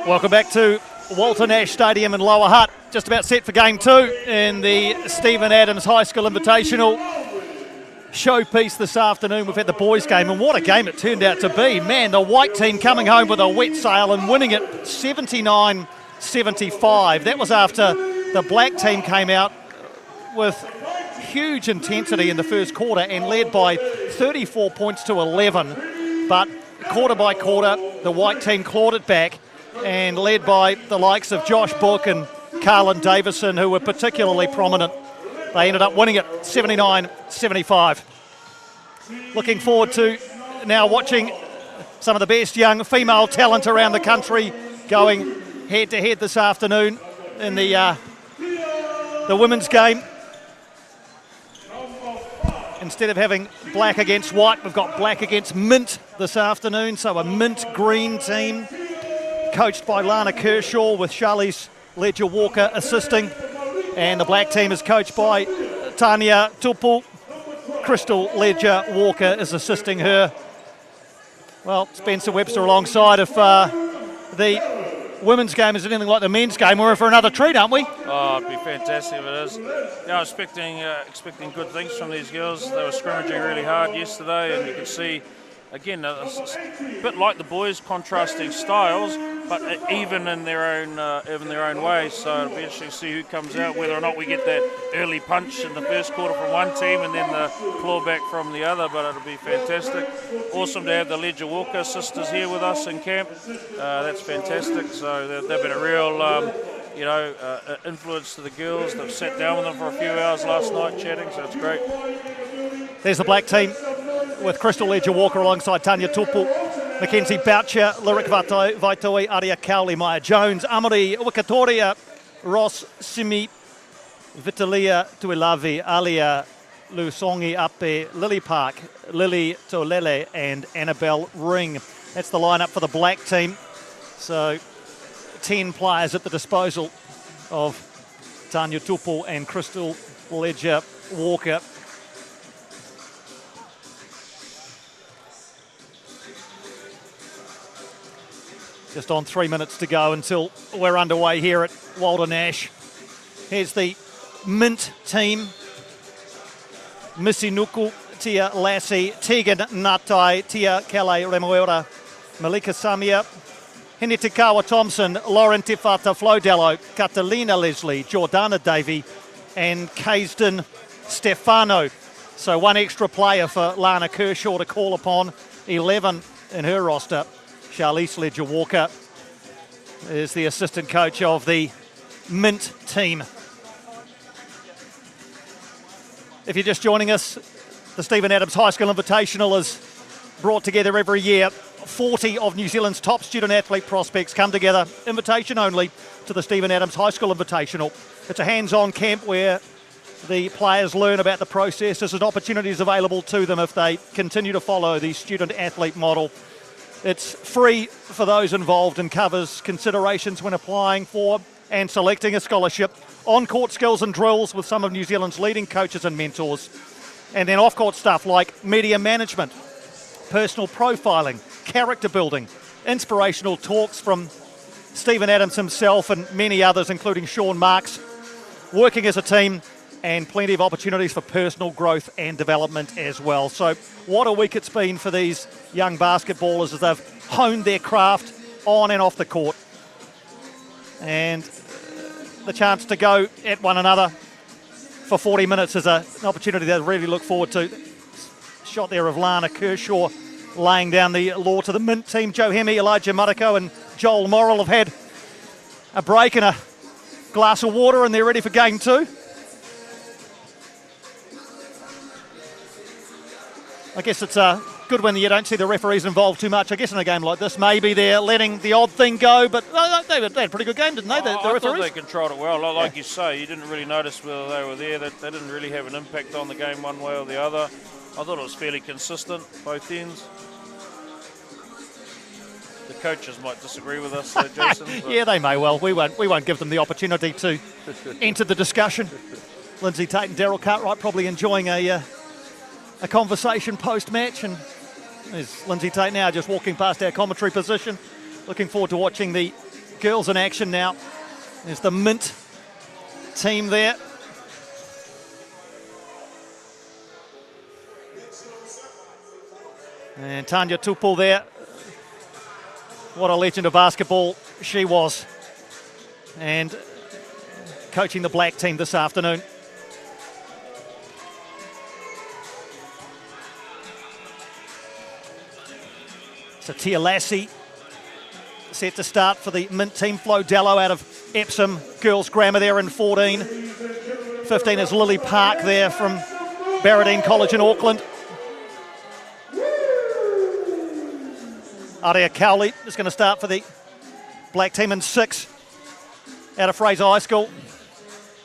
Welcome back to Walter Nash Stadium in Lower Hutt. Just about set for game 2 in the Stephen Adams High School Invitational showpiece this afternoon. We've had the boys' game, and what a game it turned out to be. Man, the white team coming home with a wet sail and winning it 79-75. That was after the black team came out with huge intensity in the first quarter and led by 34 points to 11. But quarter by quarter, the white team clawed it back, and led by the likes of Josh Book and Carlin Davison, who were particularly prominent. They ended up winning it 79-75. Looking forward to now watching some of the best young female talent around the country going head-to-head this afternoon in the women's game. Instead of having black against white, we've got black against mint this afternoon. So a mint green team coached by Lana Kershaw with Charlize Ledger-Walker assisting. And the black team is coached by Tania Tupu. Crystal Ledger-Walker is assisting her. Well, Spencer Webster alongside. If the women's game is anything like the men's game, we're in for another treat, aren't we? Oh, it'd be fantastic if it is. Yeah, I was expecting good things from these girls. They were scrimmaging really hard yesterday, and you could see, again, a bit like the boys, contrasting styles, but even in their own way. So it'll be interesting to see who comes out, whether or not we get that early punch in the first quarter from one team and then the clawback from the other. But it'll be fantastic. Awesome to have the Ledger Walker sisters here with us in camp. That's fantastic. So they've been a real influence to the girls. They've sat down with them for a few hours last night chatting, so it's great. There's the black team with Crystal Ledger-Walker alongside Tania Tupu, Mackenzie Boucher, Lyric Vaitoi, Aria Cowley, Maya Jones, Amari Wikatoria, Ross Simi, Vitalia Tuilavi, Alia Lusongi Ape, Lily Park, Lily Tolele and Annabelle Ring. That's the lineup for the black team. So 10 players at the disposal of Tania Tupu and Crystal Ledger-Walker. Just on 3 minutes to go until we're underway here at Walter Nash. Here's the mint team. Missy Nuku, Tia Lassie, Tegan Natai, Tia Kele Remuera, Malika Samia, Hinitikawa Thompson, Lauren Tifata Flodello, Catalina Leslie, Jordana Davey, and Kaysden Stefano. So one extra player for Lana Kershaw to call upon, 11 in her roster. Charlize Ledger-Walker is the assistant coach of the mint team. If you're just joining us, the Stephen Adams High School Invitational is brought together every year. 40 of New Zealand's top student athlete prospects come together, invitation only, to the Stephen Adams High School Invitational. It's a hands-on camp where the players learn about the processes and opportunities available to them if they continue to follow the student athlete model. It's free for those involved and covers considerations when applying for and selecting a scholarship, on-court skills and drills with some of New Zealand's leading coaches and mentors, and then off-court stuff like media management, personal profiling, character building, inspirational talks from Stephen Adams himself and many others, including Sean Marks, working as a team, and plenty of opportunities for personal growth and development as well. So what a week it's been for these young basketballers as they've honed their craft on and off the court. And the chance to go at one another for 40 minutes is an opportunity that I really look forward to. Shot there of Lana Kershaw laying down the law to the mint team. Joe Hemi, Elijah Mariko and Joel Morrill have had a break and a glass of water and they're ready for game two. I guess it's good when you don't see the referees involved too much. I guess in a game like this, maybe they're letting the odd thing go, but they had a pretty good game, didn't they, the referees? I thought they controlled it well. Like you say, you didn't really notice whether they were there. They didn't really have an impact on the game one way or the other. I thought it was fairly consistent, both ends. The coaches might disagree with us, though, Jason. Yeah, they may well. We won't give them the opportunity to enter the discussion. Lindsay Tate and Daryl Cartwright probably enjoying a conversation post-match, and there's Lindsay Tate now just walking past our commentary position. Looking forward to watching the girls in action now. There's the mint team there. And Tania Tupu there. What a legend of basketball she was. And coaching the black team this afternoon. So Tia Lassie set to start for the mint team. Flo Dello out of Epsom Girls Grammar there in 14. 15 is Lily Park there from Barradine College in Auckland. Aria Cowley is going to start for the black team in 6. out of Fraser High School.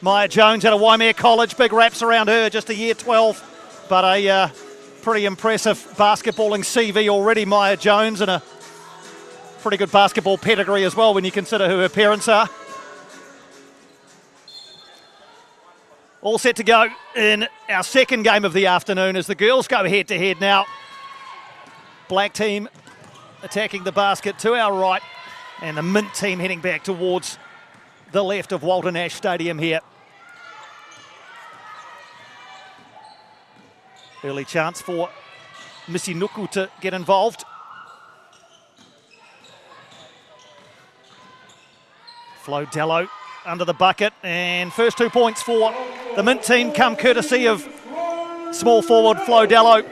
Maya Jones out of Waimea College. Big raps around her, just a year 12. But a pretty impressive basketballing CV already, Maya Jones, and a pretty good basketball pedigree as well when you consider who her parents are. All set to go in our second game of the afternoon as the girls go head-to-head now. Black team attacking the basket to our right, and the Mint team heading back towards the left of Walter Nash Stadium here. Early chance for Missy Nuku to get involved. Flo Dello under the bucket, and first 2 points for the Mint team come courtesy of small forward Flo Dello.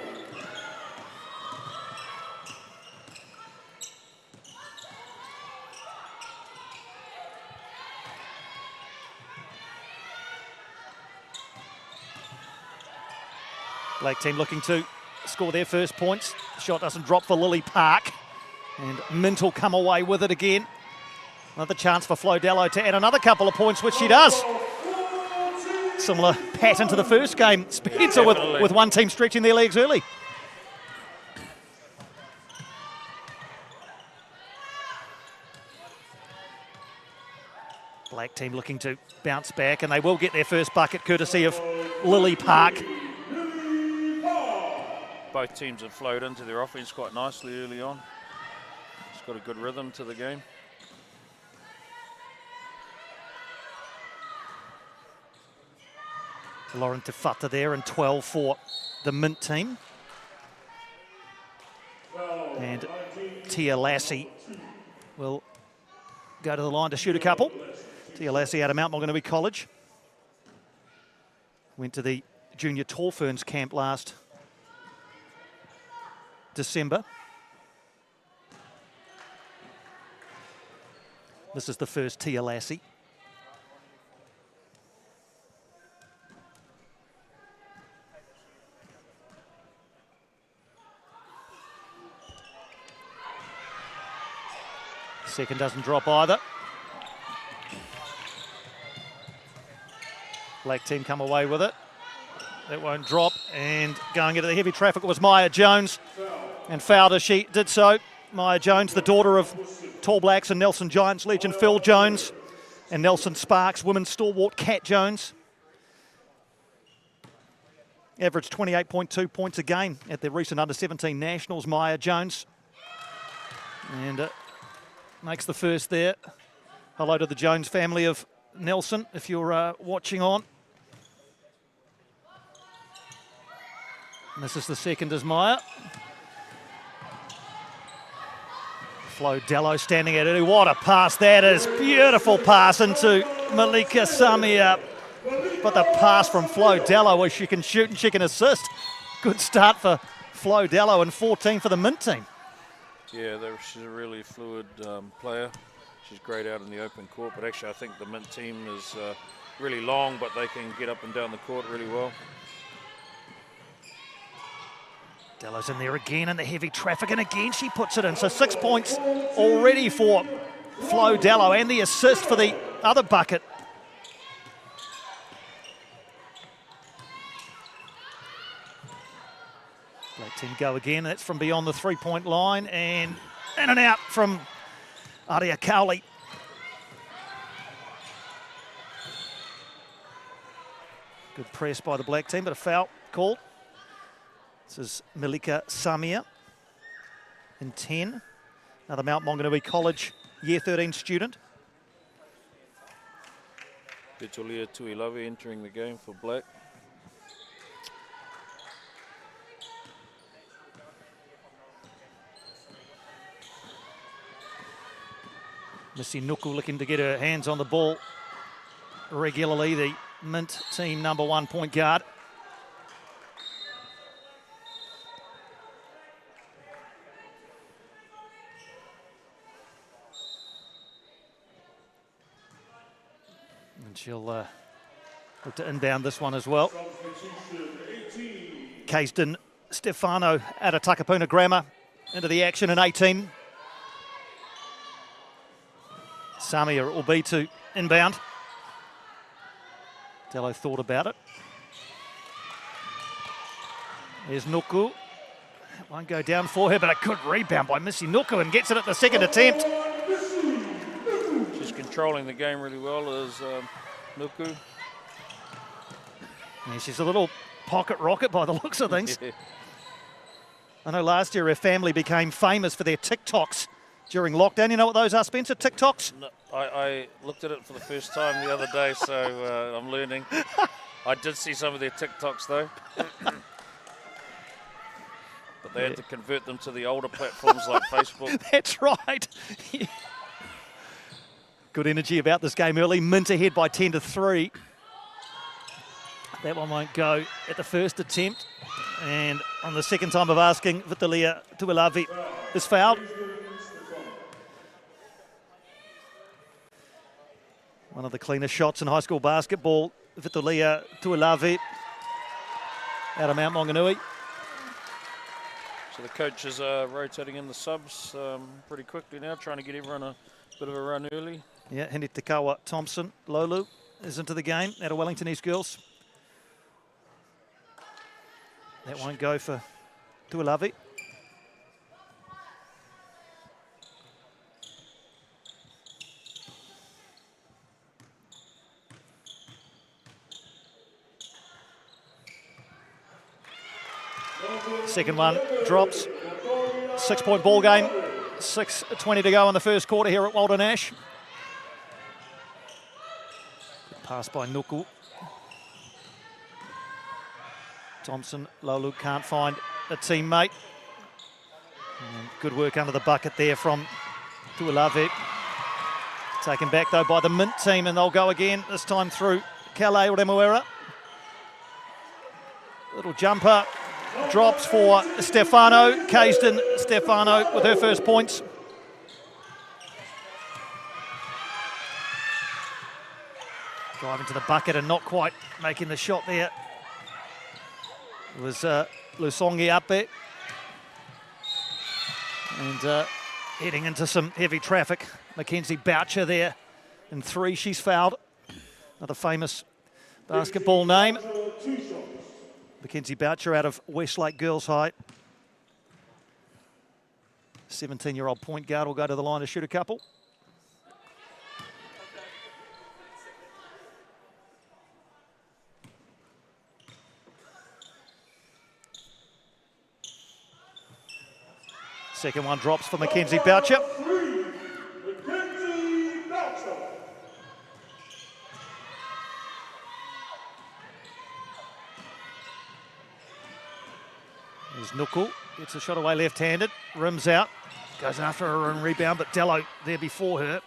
Black team looking to score their first points. Shot doesn't drop for Lily Park, and Mint will come away with it again. Another chance for Flo Dello to add another couple of points, which she does. Similar pattern to the first game. Spencer with one team stretching their legs early. Black team looking to bounce back, and they will get their first bucket courtesy of Lily Park. Both teams have flowed into their offense quite nicely early on. It's got a good rhythm to the game. Lauren Tefata there, and 12 for the Mint team. And Tia Lassie will go to the line to shoot a couple. Tia Lassie out of Mount Maunganui College. Went to the Junior Tall Ferns camp last December. This is the first Tia Lassie. Second doesn't drop either. Black team come away with it. That won't drop, and going into the heavy traffic was Maya Jones, and fouled as she did so. Maya Jones, the daughter of Tall Blacks and Nelson Giants legend Phil Jones, and Nelson Sparks, women's stalwart Kat Jones. Averaged 28.2 points a game at the recent Under-17 Nationals, Maya Jones. And makes the first there. Hello to the Jones family of Nelson, if you're watching on. And this is the second as Maya. Flo Dello standing at it. What a pass that is. Beautiful pass into Malika Samia. But the pass from Flo Dello, where she can shoot and she can assist. Good start for Flo Dello, and 14 for the Mint team. Yeah, she's a really fluid player. She's great out in the open court, but actually I think the Mint team is really long, but they can get up and down the court really well. Dello's in there again in the heavy traffic, and again she puts it in. So 6 points already for Flo Dello, and the assist for the other bucket. Black team go again. That's from beyond the three-point line, and in and out from Aria Cowley. Good press by the Black team, but a foul called. This is Malika Samia in 10. Another Mount Maunganui College Year 13 student. Vitolia Tuilave entering the game for Black. Missy Nuku looking to get her hands on the ball regularly, the Mint team number one point guard. And she'll look to inbound this one as well. Kaysden Stefano out of Takapuna Grammar into the action in 18. Samia it will be to inbound. Dello thought about it. There's Nuku. It won't go down for her, but a good rebound by Missy Nuku and gets it at the second attempt. She's controlling the game really well as Nuku. Yeah, she's a little pocket rocket by the looks of things. I know last year her family became famous for their TikToks during lockdown. You know what those are, Spencer? TikToks? No, I looked at it for the first time the other day, so I'm learning. I did see some of their TikToks though. But they had to convert them to the older platforms like Facebook. That's right. Good energy about this game early. Mint ahead by 10-3. That one won't go at the first attempt. And on the second time of asking, Vitalia Tuilavi is fouled. One of the cleanest shots in high school basketball, Vitalia Tuilavi out of Mount Maunganui. So the coaches are rotating in the subs pretty quickly now, trying to get everyone a bit of a run early. Yeah, Hindi Takawa Thompson, Lolu is into the game out of Wellington East Girls. That won't go for Tuilavi. Second one drops. 6-point ball game. 6:20 to go in the first quarter here at Walter Nash. Good pass by Nuku. Thompson, Lolu can't find a teammate. And good work under the bucket there from Tuilavi. Taken back though by the Mint team, and they'll go again, this time through Calais Remuera. Little jumper. Drops for Stefano. Caisden Stefano with her first points. Driving to the bucket and not quite making the shot there. It was Lusongi up there. And heading into some heavy traffic. Mackenzie Boucher there in 3. She's fouled. Another famous basketball name. Mackenzie Boucher out of Westlake Girls High. 17-year-old point guard will go to the line to shoot a couple. Second one drops for Mackenzie Boucher. There's Nuku, gets a shot away left-handed, rims out, goes after her and rebound, but Dello there before her.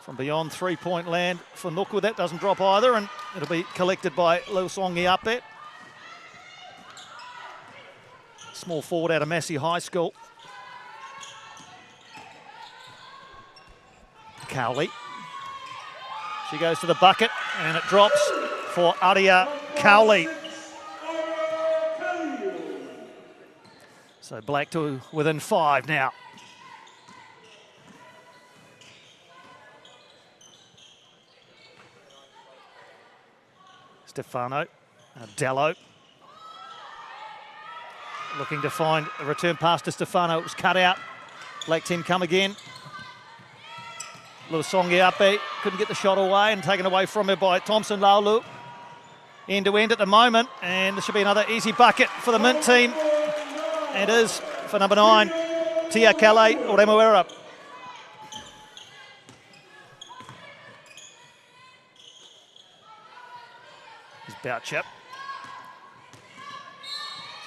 From beyond three-point land for Nuku, that doesn't drop either, and it'll be collected by Lusongi Ape. Small forward out of Massey High School. Cowley. She goes to the bucket, and it drops for Aria Cowley. So Black to within 5 now. Stefano, Dello. Looking to find a return pass to Stefano. It was cut out. Black team come again. Lusongi Ape couldn't get the shot away and taken away from her by Thompson Laulu. End to end at the moment, and this should be another easy bucket for the Mint team. It is for number 9, Tia Calais Remuera. Here's Boucher.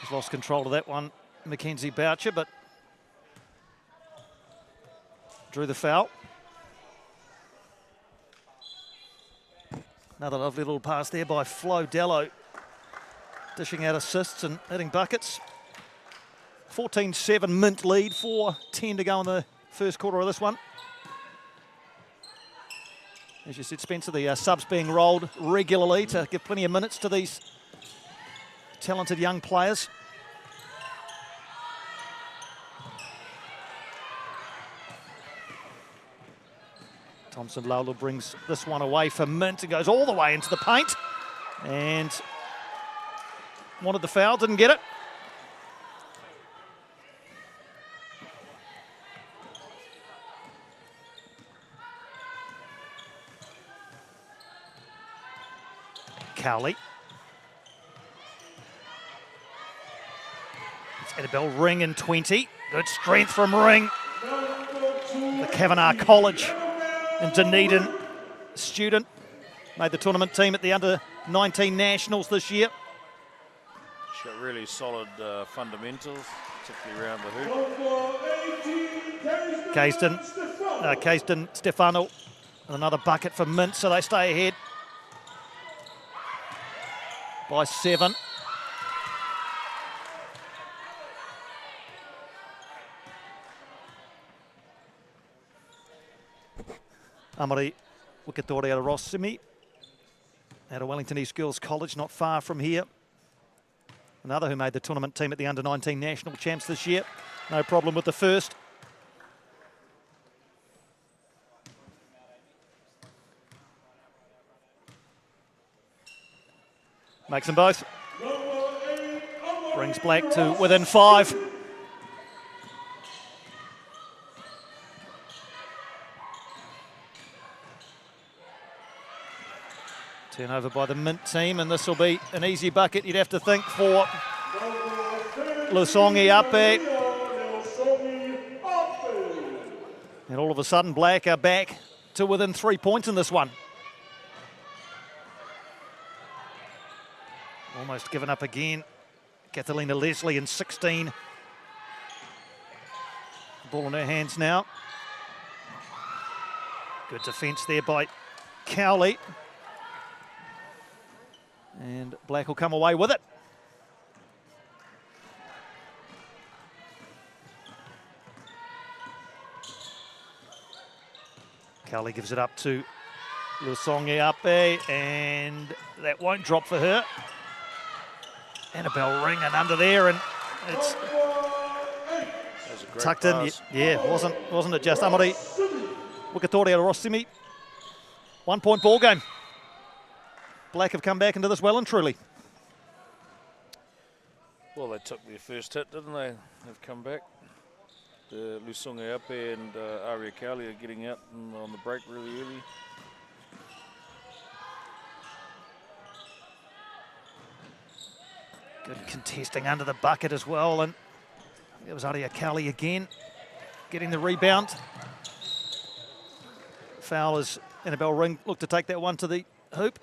She's lost control of that one, Mackenzie Boucher, but drew the foul. Another lovely little pass there by Flo Dello, dishing out assists and hitting buckets. 14-7 Mint lead, 4:10 to go in the first quarter of this one. As you said, Spencer, the subs being rolled regularly to give plenty of minutes to these talented young players. Thompson Lola brings this one away for Mint and goes all the way into the paint. And wanted the foul, didn't get it. Cowley. It's Annabelle Ring in 20. Good strength from Ring. The Kavanagh College in Dunedin student. Made the tournament team at the under-19 nationals this year. She's got really solid fundamentals, particularly around the hoop. Kaysden Stefano, and another bucket for Mint, so they stay ahead by 7. Amari Wikatori out of Rossimi, out of Wellington East Girls College, not far from here. Another who made the tournament team at the under-19 national champs this year. No problem with the first. Makes them both. Brings Black to within 5. Turnover by the Mint team, and this will be an easy bucket, you'd have to think, for Lusongi Ape. And all of a sudden, Black are back to within 3 points in this one. Almost given up again. Catalina Leslie in 16. Ball in her hands now. Good defence there by Cowley. And Black will come away with it. Cowley gives it up to Lusongi Ape, and that won't drop for her. Annabelle Ring and under there, and it's tucked pass. in. Yeah, wasn't it just Amari Wikatori out of Rossimi? 1 point ball game. Black have come back into this well and truly. Well, they took their first hit, didn't they? They've come back. The Lusongi Ape and Aria Cowley are getting out on the break really early. Good contesting under the bucket as well, and it was Aria Cowley again getting the rebound. Foul as Annabelle Ring looked to take that one to the hoop.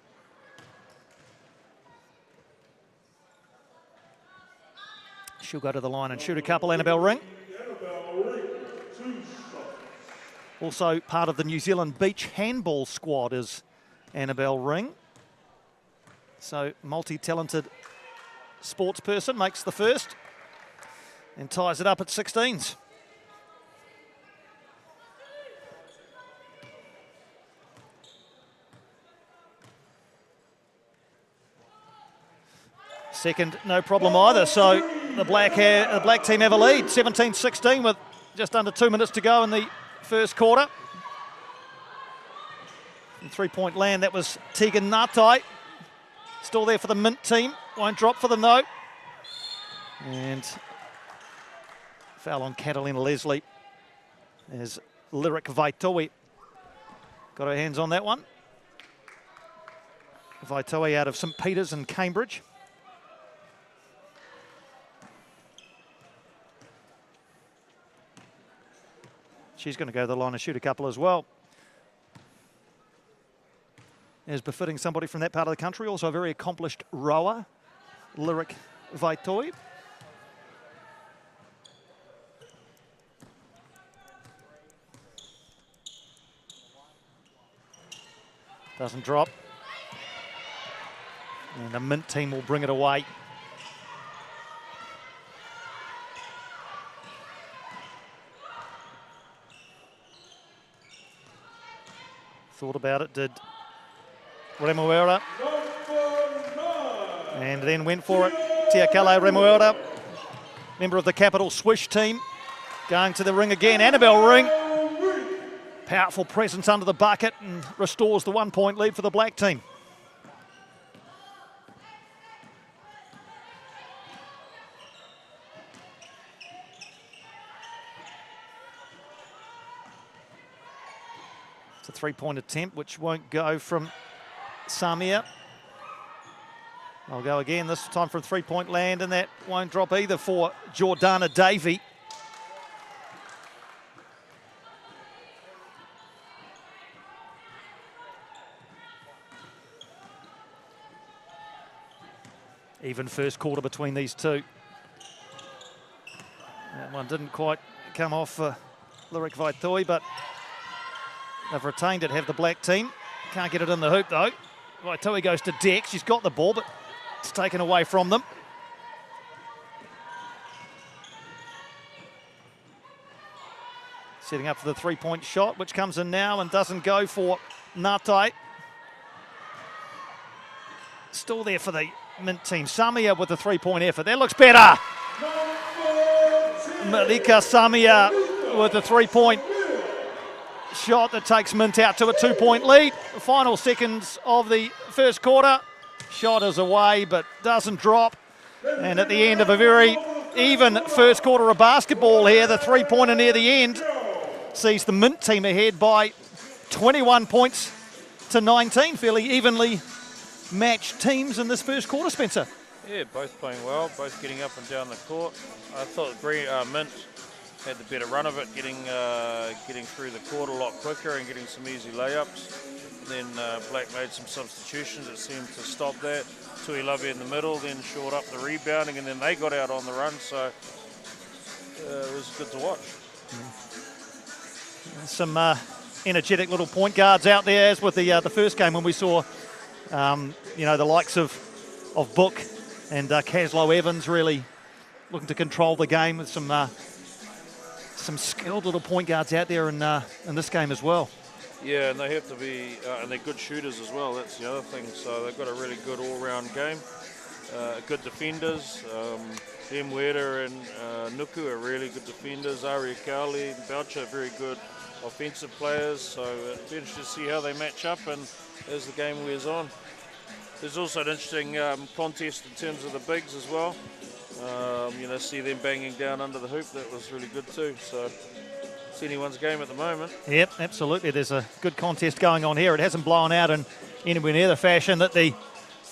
She'll go to the line and shoot a couple, Annabelle Ring. Also part of the New Zealand beach handball squad is Annabelle Ring. So multi-talented sports person, makes the first and ties it up at 16s. Second, no problem either. So the black team have a lead, 17-16 with just under 2 minutes to go in the first quarter. In 3-point land, that was Tegan Ngatai. Still there for the Mint team. Won't drop for them though. And foul on Catalina Leslie as Lyric Vaitoi got her hands on that one. Vaitoi out of St Peter's in Cambridge. She's going to go to the line and shoot a couple as well. As befitting somebody from that part of the country, also a very accomplished rower, Lyric Vaitoi. Doesn't drop. And the Mint team will bring it away. Thought about it, did Remuera. And then went for it. Tiakale Remuera, member of the Capital Swish team, going to the ring again. Annabelle Ring Powerful presence under the bucket and restores the 1 point lead for the black team. It's a 3-point attempt which won't go from Samia. I'll go again, this time from 3-point land, and that won't drop either for Jordana Davey. Even first quarter between these two. That one didn't quite come off for Lyric Vaitoi, but they've retained it, have the black team. Can't get it in the hoop though. Vaitoi goes to Deck, she's got the ball, but it's taken away from them. Setting up for the 3-point shot, which comes in now and doesn't go for Ngatai. Still there for the Mint team. Samia with the 3-point effort. That looks better. Malika Samia with the 3-point shot that takes Mint out to a 2-point lead. The final seconds of the first quarter. Shot is away but doesn't drop. And at the end of a very even first quarter of basketball here, the 3-pointer near the end sees the Mint team ahead by 21 points to 19. Fairly evenly matched teams in this first quarter, Spencer. Yeah, both playing well, both getting up and down the court. I thought Mint had the better run of it, getting through the court a lot quicker and getting some easy layups. Then Black made some substitutions that seemed to stop that. Tui Lovey in the middle, then short up the rebounding, and then they got out on the run, so it was good to watch. Some energetic little point guards out there, as with the first game when we saw the likes of Book and Caslow Evans really looking to control the game, with some skilled little point guards out there in this game as well. Yeah, and they have to be, and they're good shooters as well. That's the other thing. So they've got a really good all-round game. Good defenders. Weda and Nuku are really good defenders. Aria Cowley and Belcher are very good offensive players. So it'll be interesting to see how they match up and as the game wears on. There's also an interesting contest in terms of the bigs as well. See them banging down under the hoop. That was really good too. So it's anyone's game at the moment. Yep, absolutely. There's a good contest going on here. It hasn't blown out in anywhere near the fashion that the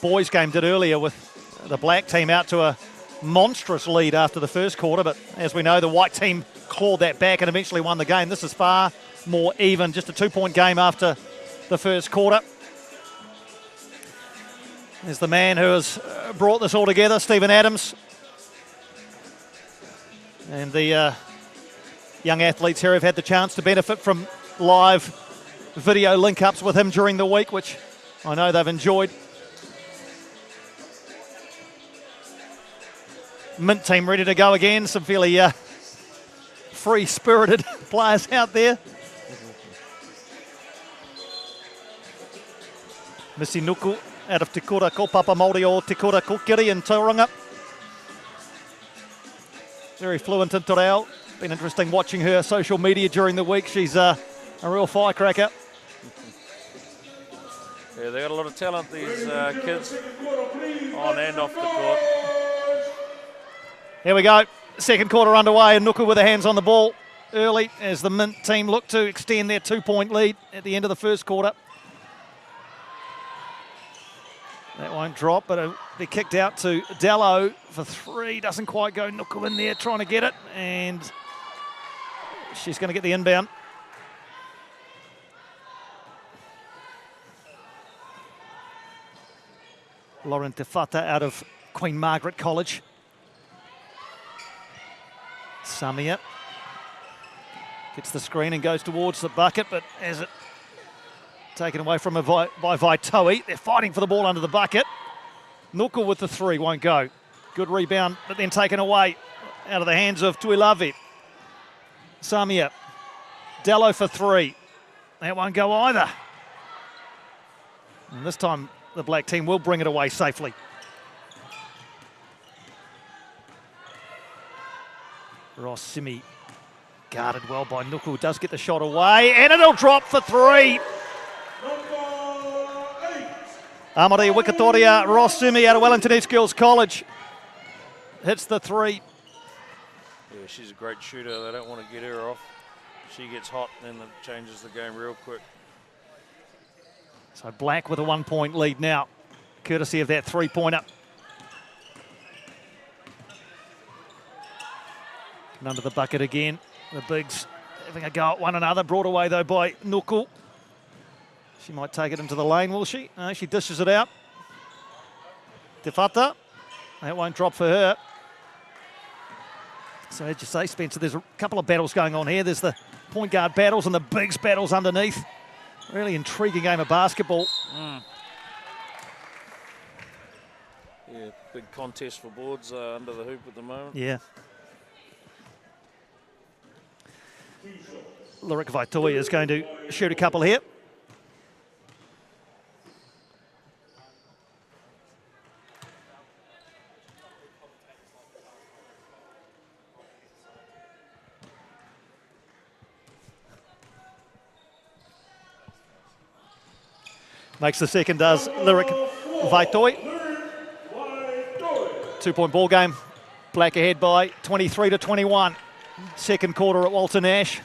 boys' game did earlier, with the black team out to a monstrous lead after the first quarter. But as we know, the white team clawed that back and eventually won the game. This is far more even, just a 2-point game after the first quarter. There's the man who has brought this all together, Stephen Adams. And the young athletes here have had the chance to benefit from live video link-ups with him during the week, which I know they've enjoyed. Mint team ready to go again. Some fairly free-spirited players out there. Missy Nuku out of Te Kura Kaupapa Māori o Te Kura Kokiri in Tauranga. Very fluent in te reo. Been interesting watching her social media during the week. She's a real firecracker. Yeah, they got a lot of talent, these kids, on and off the court. Here we go. Second quarter underway, and Nuku with her hands on the ball early as the Mint team look to extend their 2-point lead at the end of the first quarter. That won't drop, but it'll be kicked out to Dello for 3. Doesn't quite go. Nuku in there trying to get it, and she's going to get the inbound. Lauren Tefata out of Queen Margaret College. Samia gets the screen and goes towards the bucket, but as it taken away from her by Vaitoi. They're fighting for the ball under the bucket. Nuku with the 3, won't go. Good rebound, but then taken away out of the hands of Tuilavi. Samia. Dello for 3. That won't go either. And this time the black team will bring it away safely. Ross Simi Guarded well by Nuku, does get the shot away, and it'll drop for 3. Amari Wikatoria Rossumi out of Wellington East Girls College hits the 3. Yeah, she's a great shooter. They don't want to get her off. She gets hot, then it changes the game real quick. So Black with a 1-point lead now, courtesy of that 3-pointer. And under the bucket again. The Bigs having a go at one another, brought away though by Nuku. She might take it into the lane, will she? No, she dishes it out. Te Whata, that won't drop for her. So as you say, Spencer, there's a couple of battles going on here. There's the point guard battles and the Bigs battles underneath. Really intriguing game of basketball. Yeah, big contest for boards under the hoop at the moment. Yeah. Lyric Vaitoi is going to shoot a couple here. Makes the second, does Lyric Vaitoi. 2-point ball game. Black ahead by 23-21. Second quarter at Walter Nash.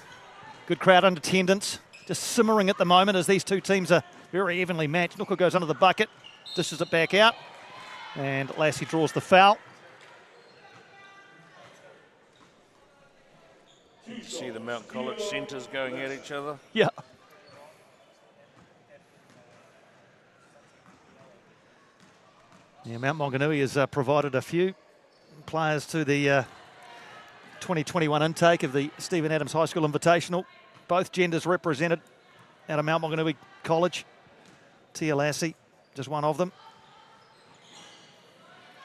Good crowd in attendance. Just simmering at the moment as these two teams are very evenly matched. Nuku goes under the bucket, dishes it back out, and Lassie draws the foul. You see the Mount College centres going at each other. Yeah. Yeah, Mount Maunganui has provided a few players to the 2021 intake of the Stephen Adams High School Invitational. Both genders represented out of Mount Maunganui College. Tia Lassie, just one of them.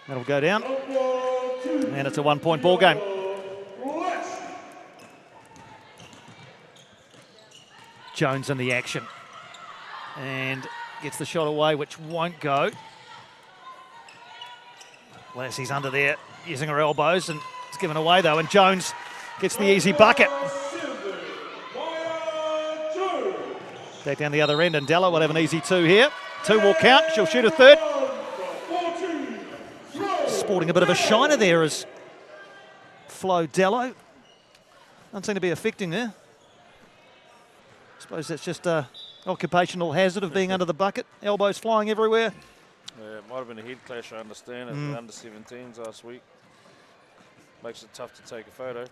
That'll go down. And it's a 1-point ball game. Jones in the action. And gets the shot away, which won't go. Lassie's under there, using her elbows, and it's given away though, and Jones gets the easy bucket. Back down the other end, and Della will have an easy 2 here. 2 will count, she'll shoot a third. Sporting a bit of a shiner there is Flo Dello. Doesn't seem to be affecting her. I suppose that's just an occupational hazard of being under the bucket. Elbows flying everywhere. Yeah, it might have been a head clash, I understand, at the under-17s last week. Makes it tough to take a photo.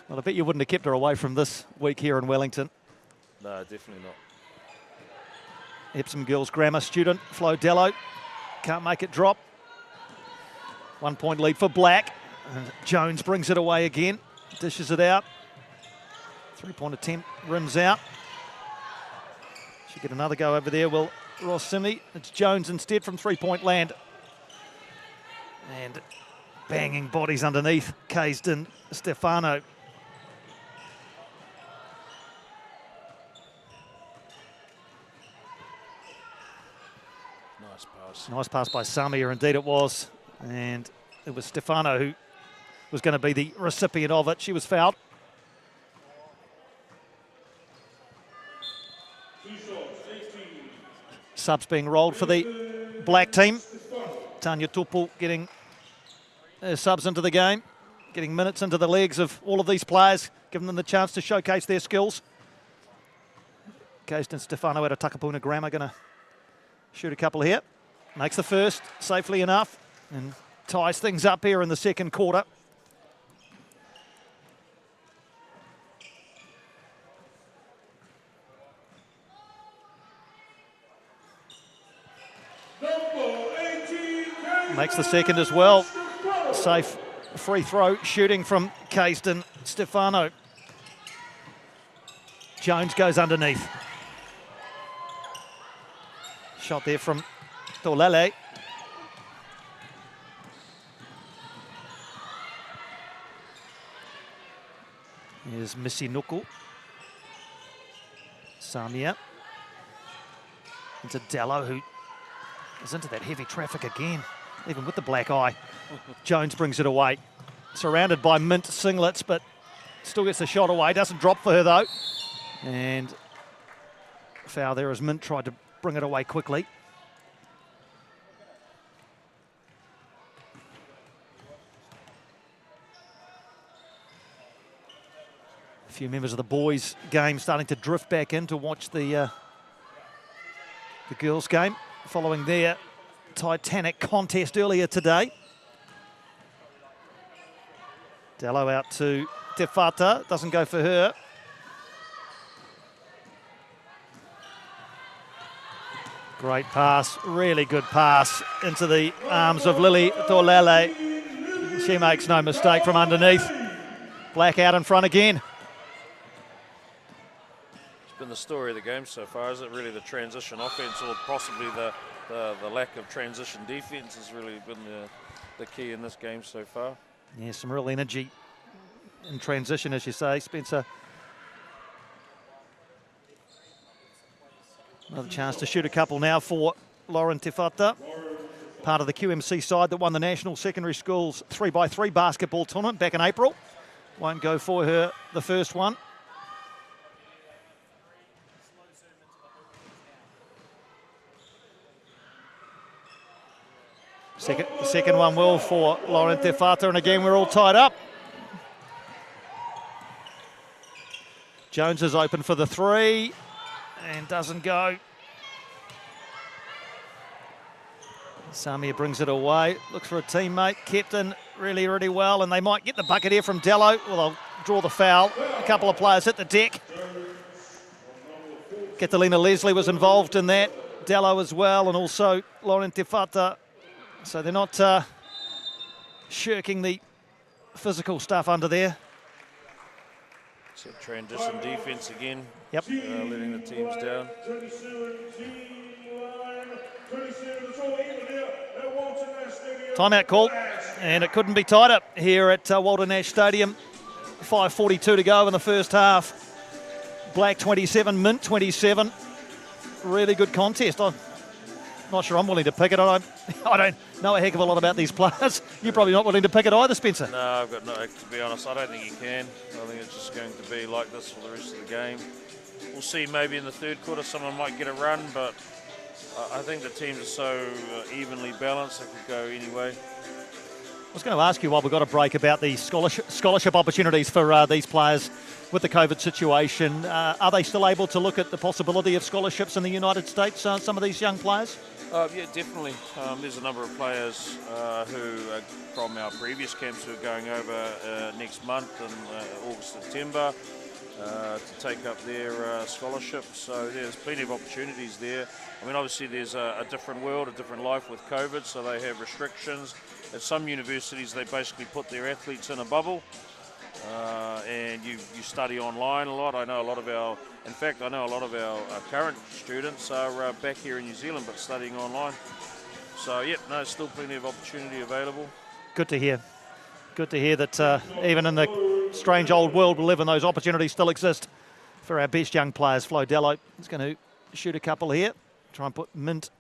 Well, I bet you wouldn't have kept her away from this week here in Wellington. No, definitely not. Epsom Girls Grammar student, Flo Dello. Can't make it drop. 1-point lead for Black. And Jones brings it away again. Dishes it out. 3-point attempt, rims out. Should get another go over there, will Rossimi. It's Jones instead from 3-point land. And banging bodies underneath. Kaysden Stefano. Nice pass. Nice pass by Samia, indeed it was. And it was Stefano who was going to be the recipient of it. She was fouled. Subs being rolled for the Black team. Tanya Tupu getting subs into the game, getting minutes into the legs of all of these players, giving them the chance to showcase their skills. Kaysden Stefano out of Takapuna Grammar going to shoot a couple here. Makes the first safely enough and ties things up here in the second quarter. Makes the second as well. Safe free throw shooting from Kaysden Stefano. Jones goes underneath. Shot there from Tolele. Here's Missy Nuku. Samia. Into Dello, who is into that heavy traffic again, even with the black eye. Jones brings it away. Surrounded by mint singlets, but Still gets the shot away, doesn't drop for her though. And foul there as Mint tried to bring it away quickly. A few members of the boys' game starting to drift back in to watch the girls' game following their titanic contest earlier today. Dello out to Te Whata, doesn't go for her. Great pass, really good pass into the arms of Lily Tolele. She makes no mistake from underneath. Black out in front again. It's been the story of the game so far. Is it really the transition offense, or possibly the lack of transition defense has really been the key in this game so far? Yeah, some real energy in transition, as you say, Spencer. Another chance to shoot a couple now for Lauren Te Whata, part of the QMC side that won the National Secondary Schools 3x3 basketball tournament back in April. Won't go for her the first one. The second one will for Lauren Te Whata, and again we're all tied up. Jones is open for the three and doesn't go. Samia brings it away, looks for a teammate, kept in really, really well, and they might get the bucket here from Dello. Well, they'll draw the foul. A couple of players hit the deck. Catalina Leslie was involved in that, Dello as well, and also Lauren Te Whata. So they're not shirking the physical stuff under there. So transition defense again. Yep. Letting the teams down. Timeout call, and it couldn't be tighter here at Walter Nash Stadium. 5:42 to go in the first half. Black 27, Mint 27. Really good contest. I'm not sure I'm willing to pick it. I don't know a heck of a lot about these players. You're probably not willing to pick it either, Spencer. No, I've got no, to be honest, I don't think you can. I think it's just going to be like this for the rest of the game. We'll see, maybe in the third quarter someone might get a run, but I think the teams are so evenly balanced, they could go anyway. I was going to ask you while we got a break about the scholarship opportunities for these players with the COVID situation. Are they still able to look at the possibility of scholarships in the United States, some of these young players? Yeah, definitely. There's a number of players who from our previous camps who are going over next month in August, September to take up their scholarships. So there's plenty of opportunities there. I mean, obviously there's a different world, a different life with COVID, so they have restrictions. At some universities, they basically put their athletes in a bubble. And you study online a lot. I know a lot of our current students are back here in New Zealand but studying online. So, yep, no, still plenty of opportunity available. Good to hear. Good to hear that even in the strange old world we live in, those opportunities still exist for our best young players. Flo Dello is going to shoot a couple here. Try and put Mint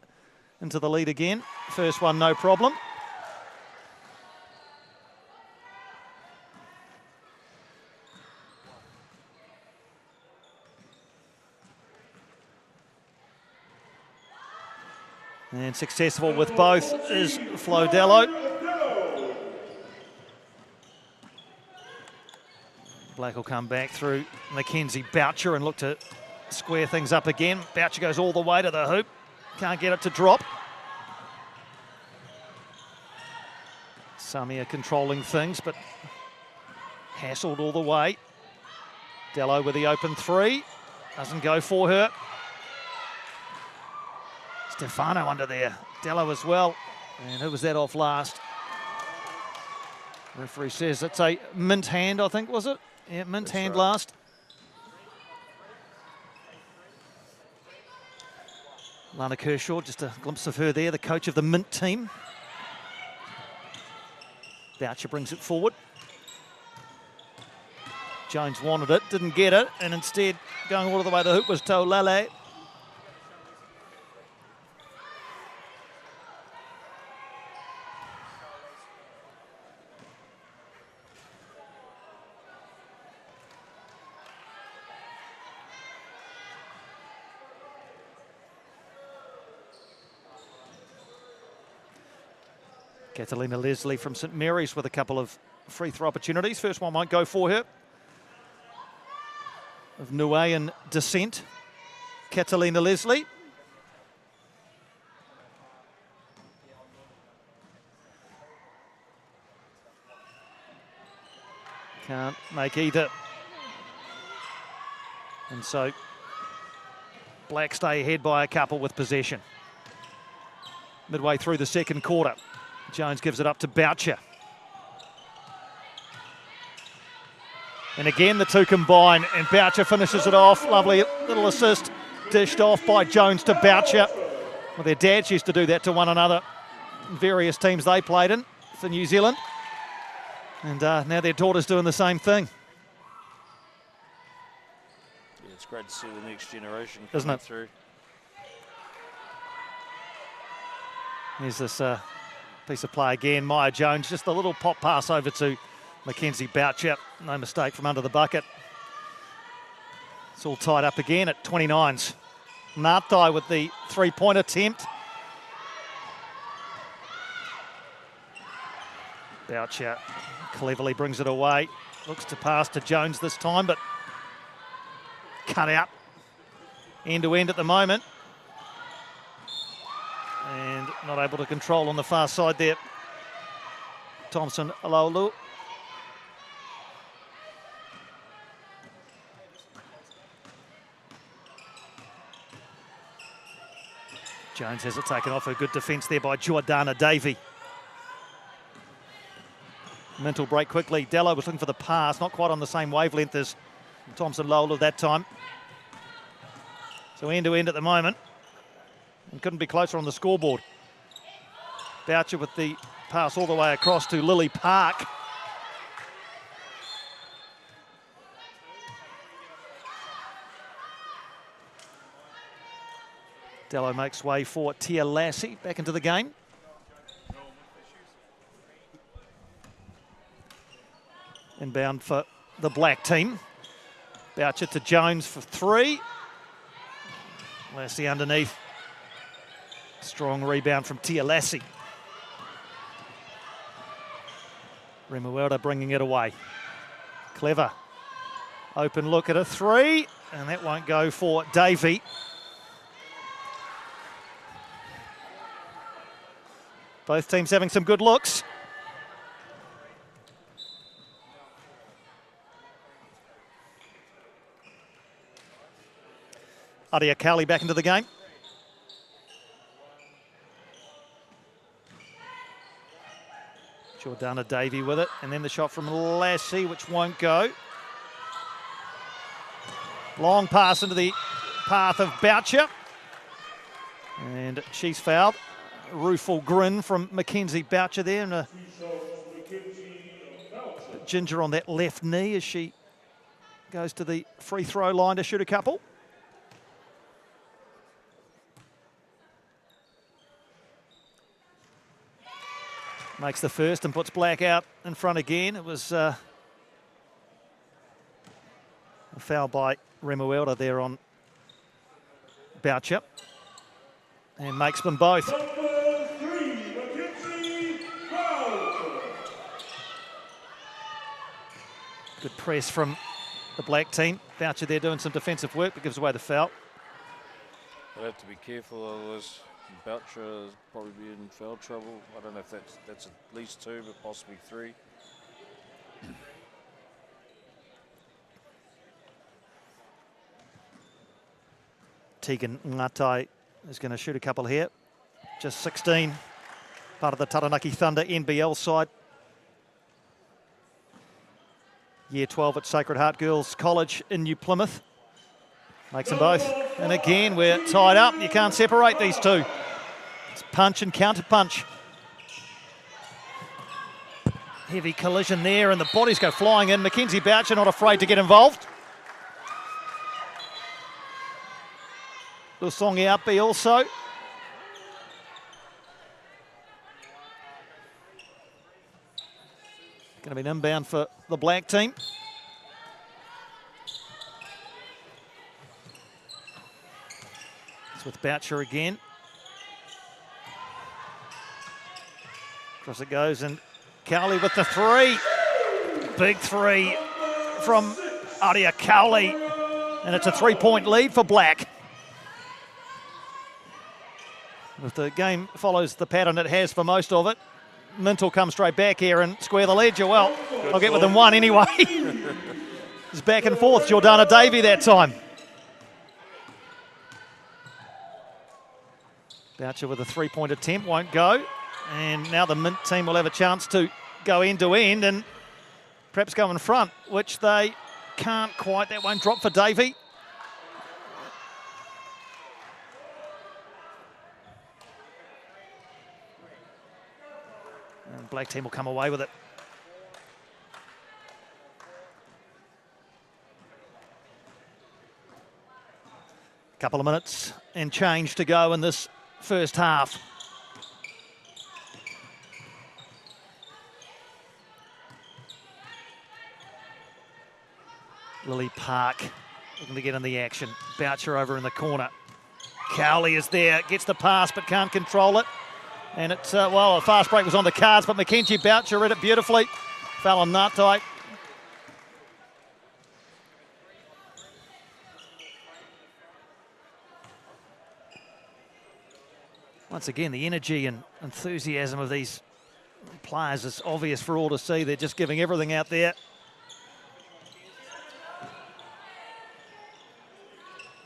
into the lead again. First one, no problem. And successful with both is Flo Dello. Black will come back through Mackenzie Boucher and look to square things up again. Boucher goes all the way to the hoop. Can't get it to drop. Samia controlling things, but hassled all the way. Dello with the open three. Doesn't go for her. Stefano under there. Dello as well. And who was that off last? Referee says it's a Mint hand, I think, was it? Yeah, Mint That's hand right. Last. Lana Kershaw, just a glimpse of her there, the coach of the Mint team. Boucher brings it forward. Jones wanted it, didn't get it, and instead going all the way to the hoop was Taulele. Catalina Leslie from St Mary's with a couple of free throw opportunities. First one won't go for her. Of Niuean descent, Catalina Leslie. Can't make either. And so Black stay ahead by a couple with possession. Midway through the second quarter, Jones gives it up to Boucher. And again, the two combine, and Boucher finishes it off. Lovely little assist, dished off by Jones to Boucher. Well, their dads used to do that to one another in various teams they played in for New Zealand. And now their daughter's doing the same thing. Yeah, it's great to see the next generation Isn't coming it? through. Here's this piece of play again. Maya Jones, just a little pop pass over to Mackenzie Boucher. No mistake from under the bucket. It's all tied up again at 29s. Ngatai with the three-point attempt. Boucher cleverly brings it away. Looks to pass to Jones this time, but cut out. End to end at the moment. And not able to control on the far side there. Thompson Alaulu. Jones has it taken off her. Good defence there by Jordana Davey. Mental break quickly. Dello was looking for the pass, not quite on the same wavelength as Thompson Lola that time. So end to end at the moment. And couldn't be closer on the scoreboard. Boucher with the pass all the way across to Lily Park. Dello makes way for Tia Lassie back into the game. Inbound for the black team. Boucher to Jones for three. Lassie underneath. Strong rebound from Tia Lassie. Remuelda bringing it away. Clever. Open look at a three, and that won't go for Davey. Both teams having some good looks. Adia Cowley back into the game. Jordana Davey with it, and then the shot from Lassie, which won't go. Long pass into the path of Boucher. And she's fouled. Rueful grin from Mackenzie Boucher there, and a ginger on that left knee as she goes to the free throw line to shoot a couple. Makes the first and puts Black out in front again. It was a foul by Remuelda there on Boucher. And makes them both. Number 3, Mackenzie Boucher. Good press from the black team. Boucher there doing some defensive work, but gives away the foul. They'll have to be careful, otherwise Boucher is probably be in foul trouble. I don't know if that's at least 2, but possibly 3. Tegan Ngatai is going to shoot a couple here. Just 16, part of the Taranaki Thunder NBL side. Year 12 at Sacred Heart Girls College in New Plymouth. Makes them both. And again, we're tied up. You can't separate these two. It's punch and counter punch. Heavy collision there, and the bodies go flying in. Mackenzie Boucher not afraid to get involved. Lusongi Outby also. Going to be an inbound for the black team. It's with Boucher again. Across it goes, and Cowley with the three. Big three from Aria Cowley. And it's a 3-point lead for Black. If the game follows the pattern it has for most of it, Mint will come straight back here and square the ledger. Well, I'll get within one anyway. It's back and forth. Jordana Davey that time. Boucher with a 3-point attempt, won't go. And now the Mint team will have a chance to go end to end and perhaps go in front, which they can't quite. That won't drop for Davey. And Black team will come away with it. Couple of minutes and change to go in this first half. Lily Park looking to get in the action. Boucher over in the corner. Cowley is there, gets the pass but can't control it. And it's, well, a fast break was on the cards, but Mackenzie Boucher read it beautifully. Fell on Natai. Once again, the energy and enthusiasm of these players is obvious for all to see. They're just giving everything out there.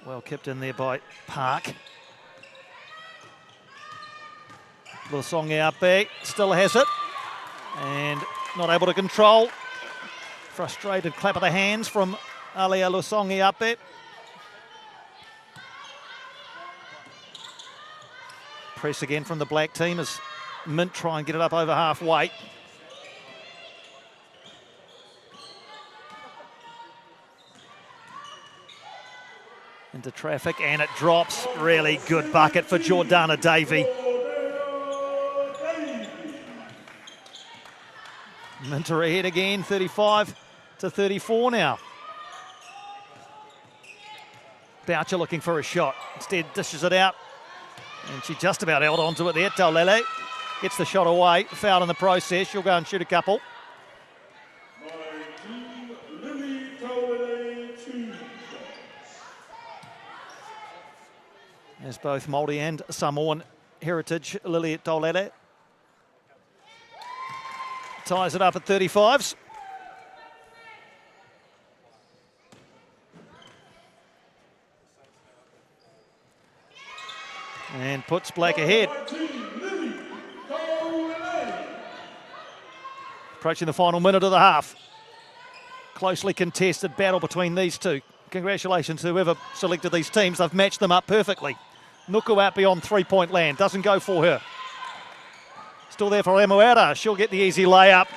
Well kept in there by Park. Lusongi Ape still has it and not able to control. Frustrated clap of the hands from Alia Lusongi Ape. Press again from the Black team as Mint try and get it up over halfway. Into traffic and it drops. Really good bucket for Jordana Davey. Mint are ahead again, 35-34 now. Boucher looking for a shot. Instead dishes it out. And she just about held onto it there. Taulele gets the shot away. Fouled in the process. She'll go and shoot a couple. There's both Māori and Samoan heritage, Lily Taulele. Ties it up at 35s. And puts Black ahead. Approaching the final minute of the half. Closely contested battle between these two. Congratulations to whoever selected these teams. They've matched them up perfectly. Nuku out beyond 3-point land. Doesn't go for her. Still there for Emuera. She'll get the easy layup.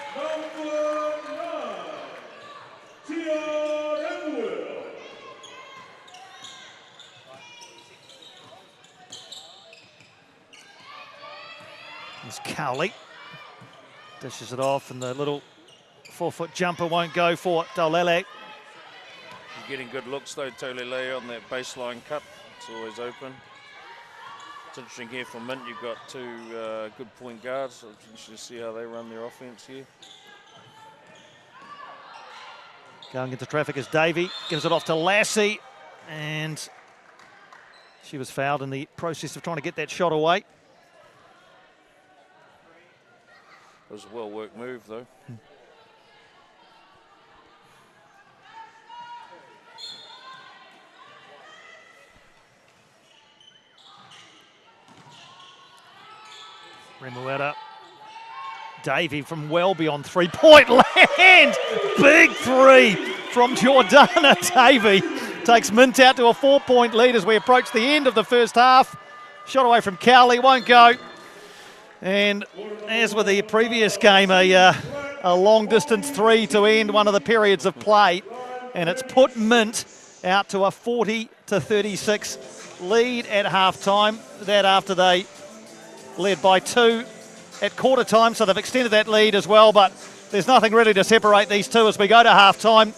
There's Cowley. Dishes it off and the little 4-foot jumper won't go for Taulele. Getting good looks though, Taulele, on that baseline cut. It's always open. It's interesting here for Mint, you've got two good point guards. So it's interesting to see how they run their offense here. Going into traffic is Davey, gives it off to Lassie, and she was fouled in the process of trying to get that shot away. It was a well-worked move though. Remuera. Davey from well beyond 3-point land. Big three from Jordana Davey. Takes Mint out to a 4-point lead as we approach the end of the first half. Shot away from Cowley, won't go. And as with the previous game, a long distance three to end one of the periods of play. And it's put Mint out to a 40-36 lead at halftime. That after they led by 2 at quarter time, so they've extended that lead as well, but there's nothing really to separate these two as we go to half-time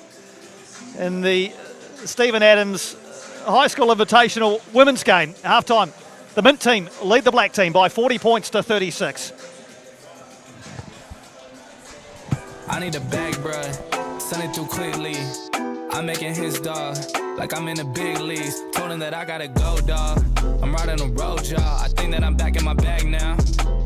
in the Stephen Adams High School Invitational Women's game. Half-time, the Mint team lead the Black team by 40 points to 36. I need a bag, bruh. Send it through quickly. I'm making his dog like I'm in the big leagues. Told him that I gotta go, dog. I'm riding the road, y'all. I think that I'm back in my bag now.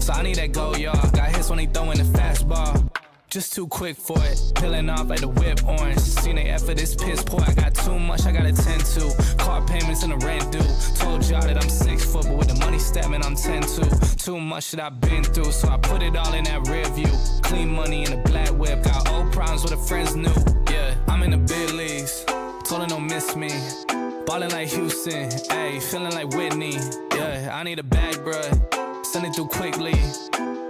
So I need that go, y'all. Got hits when he throwing the fastball. Just too quick for it, peeling off like the whip orange. Seen they effort, this piss poor. I got too much I gotta tend to. Car payments and the rent due. Told y'all that I'm 6 foot, but with the money stabbing, I'm 10-2. Too much that I've been through, so I put it all in that rear view. Clean money in a black whip. Got old problems with the friends new. Yeah, I'm in the big leagues. Told her don't miss me. Ballin' like Houston, ayy, feeling like Whitney. Yeah, I need a bag, bruh. Send it through quickly.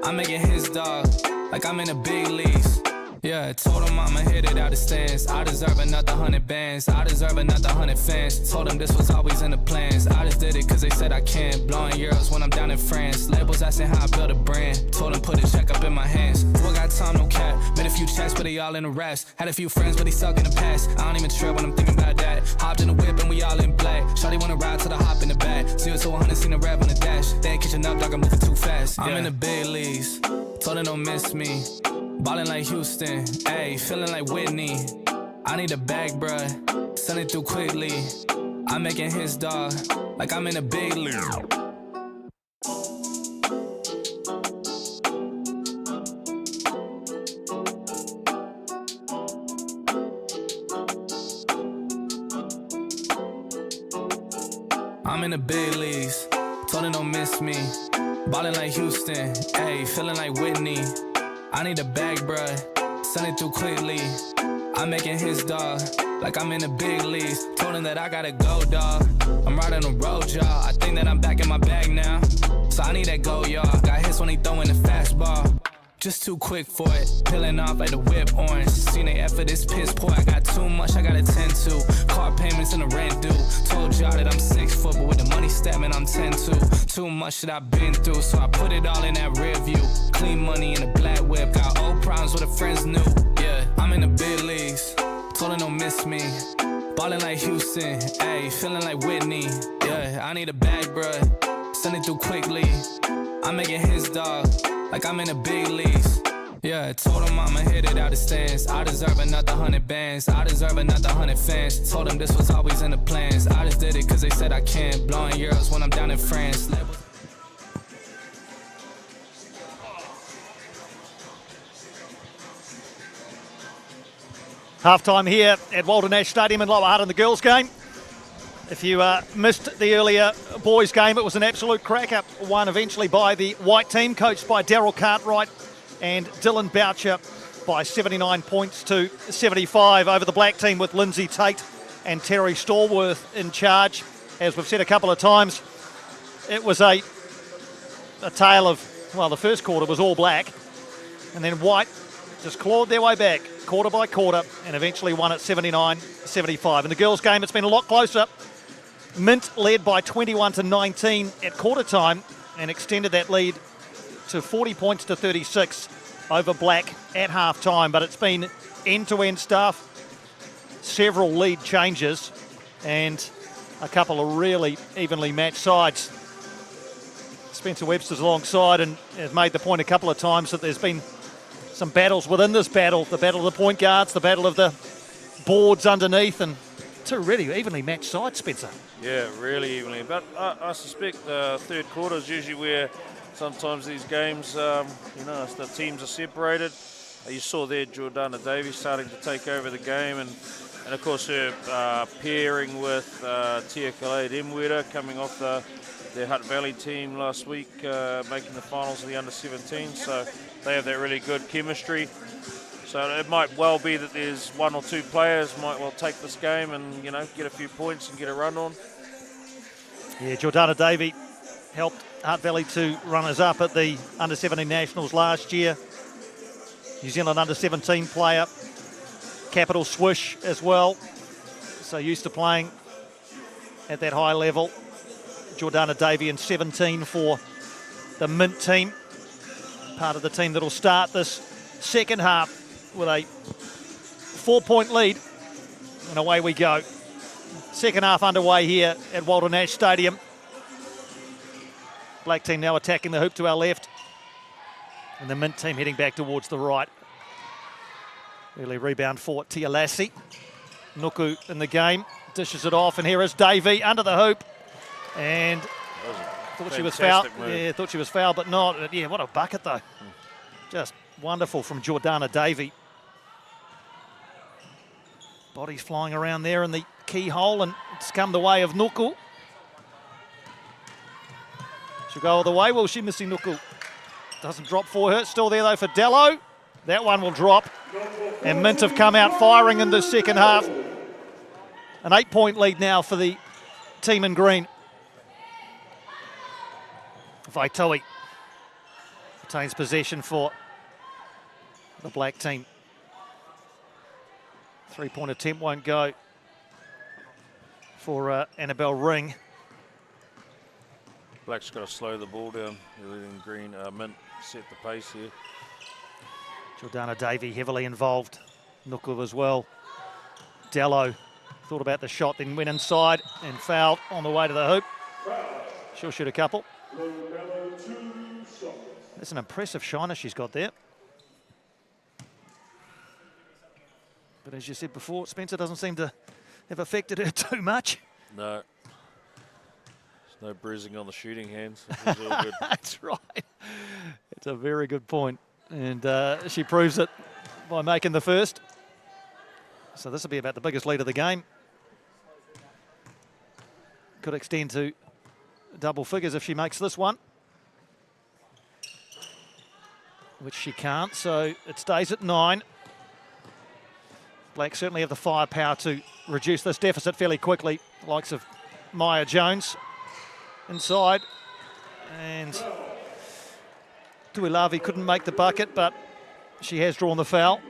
I'm making his dog like I'm in the big leagues. Yeah, told him I'ma hit it out the stands. I deserve another 100 bands. I deserve another 100 fans. Told them this was always in the plans. I just did it cause they said I can't. Blowing euros when I'm down in France. Labels asking how I build a brand. Told them put a check up in my hands. Boy got time, no cap. Made a few checks, but they all in the raps. Had a few friends, but they suck in the past. I don't even trip when I'm thinking about that. Hopped in the whip and we all in play. Shawty wanna ride to the hop in the back. 0 to 100, seen a rap on the dash. They ain't catching up, dog, I'm moving too fast. I'm in the big leagues. Told her don't miss me. Ballin' like Houston, ayy, feeling like Whitney. I need a bag, bruh. Send it through quickly. I'm making his dog like I'm in a big league. I'm in the big leagues. Told her don't miss me. Ballin' like Houston, ayy, feeling like Whitney. I need a bag, bruh. Send it through quickly. I'm making his dog like I'm in the big leagues. Told him that I gotta go, dog. I'm riding the road, y'all. I think that I'm back in my bag now. So I need that go, y'all. Got hits when he throwing the fastball. Just too quick for it, peeling off like the whip orange. Seen they effort, this piss poor. I got too much I gotta tend to. Car payments and the rent due. Told y'all that I'm 6 foot, but with the money stabbing, I'm 10-2. Too much that I've been through, so I put it all in that rear view. Clean money in a black whip. Got old problems with the friends new. Yeah, I'm in the big leagues. Told her don't miss me. Ballin' like Houston, ayy, feeling like Whitney. Yeah, I need a bag, bruh. Send it through quickly. I'm making his dog like I'm in the big leagues. Yeah, told him I'ma hit it out the stands. I deserve another 100 bands. I deserve another 100 fans. Told them this was always in the plans. I just did it cause they said I can't. Blowing euros when I'm down in France. Half-time here at Walter Nash Stadium in Lower Hutt in the girls' game. If you missed the earlier boys' game, it was an absolute cracker. Won eventually by the white team, coached by Daryl Cartwright and Dylan Boucher by 79 points to 75 over the black team with Lindsay Tate and Terry Stallworth in charge. As we've said a couple of times, it was a tale of, well, the first quarter was all black, and then white just clawed their way back quarter by quarter and eventually won at 79-75. In the girls' game, it's been a lot closer. Mint led by 21-19 at quarter time and extended that lead to 40 points to 36 over black at half time. But it's been end-to-end stuff, several lead changes and a couple of really evenly matched sides. Spencer Webster's alongside and has made the point a couple of times that there's been some battles within this battle, the battle of the point guards, the battle of the boards underneath, and two really evenly matched sides, Spencer. Yeah, really evenly. But I suspect the third quarter is usually where sometimes these games, the teams are separated. You saw there Jordana Davies starting to take over the game, and of course her pairing with Tia Khaled Imweda coming off their Hutt Valley team last week, making the finals of the under-17. So they have that really good chemistry. So it might well be that there's one or two players might well take this game and, get a few points and get a run on. Yeah, Jordana Davey helped Hutt Valley to runners-up at the Under-17 Nationals last year. New Zealand Under-17 player, capital swish as well. So used to playing at that high level. Jordana Davey in 17 for the Mint team. Part of the team that'll start this second half with a 4-point lead. And away we go. Second half underway here at Walter Nash Stadium. Black team now attacking the hoop to our left. And the Mint team heading back towards the right. Early rebound for Tialasi. Nuku in the game, dishes it off, and here is Davey under the hoop. And thought she was fouled. Yeah, thought she was fouled, but not. Yeah, what a bucket though. Just wonderful from Jordana Davey. Bodies flying around there in the keyhole, and it's come the way of Nuku. She'll go all the way. Will she, Missy Nuku? Doesn't drop for her. Still there though for Dello. That one will drop. And Mint have come out firing in the second half. An 8-point lead now for the team in green. Vaitoe retains possession for the black team. 3-point attempt won't go for Annabelle Ring. Black's got to slow the ball down. They're letting green, Mint set the pace here. Jordana Davey heavily involved. Nuku as well. Dello thought about the shot, then went inside and fouled on the way to the hoop. She'll shoot a couple. That's an impressive shiner she's got there. But as you said before, Spencer doesn't seem to have affected her too much. No. There's no bruising on the shooting hands. It's all good. That's right. It's a very good point. And she proves it by making the first. So this will be about the biggest lead of the game. Could extend to double figures if she makes this one, which she can't, so it stays at 9. Black certainly have the firepower to reduce this deficit fairly quickly. The likes of Maya Jones inside, and Tuilavi couldn't make the bucket, but she has drawn the foul.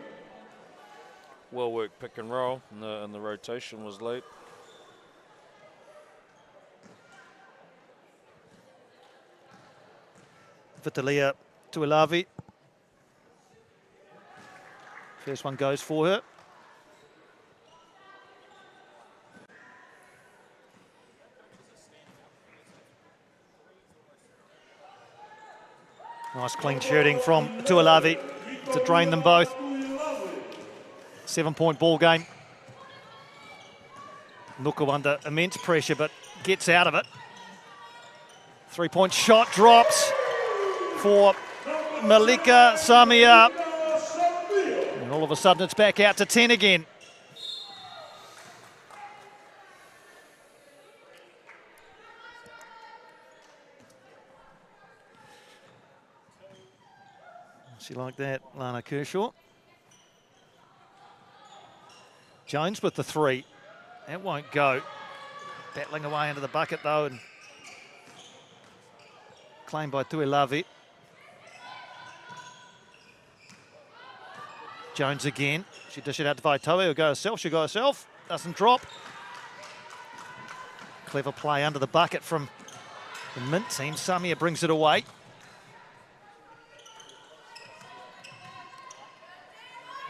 Well worked pick and roll, and the rotation was late. Vitalia Tuilavi. First one goes for her. Nice clean shooting from Tuilavi to drain them both. 7-point ball game. Nuku under immense pressure, but gets out of it. 3-point shot drops for Malika Samia. And all of a sudden it's back out to 10 again. She like that, Lana Kershaw. Jones with the 3. That won't go. Battling away into the bucket though, and claimed by Tuilavi. Jones again. She dish it out to Vaitoe. Will go herself. She'll go herself. Doesn't drop. Clever play under the bucket from the Mint team. Samia brings it away.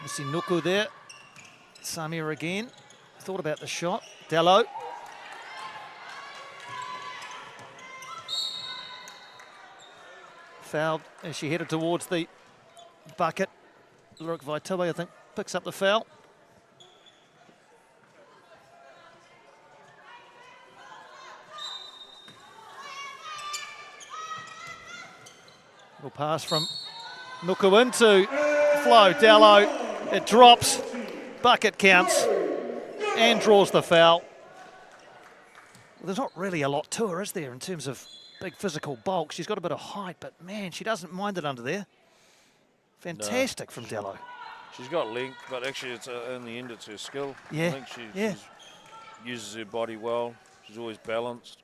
Missy Nuku there. Samia again. Thought about the shot. Dello. Fouled as she headed towards the bucket. Lorik Vaitoe, I think, picks up the foul. Will pass from Nuku into Flo Dello. It drops, bucket counts, and draws the foul. Well, there's not really a lot to her, is there, in terms of big physical bulk? She's got a bit of height, but man, she doesn't mind it under there. Fantastic from Dello. She's got length, but actually it's in the end it's her skill. Yeah. I think she uses her body well. She's always balanced.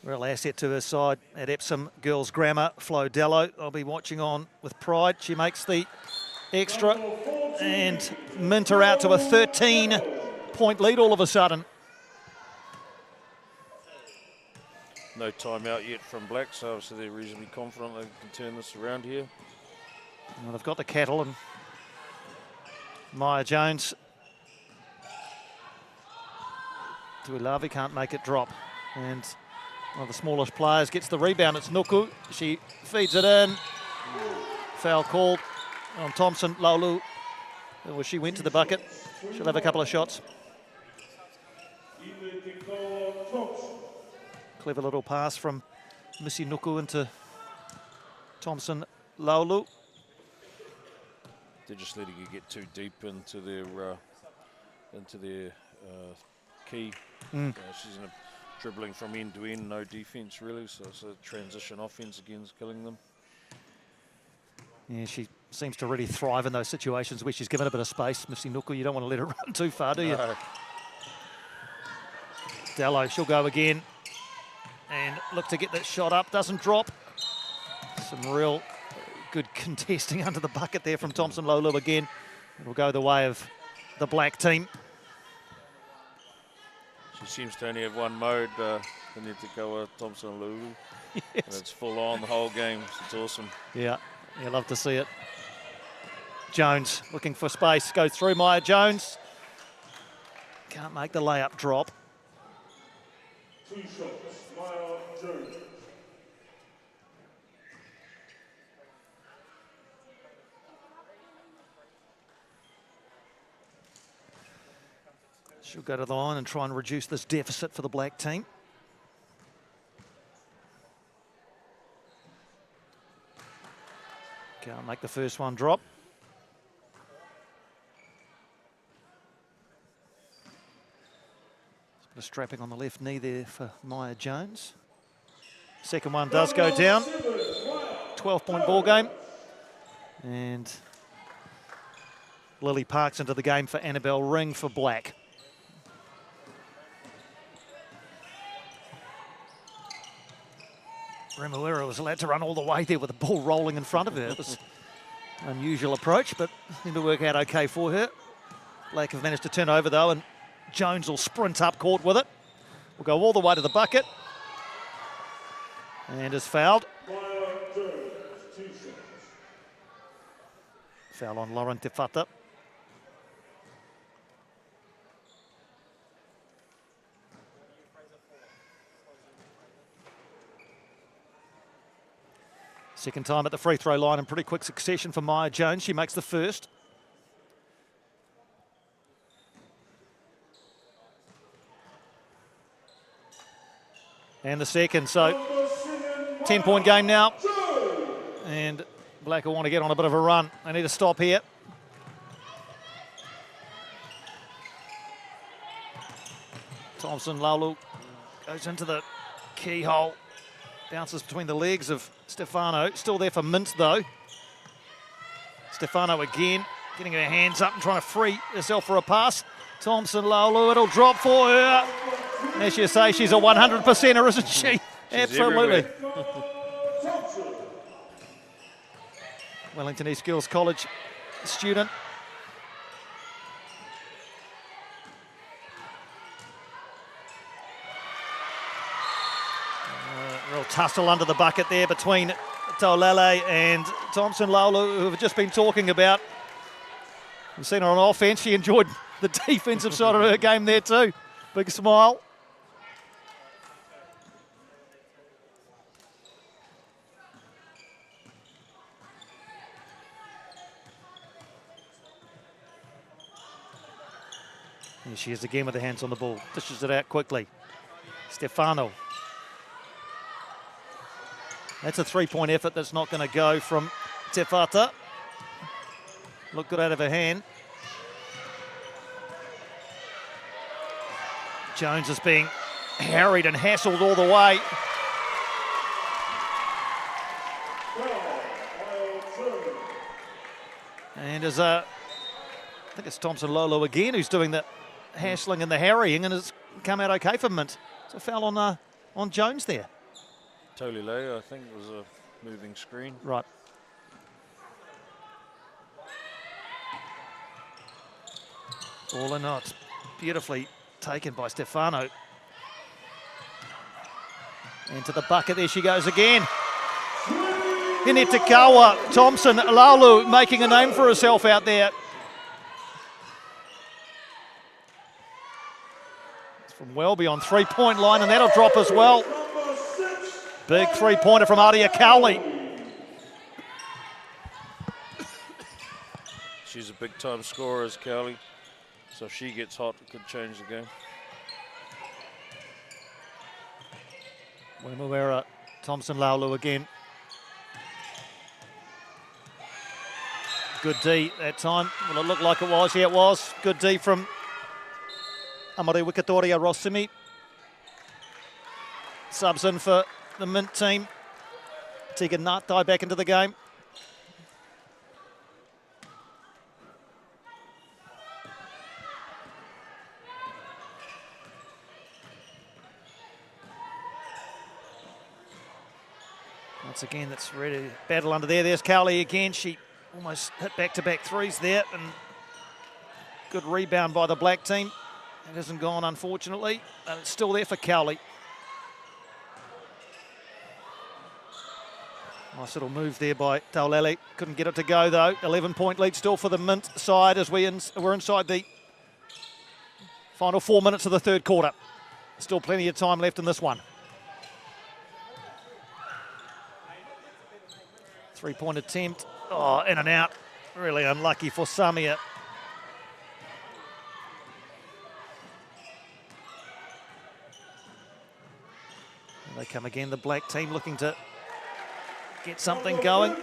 Real asset to her side at Epsom Girls Grammar, Flo Dello. I'll be watching on with pride. She makes the extra, and Mint are out to a 13-point lead all of a sudden. No timeout yet from Black, so obviously they're reasonably confident they can turn this around here. Well, they've got the cattle, and Maya Jones. Tuilavi can't make it drop, and one of the smallest players gets the rebound. It's Nuku. She feeds it in. Foul called on Thompson. Laulu, well, she went to the bucket. She'll have a couple of shots. Clever little pass from Missy Nuku into Thompson Laulu. They're just letting you get too deep into their key. She's dribbling from end to end, no defense really, so it's a transition offense against killing them. Yeah, she seems to really thrive in those situations where she's given a bit of space. Missy Nuku, you don't want to let her run too far, do you? No. Dallo, she'll go again and look to get that shot up, doesn't drop. Some real good contesting under the bucket there from Thompson Laulu again. It'll go the way of the black team. She seems to only have one mode, the Netikawa Thompson Laulu. Yes. And it's full on the whole game. It's awesome. Yeah, you love to see it. Jones looking for space, goes through Maya Jones. Can't make the layup drop. 2 shots, Maya Jones. She'll go to the line and try and reduce this deficit for the black team. Can't make the first one drop. A bit of strapping on the left knee there for Maya Jones. Second one does go down. 12-point ball game. And Lily Parks into the game for Annabelle Ring for black. Remuera was allowed to run all the way there with the ball rolling in front of her. It was an unusual approach, but seemed to work out okay for her. Black have managed to turn over though, and Jones will sprint up court with it. Will go all the way to the bucket. And is fouled. Foul on Lauren Te Whata. Second time at the free throw line in pretty quick succession for Maya Jones. She makes the first. And the second, so 10-point game now. And Black will want to get on a bit of a run. They need to stop here. Thompson Laulu goes into the keyhole. Bounces between the legs of Stefano. Still there for Mint, though. Stefano again, getting her hands up and trying to free herself for a pass. Thompson Laulu, it'll drop for her. As you say, she's a 100%er, isn't she? Absolutely. Wellington East Girls College student. Real tussle under the bucket there between Taulele and Thompson Laulu, who have just been talking about. We've seen her on offense. She enjoyed the defensive side of her game there too. Big smile. Here she is again with the hands on the ball. Dishes it out quickly. Stefano. That's a three-point effort that's not going to go from Te Whata. Looked good out of her hand. Jones is being harried and hassled all the way. And as I think it's Thompson Laulu again who's doing the hassling and the harrying, and it's come out okay for Mint. It's a foul on Jones there. Taulele, I think, was a moving screen. Right. All in not beautifully taken by Stefano. Into the bucket, there she goes again. Hinetikawa, Thompson Laulu making a name for herself out there. It's from well beyond three-point line, and that'll drop as well. Big three-pointer from Aria Cowley. She's a big-time scorer as Cowley. So if she gets hot, it could change the game. Wimawera, Thompson Laulu again. Good D that time. Well, it looked like it was. Yeah, it was. Good D from Amari Wikatoria Rossimi. Subs in for the Mint team. Tegan Ngatai back into the game. Once again, that's ready. Battle under there. There's Cowley again. She almost hit back-to-back threes there. And good rebound by the black team. It hasn't gone, unfortunately. And it's still there for Cowley. Nice little move there by Taulele. Couldn't get it to go, though. 11-point lead still for the Mint side as we're inside the final 4 minutes of the third quarter. Still plenty of time left in this one. Three-point attempt. Oh, in and out. Really unlucky for Samia. And they come again, the black team looking to get something going.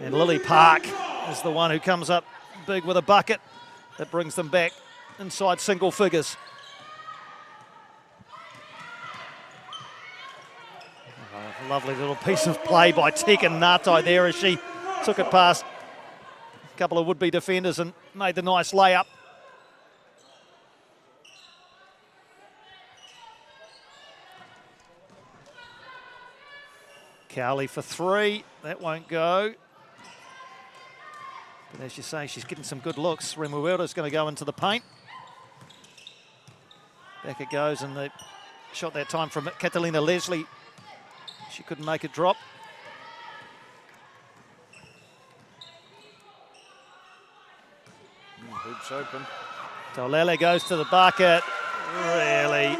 And Lily Park is the one who comes up big with a bucket that brings them back inside single figures. Lovely little piece of play by Tegan Ngatai there as she took it past a couple of would-be defenders and made the nice layup. Cowley for three. That won't go. But as you say, she's getting some good looks. Remuera's going to go into the paint. Back it goes, and the shot that time from Catalina Leslie. She couldn't make it drop. Hoops open. Taulele goes to the bucket. Really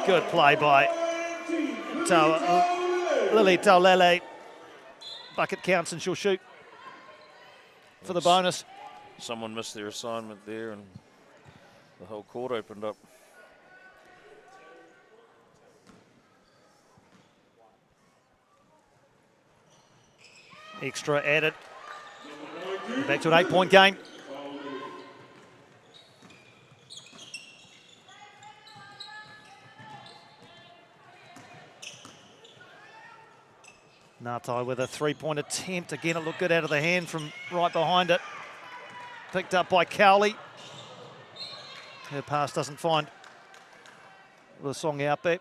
good play by Lily Taulele. Bucket counts and she'll shoot for the bonus. Someone missed their assignment there and the whole court opened up. Extra added. Back to an 8-point game. Ngatai with a three-point attempt. Again, it looked good out of the hand from right behind it. Picked up by Cowley. Her pass doesn't find the song out there.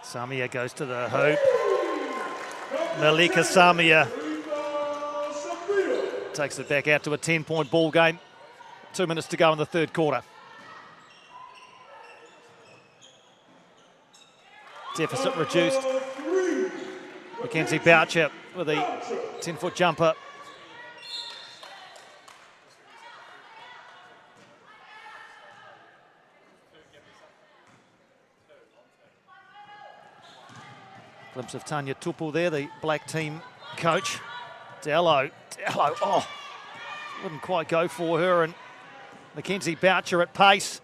Samia goes to the hoop. Malika Samia takes it back out to a 10-point ball game. 2 minutes to go in the third quarter. Deficit reduced. Mackenzie Boucher with a 10-foot jumper. Glimpse of Tanya Tupu there, the black team coach. Dello, oh, wouldn't quite go for her, and Mackenzie Boucher at pace.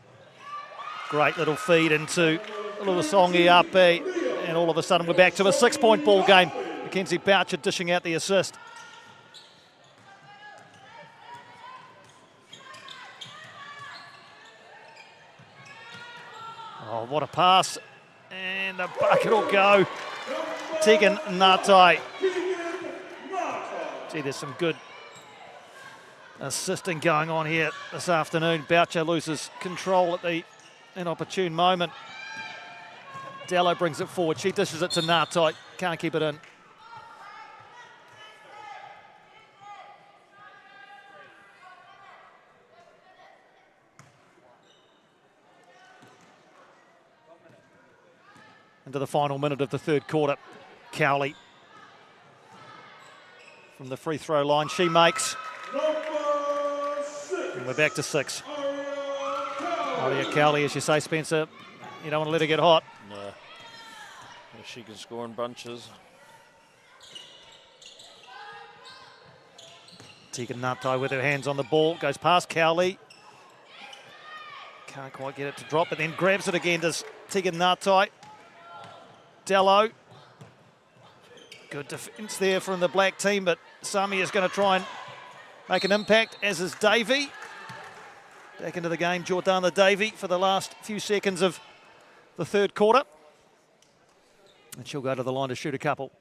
Great little feed into Luasongi Ape, and all of a sudden we're back to a 6-point ball game. Mackenzie Boucher dishing out the assist. Oh, what a pass, and the bucket will go. Tegan Ngatai. Gee, there's some good assisting going on here this afternoon. Boucher loses control at the inopportune moment. Dello brings it forward. She dishes it to Ngatai. Can't keep it in. Into the final minute of the third quarter. Cowley from the free throw line. She makes. And we're back to 6. Aria Cowley, as you say, Spencer, you don't want to let her get hot. No. If she can score in bunches. Tegan Natai with her hands on the ball, goes past Cowley. Can't quite get it to drop, but then grabs it again, does Tegan Natai. Dello. Good defence there from the black team, but Sami is going to try and make an impact, as is Davey. Back into the game, Jordana Davey for the last few seconds of the third quarter. And she'll go to the line to shoot a couple.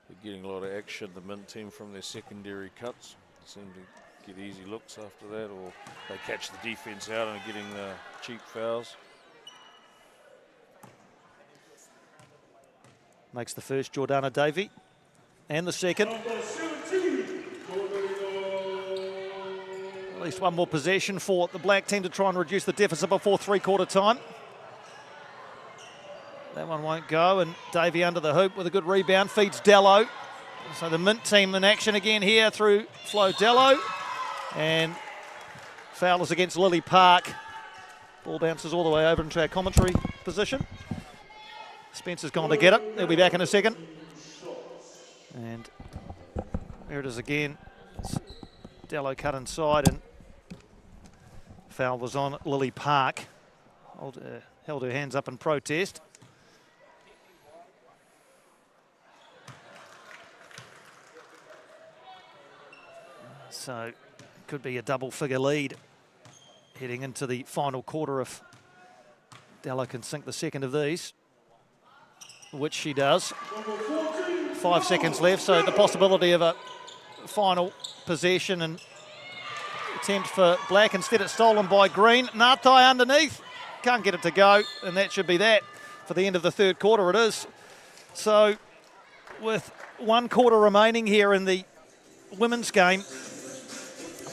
They're getting a lot of action, the Mint team, from their secondary cuts. They seem to get easy looks after that, or they catch the defence out and are getting the cheap fouls. Makes the first, Jordana Davey, and the second. At least one more possession for the black team to try and reduce the deficit before three-quarter time. That one won't go, and Davey under the hoop with a good rebound, feeds Dello. So the Mint team in action again here through Flo Dello. And foul is against Lily Park. Ball bounces all the way over into our commentary position. Spencer's gone to get it. They'll be back in a second. And there it is again. Dello cut inside, and foul was on Lily Park. Held her hands up in protest. So could be a double-figure lead heading into the final quarter if Dello can sink the second of these, which she does. 5 seconds left, so the possibility of a final possession and attempt for black. Instead it's stolen by green. Natai underneath, can't get it to go, and that should be that for the end of the third quarter. It is. So with 1 quarter remaining here in the women's game,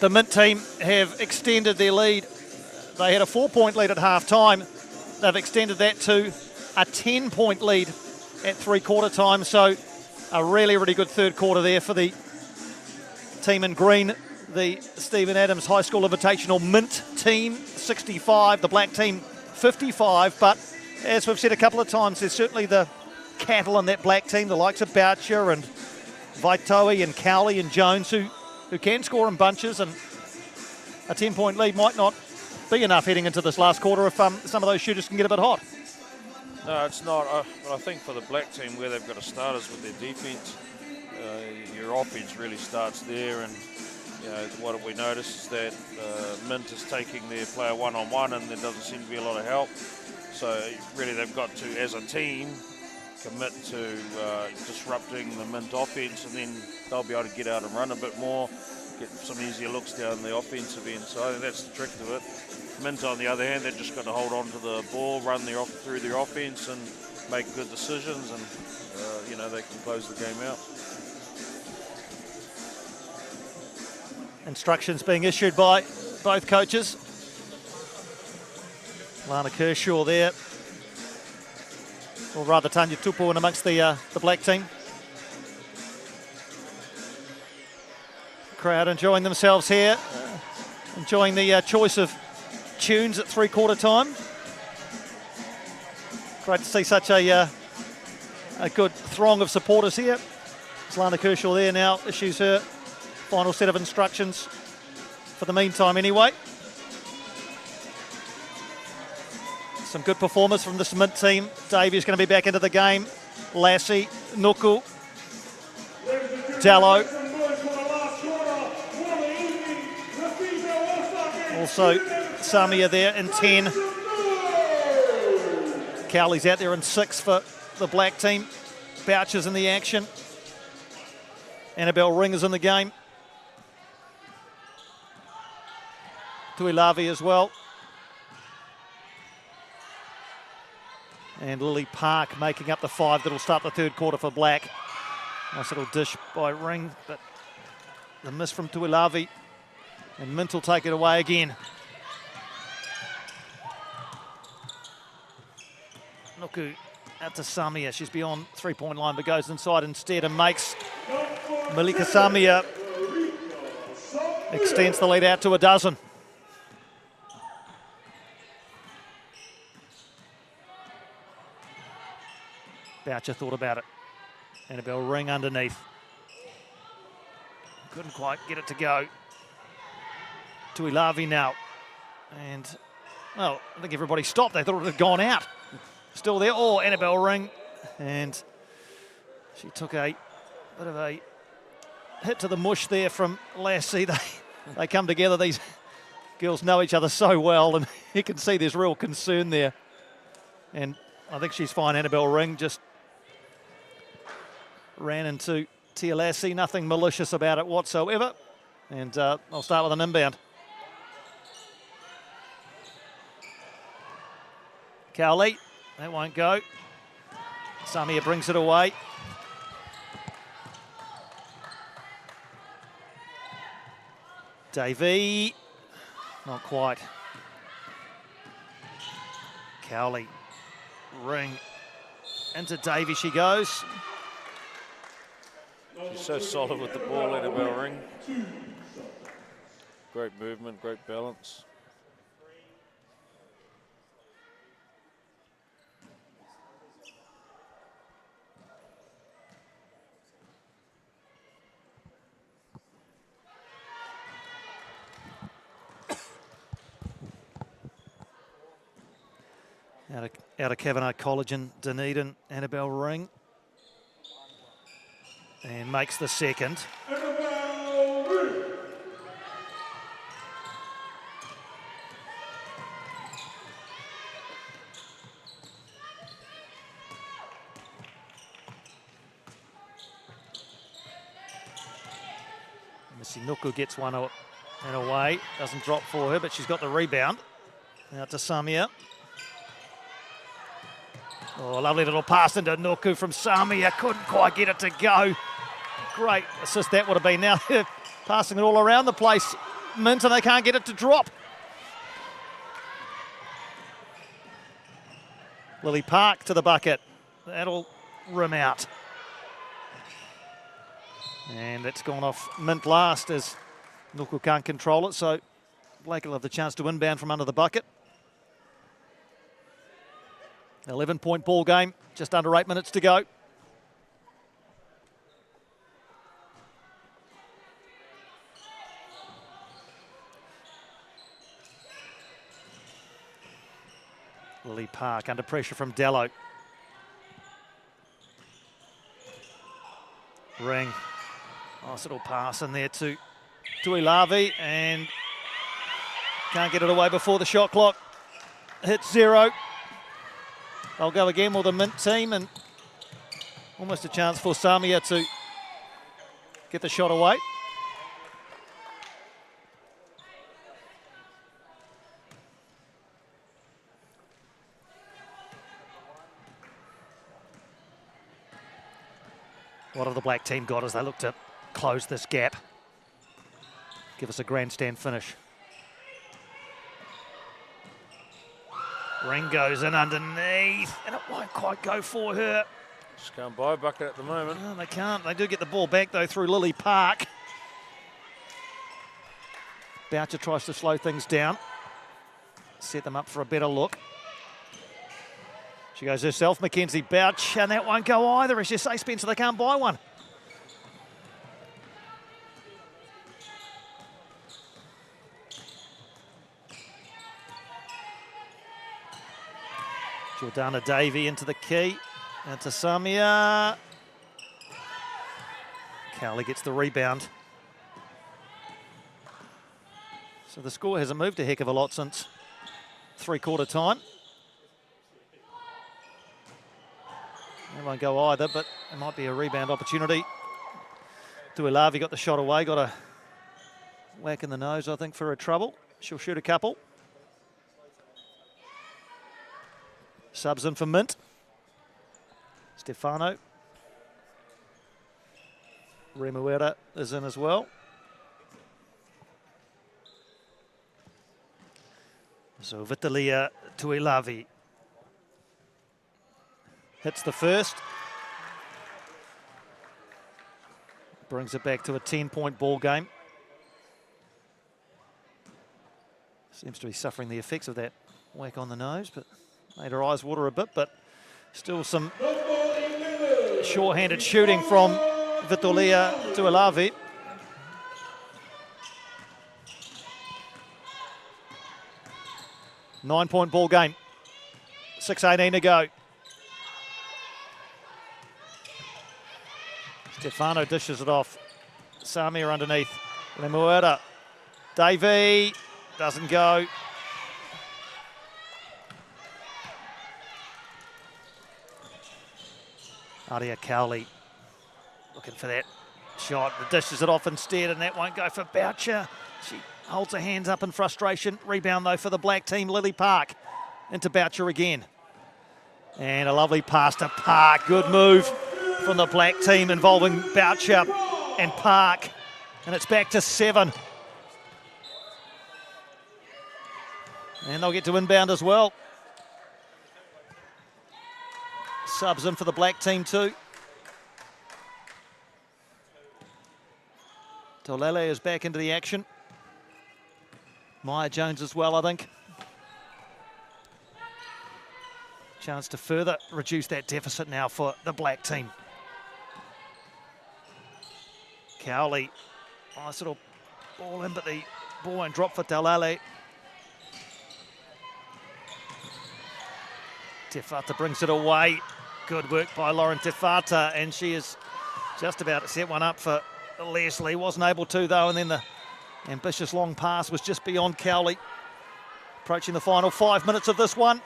the Mint team have extended their lead. They had a 4-point lead at half-time. They've extended that to a 10-point lead at three-quarter time. So a really, really good third quarter there for the team in green, the Stephen Adams High School Invitational Mint team, 65, the black team, 55. But as we've said a couple of times, there's certainly the cattle in that black team, the likes of Boucher and Vaitoe and Cowley and Jones, who can score in bunches, and a 10-point lead might not be enough heading into this last quarter if some of those shooters can get a bit hot. No, it's not. But I think for the black team, where they've got to start is with their defence. Your offense really starts there, and what we notice is that Mint is taking their player one-on-one, and there doesn't seem to be a lot of help. So really they've got to, as a team, commit to disrupting the Mint offense, and then they'll be able to get out and run a bit more, get some easier looks down the offensive end. So I think that's the trick to it. Mint, on the other hand, they've just got to hold on to the ball, run through their offense, and make good decisions, and they can close the game out. Instructions being issued by both coaches. Lana Kershaw there, or rather Tanya Tupu in amongst the black team. Crowd enjoying themselves here, enjoying the choice of tunes at three-quarter time. Great to see such a good throng of supporters here. Lana Kershaw there now issues her final set of instructions for the meantime anyway. Some good performers from this Mint team. Davey's going to be back into the game. Lassie, Nuku, Dello. Also Samia there in 10. Cowley's out there in 6 for the black team. Boucher's in the action. Annabelle Ring is in the game. Tuilavi as well. And Lily Park making up the 5 that'll start the third quarter for black. Nice little dish by Ring, but the miss from Tuilavi. And Mint will take it away again. Nuku out to Samia. She's beyond 3-point line, but goes inside instead and makes Malika Samia extends the lead out to a dozen. Boucher thought about it. Annabelle Ring underneath. Couldn't quite get it to go. Tuilavi now. And, well, I think everybody stopped. They thought it had gone out. Still there. Oh, Annabelle Ring. And she took a bit of a hit to the mush there from Lassie. They come together. These girls know each other so well, and you can see there's real concern there. And I think she's fine. Annabelle Ring just ran into Tia Lassie. Nothing malicious about it whatsoever. And I'll start with an inbound. Cowley, that won't go. Samia brings it away. Davey, not quite. Cowley, Ring, into Davey she goes. She's so solid with the ball, Annabelle Ring. Great movement, great balance. Out of Kavanagh College in Dunedin, Annabelle Ring. And makes the second. Missy Nuku gets one and away. Doesn't drop for her, but she's got the rebound. Out to Samia. Oh, lovely little pass into Nuku from Samia. Couldn't quite get it to go. Great assist that would have been. Now they're passing it all around the place. Mint, and they can't get it to drop. Lily Park to the bucket. That'll rim out. And it's gone off Mint last as Nuku can't control it, so Blake will have the chance to inbound from under the bucket. 11-point ball game, just under 8 minutes to go. Lily Park under pressure from Dello. Ring. Nice little pass in there to Tuilavi, and can't get it away before the shot clock hits zero. They'll go again with the Mint team, and almost a chance for Samia to get the shot away. What have the black team got as they look to close this gap? Give us a grandstand finish. Ring goes in underneath, and it won't quite go for her. Just can't buy a bucket at the moment. No, they can't. They do get the ball back, though, through Lily Park. Boucher tries to slow things down. Set them up for a better look. She goes herself, Mackenzie Bouch, and that won't go either. As you say, Spencer, they can't buy one. Jordana Davey into the key, and to Samia. Cowley gets the rebound. So the score hasn't moved a heck of a lot since three-quarter time. That won't go either, but it might be a rebound opportunity. Tuilavi got the shot away, got a whack in the nose, I think, for her trouble. She'll shoot a couple. Subs in for Mint. Stefano. Remuera is in as well. So Vitalia Tuilavi hits the first. Brings it back to a 10-point ball game. Seems to be suffering the effects of that whack on the nose, but made her eyes water a bit, but still some sure-handed shooting from Vitolia Tuilave. Nine-point ball game. 6:18 to go. Stefano dishes it off. Samir underneath. Lemuera. Davey doesn't go. Aria Cowley looking for that shot. Dishes it off instead, and that won't go for Boucher. She holds her hands up in frustration. Rebound, though, for the black team. Lily Park into Boucher again. And a lovely pass to Park. Good move from the black team involving Boucher and Park. And it's back to 7. And they'll get to inbound as well. Subs in for the black team too. Tolele is back into the action. Maya Jones as well, I think. Chance to further reduce that deficit now for the black team. Cowley, nice little ball in, but the ball won't drop for Tolele. Tefata brings it away. Good work by Lauren Tefata, and she is just about to set one up for Leslie. Wasn't able to, though, and then the ambitious long pass was just beyond Cowley. Approaching the final 5 minutes of this one.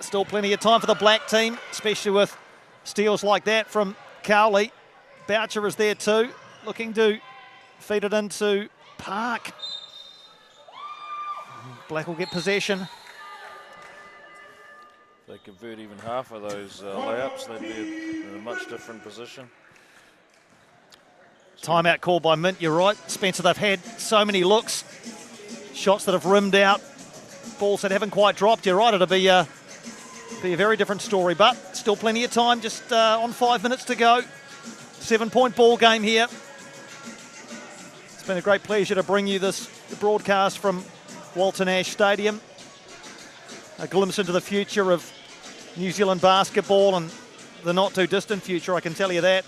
Still plenty of time for the black team, especially with steals like that from Cowley. Boucher is there too, looking to feed it into Park. Black will get possession. If they convert even half of those layups, they'd be in a much different position. Timeout called by Mint, you're right. Spencer, they've had so many looks. Shots that have rimmed out. Balls that haven't quite dropped. You're right, it'll be a very different story, but still plenty of time, just on 5 minutes to go. 7-point ball game here. It's been a great pleasure to bring you this broadcast from Walter Nash Stadium. A glimpse into the future of New Zealand basketball and the not too distant future, I can tell you that.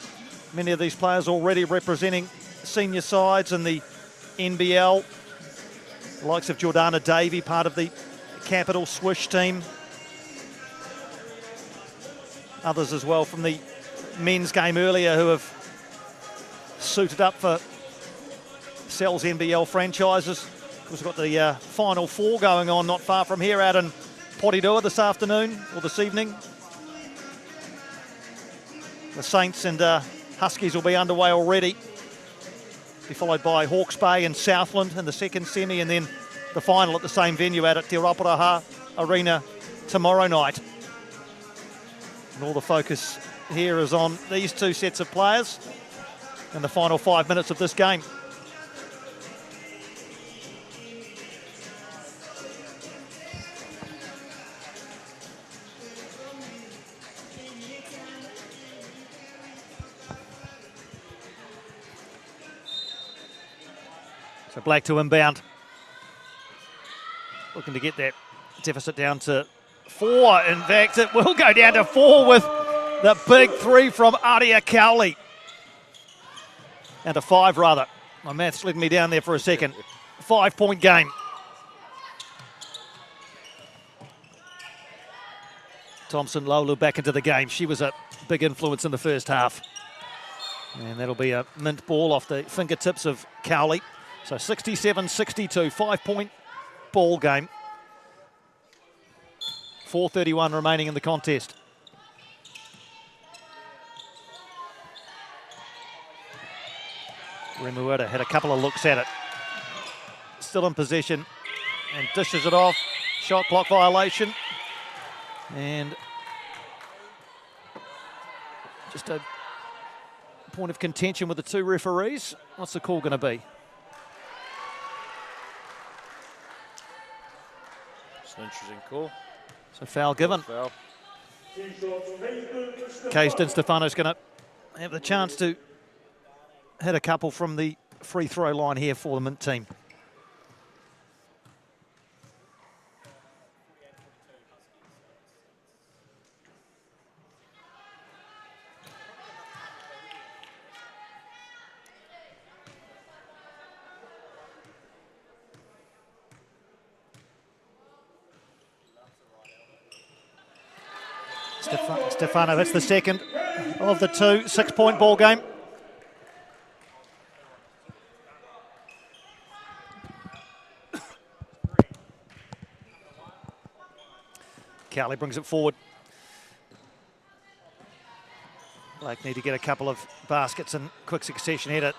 Many of these players already representing senior sides in the NBL. The likes of Jordana Davey, part of the Capital Swish team. Others as well from the men's game earlier who have suited up for Cell's NBL franchises. Of course, we've got the Final Four going on not far from here out in Porirua this afternoon or this evening. The Saints and Huskies will be underway already. Be followed by Hawke's Bay and Southland in the second semi, and then the final at the same venue out at Te Raparaha Arena tomorrow night. And all the focus here is on these two sets of players in the final 5 minutes of this game. So Black to inbound. Looking to get that deficit down to 4. In fact, it will go down to 4 with the big 3 from Aria Cowley. Down to 5, rather. My maths led me down there for a second. 5-point game. Thompson Lolu back into the game. She was a big influence in the first half. And that'll be a mint ball off the fingertips of Cowley. So 67-62, 5-point ball game. 4:31 remaining in the contest. Remuera had a couple of looks at it. Still in possession and dishes it off. Shot clock violation. And just a point of contention with the two referees. What's the call going to be? It's an interesting call. So foul given. Foul. Case Stefano's going to have the chance to hit a couple from the free throw line here for the Mint team. Stefano, that's the second of the two. 6-point ball game. Cowley brings it forward. Blake need to get a couple of baskets in quick succession here to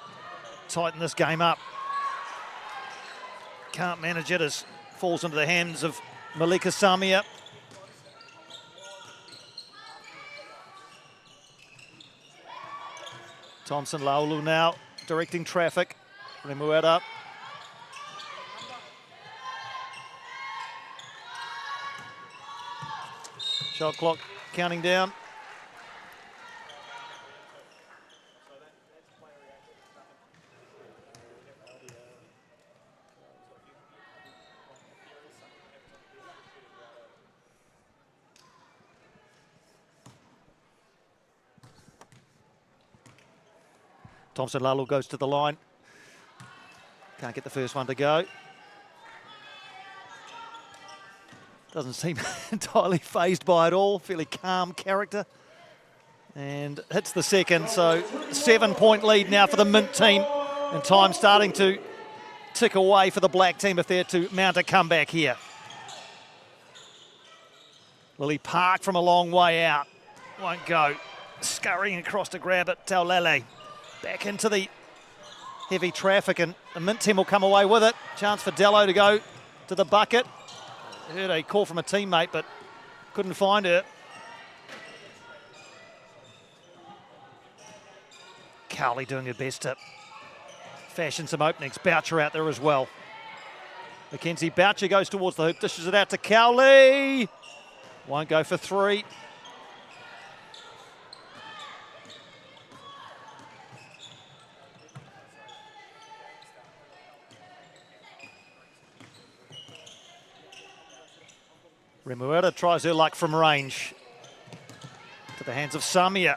tighten this game up. Can't manage it as falls into the hands of Malika Samia. Thompson Laulu now directing traffic. Remuera. Shot clock counting down. Thompson Lalu goes to the line. Can't get the first one to go. Doesn't seem entirely fazed by it all. Fairly calm character. And hits the second. So 7-point lead now for the Mint team. And time starting to tick away for the Black team if they're to mount a comeback here. Lily Park from a long way out. Won't go. Scurrying across to grab it. Taulele. Back into the heavy traffic, and the Mint team will come away with it. Chance for Dello to go to the bucket. Heard a call from a teammate, but couldn't find her. Cowley doing her best to fashion some openings. Boucher out there as well. Mackenzie Boucher goes towards the hoop, dishes it out to Cowley. Won't go for three. Remuera tries her luck from range. To the hands of Samia.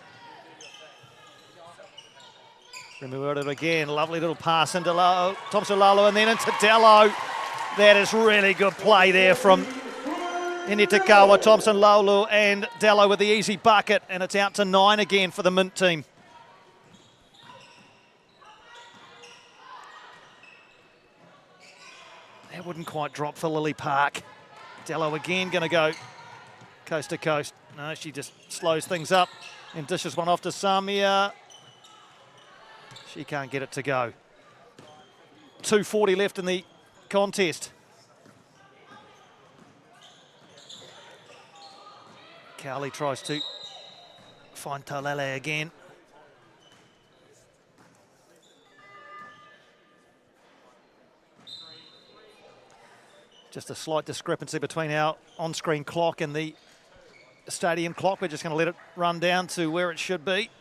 Remuera again, lovely little pass into Thompson Lalo and then into Dello. That is really good play there from Inetakawa, Thompson Lalo and Dello with the easy bucket, and it's out to 9 again for the Mint team. That wouldn't quite drop for Lily Park. Dello again going to go coast to coast. No, she just slows things up and dishes one off to Samia. She can't get it to go. 2:40 left in the contest. Cowley tries to find Taulele again. Just a slight discrepancy between our on-screen clock and the stadium clock. We're just going to let it run down to where it should be.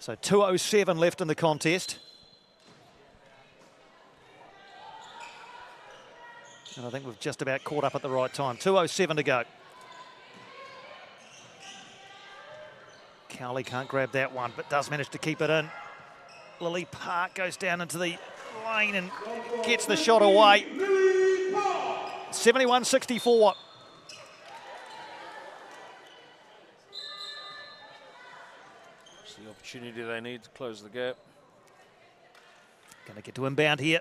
So 2:07 left in the contest. And I think we've just about caught up at the right time. 2:07 to go. Cowley can't grab that one, but does manage to keep it in. Lily Park goes down into the lane and gets the shot away. 71-64. It's the opportunity they need to close the gap. Going to get to inbound here.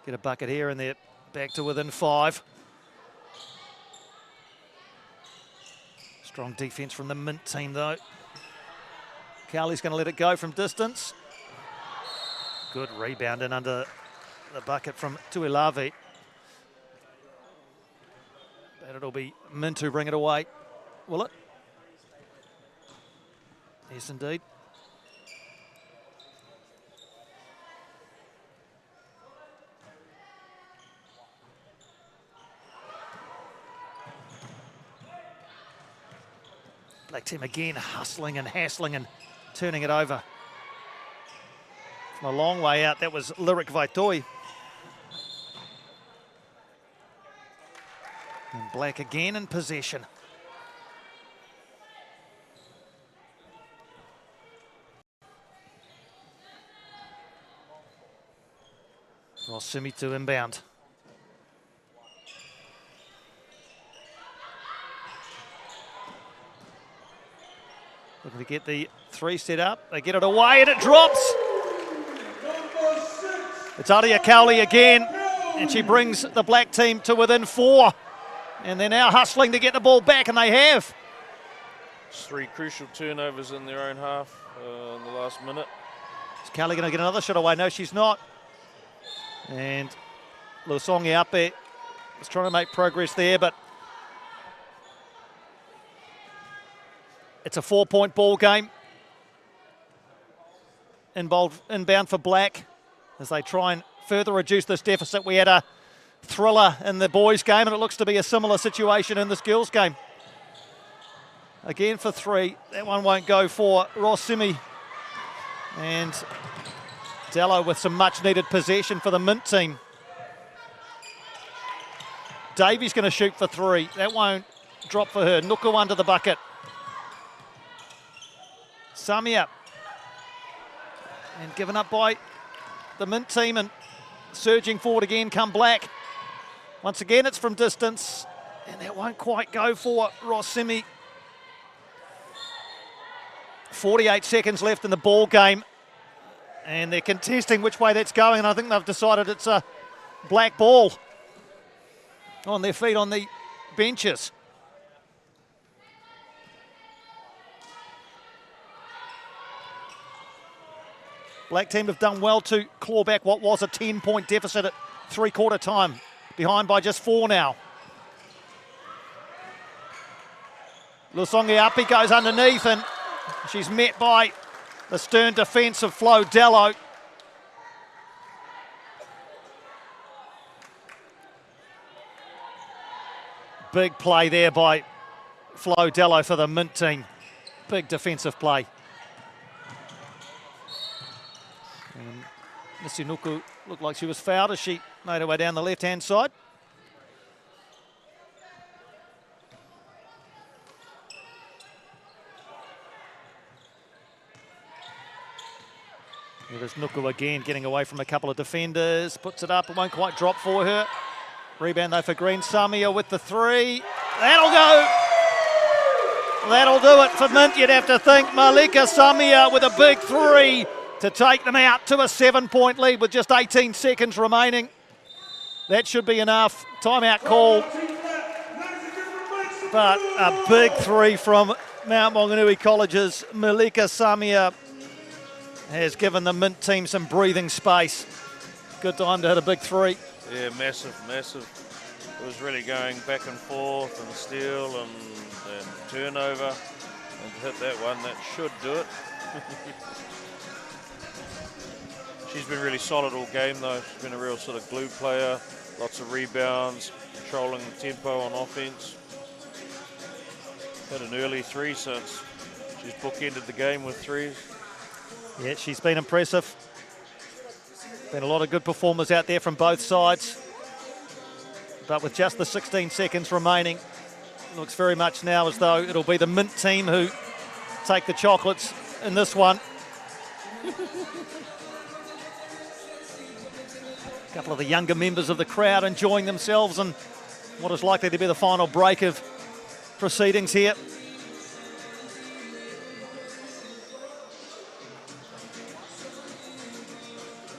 Get a bucket here and they're back to within 5. Strong defense from the Mint team though. Cowley's going to let it go from distance. Good rebound in under the bucket from Tuilave. But it'll be Mint who bring it away. Will it? Yes, indeed. Black team again hustling and hassling and turning it over. From a long way out, that was Lyric Vaitoi. And Black again in possession. Rossimi to inbound. Looking to get the three set up. They get it away and it drops. It's Aria Cowley again, and she brings the Black team to within 4. And they're now hustling to get the ball back, and they have. It's 3 crucial turnovers in their own half in the last minute. Is Cowley going to get another shot away? No, she's not. And Lusongi Ape was trying to make progress there, but it's a 4-point ball game. Inbound for Black as they try and further reduce this deficit. We had a thriller in the boys' game, and it looks to be a similar situation in this girls' game. Again for 3. That one won't go for Rossimi. And Dello with some much-needed possession for the Mint team. Davies going to shoot for 3. That won't drop for her. Nuku under the bucket. Samia. And given up by the Mint team, and surging forward again come Black. Once again, it's from distance, and that won't quite go for Rossimi. 48 seconds left in the ball game, and they're contesting which way that's going, and I think they've decided it's a Black ball. On their feet on the benches. Black team have done well to claw back what was a 10-point deficit at three-quarter time. Behind by just 4 now. Lusongi Api goes underneath, and she's met by the stern defence of Flo Dello. Big play there by Flo Dello for the Mint team. Big defensive play. And Missy Nuku looked like she was fouled as she made her way down the left-hand side. There's Nuku again, getting away from a couple of defenders. Puts it up, it won't quite drop for her. Rebound though for Green. Samia with the 3. That'll go. That'll do it for Mint, you'd have to think. Malika Samia with a big 3 to take them out to a 7-point lead with just 18 seconds remaining. That should be enough. Timeout call. But a big 3 from Mount Maunganui College's Malika Samia has given the Mint team some breathing space. Good time to hit a big 3. Yeah, massive. It was really going back and forth and steal and turnover. And to hit that one, that should do it. She's been really solid all game though. She's been a real sort of glue player. Lots of rebounds, controlling the tempo on offense. Had an early 3, so she's bookended the game with 3s. Yeah, she's been impressive. Been a lot of good performers out there from both sides. But with just the 16 seconds remaining, looks very much now as though it'll be the Mint team who take the chocolates in this one. A couple of the younger members of the crowd enjoying themselves in what is likely to be the final break of proceedings here.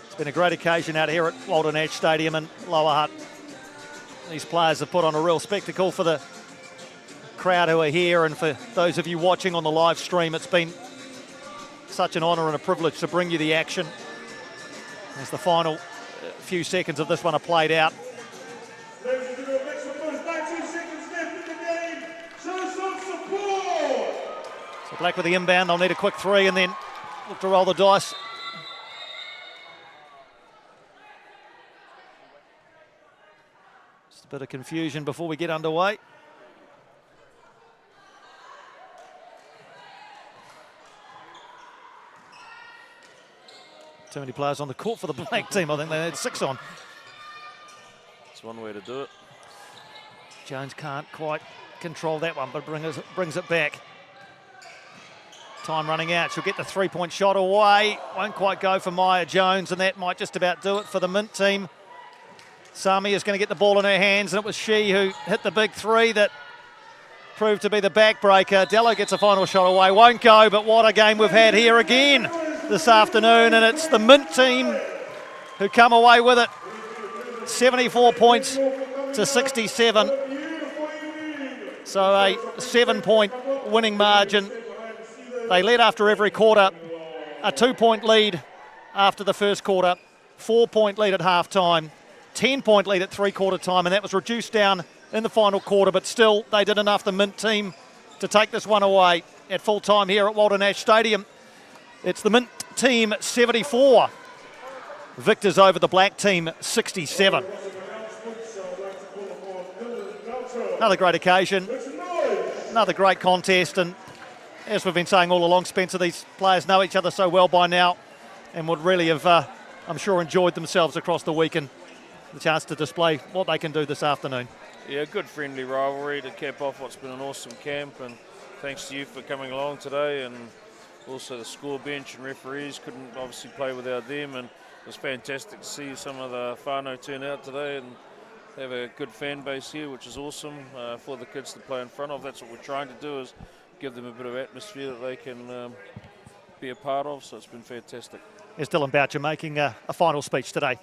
It's been a great occasion out here at Walter Nash Stadium in Lower Hutt. These players have put on a real spectacle for the crowd who are here, and for those of you watching on the live stream, it's been such an honour and a privilege to bring you the action as the final few seconds of this one are played out. Ladies and gentlemen, next one, there's 19 seconds left in the game. Show some support. So Black with the inbound, they'll need a quick 3 and then look to roll the dice. Just a bit of confusion before we get underway. Too many players on the court for the black team. I think they had 6 on. It's one way to do it. Jones can't quite control that one, but brings it back. Time running out. She'll get the 3-point shot away. Won't quite go for Maya Jones, and that might just about do it for the Mint team. Sami is going to get the ball in her hands, and it was she who hit the big 3 that proved to be the backbreaker. Dello gets a final shot away. Won't go, but what a game we've had here again this afternoon, and it's the Mint team who come away with it. 74 points to 67. So a 7-point winning margin. They led after every quarter, a 2-point lead after the first quarter, 4-point lead at half-time, 10-point lead at three-quarter time, and that was reduced down in the final quarter, but still they did enough, the Mint team, to take this one away at full time here at Walter Nash Stadium. It's the Mint team 74, victors over the black team 67. Another great occasion, another great contest, and as we've been saying all along, Spencer, these players know each other so well by now and would really have, I'm sure, enjoyed themselves across the weekend. The chance to display what they can do this afternoon. Yeah, good friendly rivalry to cap off what's been an awesome camp, and thanks to you for coming along today, and also the score bench and referees. Couldn't obviously play without them, and it was fantastic to see some of the whānau turn out today and have a good fan base here, which is awesome for the kids to play in front of. That's what we're trying to do, is give them a bit of atmosphere that they can be a part of, so it's been fantastic. Here's Dylan Boucher making a final speech today.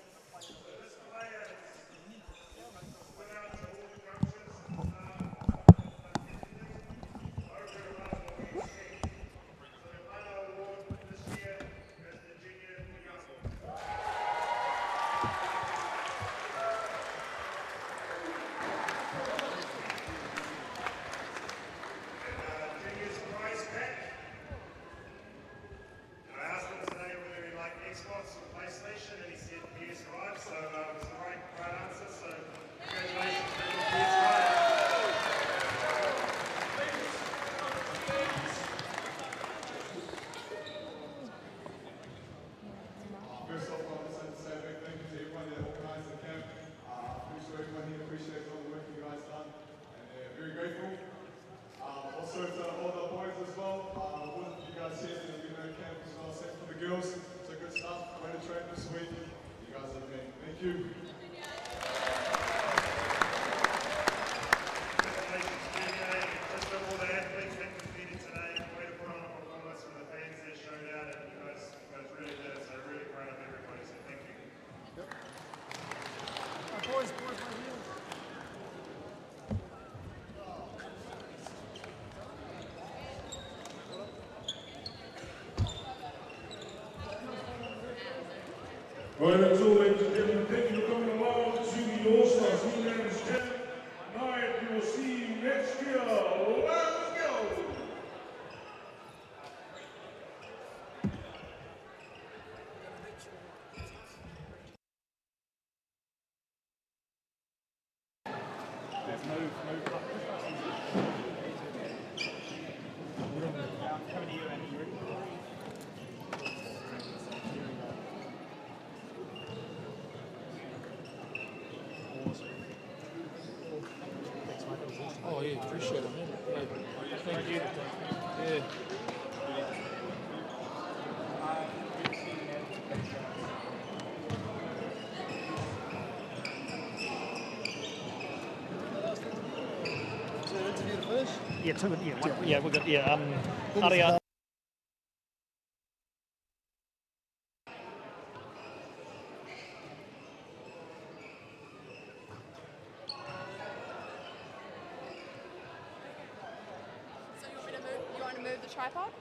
Right, that's all, ladies and gentlemen. Thank you for coming along to the All-Stars Women's Night. We will see you next year. Let's go! Oh yeah, appreciate it. Thank you. Yeah. Yeah, we've got, Aria. You want to move the tripod?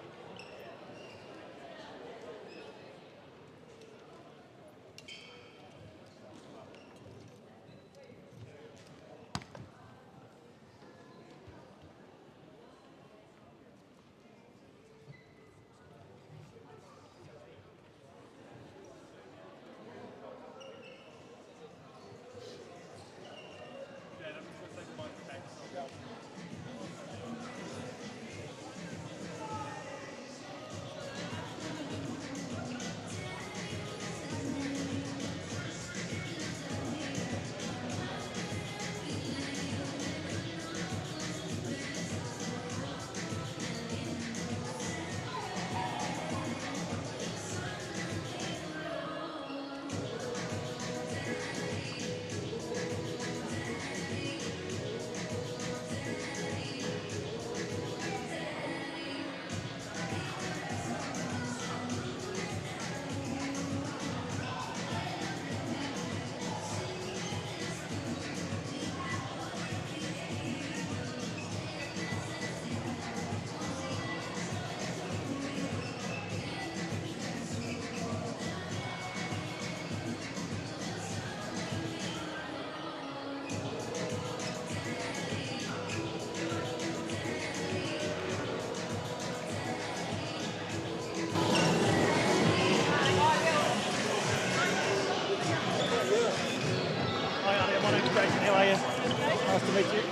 My name's Jason. How are you? Nice to meet you.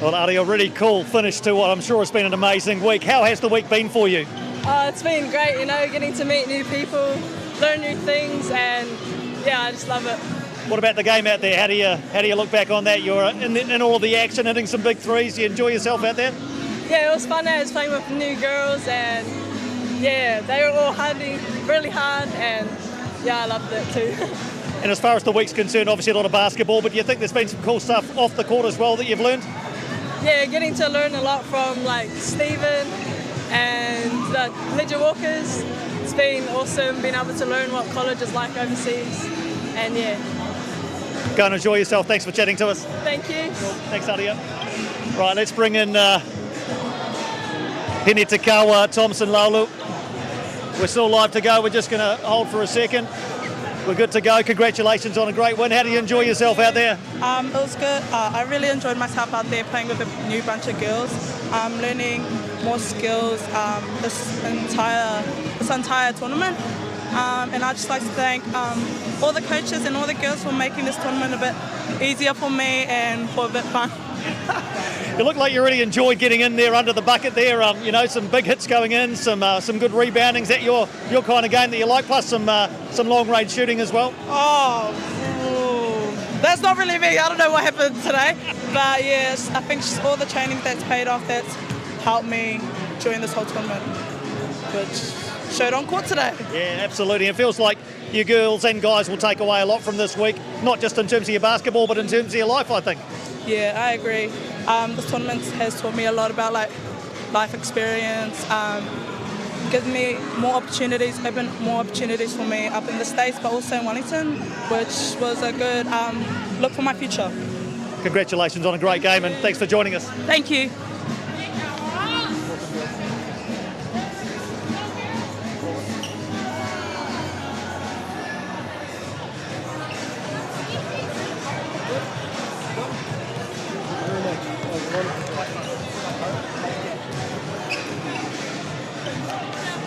Well, Artie, a really cool finish to what I'm sure has been an amazing week. How has the week been for you? It's been great, getting to meet new people, learn new things, and yeah, I just love it. What about the game out there? How do you look back on that? You're in all of the action, hitting some big threes. You enjoy yourself out there? Yeah, it was fun. I was playing with new girls, and yeah, they were all hunting really hard, and yeah, I loved it too. And as far as the week's concerned, obviously a lot of basketball, but do you think there's been some cool stuff off the court as well that you've learned? Yeah, getting to learn a lot from like Stephen and the Ledger Walkers. It's been awesome being able to learn what college is like overseas, and yeah. Go and enjoy yourself. Thanks for chatting to us. Thank you. Cool. Thanks, Adia. Right, let's bring in Hene Takawa, Thompson Laulu. We're still live to go. We're just going to hold for a second. We're good to go. Congratulations on a great win. How do you enjoy yourself out there? It was good. I really enjoyed myself out there playing with a new bunch of girls. Learning more skills this entire tournament. And I'd just like to thank all the coaches and all the girls for making this tournament a bit easier for me and for a bit fun. You look like you really enjoyed getting in there under the bucket there. Some big hits going in, some good rebounding. Is that your kind of game that you like? Plus some long range shooting as well. That's not really me. I don't know what happened today, but yes, I think just all the training that's paid off that's helped me during this whole tournament, which showed on court today. Yeah, absolutely. It feels like you girls and guys will take away a lot from this week, not just in terms of your basketball, but in terms of your life, I think. Yeah, I agree. This tournament has taught me a lot about life experience, given me more opportunities, opened more opportunities for me up in the States, but also in Wellington, which was a good look for my future. Congratulations on a great game, and thanks for joining us. Thank you.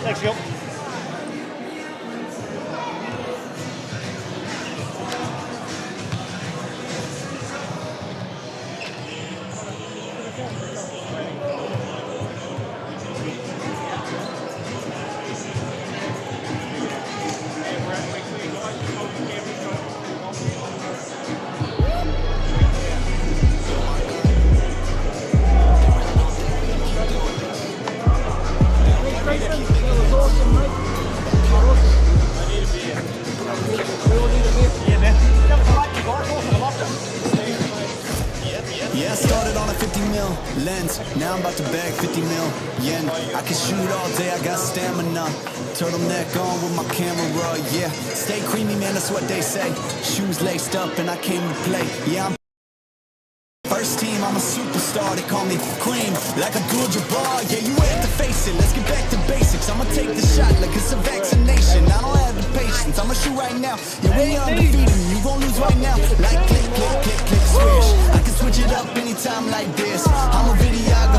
Thanks, Gil. Yeah, I started on a 50 mil lens. Now I'm about to bag 50 mil yen. I can shoot all day, I got stamina. Turtleneck on with my camera, yeah. Stay creamy, man, that's what they say. Shoes laced up and I came to play. Yeah, I'm first team, I'm a superstar. They call me Cream, like Abdul-Jabbar. Yeah, you have to face it, let's get back to basics. I'ma take the shot like it's a vaccination. I don't have the patience, I'ma shoot right now. Yeah, we undefeated, you gon' lose right now. Like click, click, click, click, swish. I can switch it up anytime like this. I'm a videographer.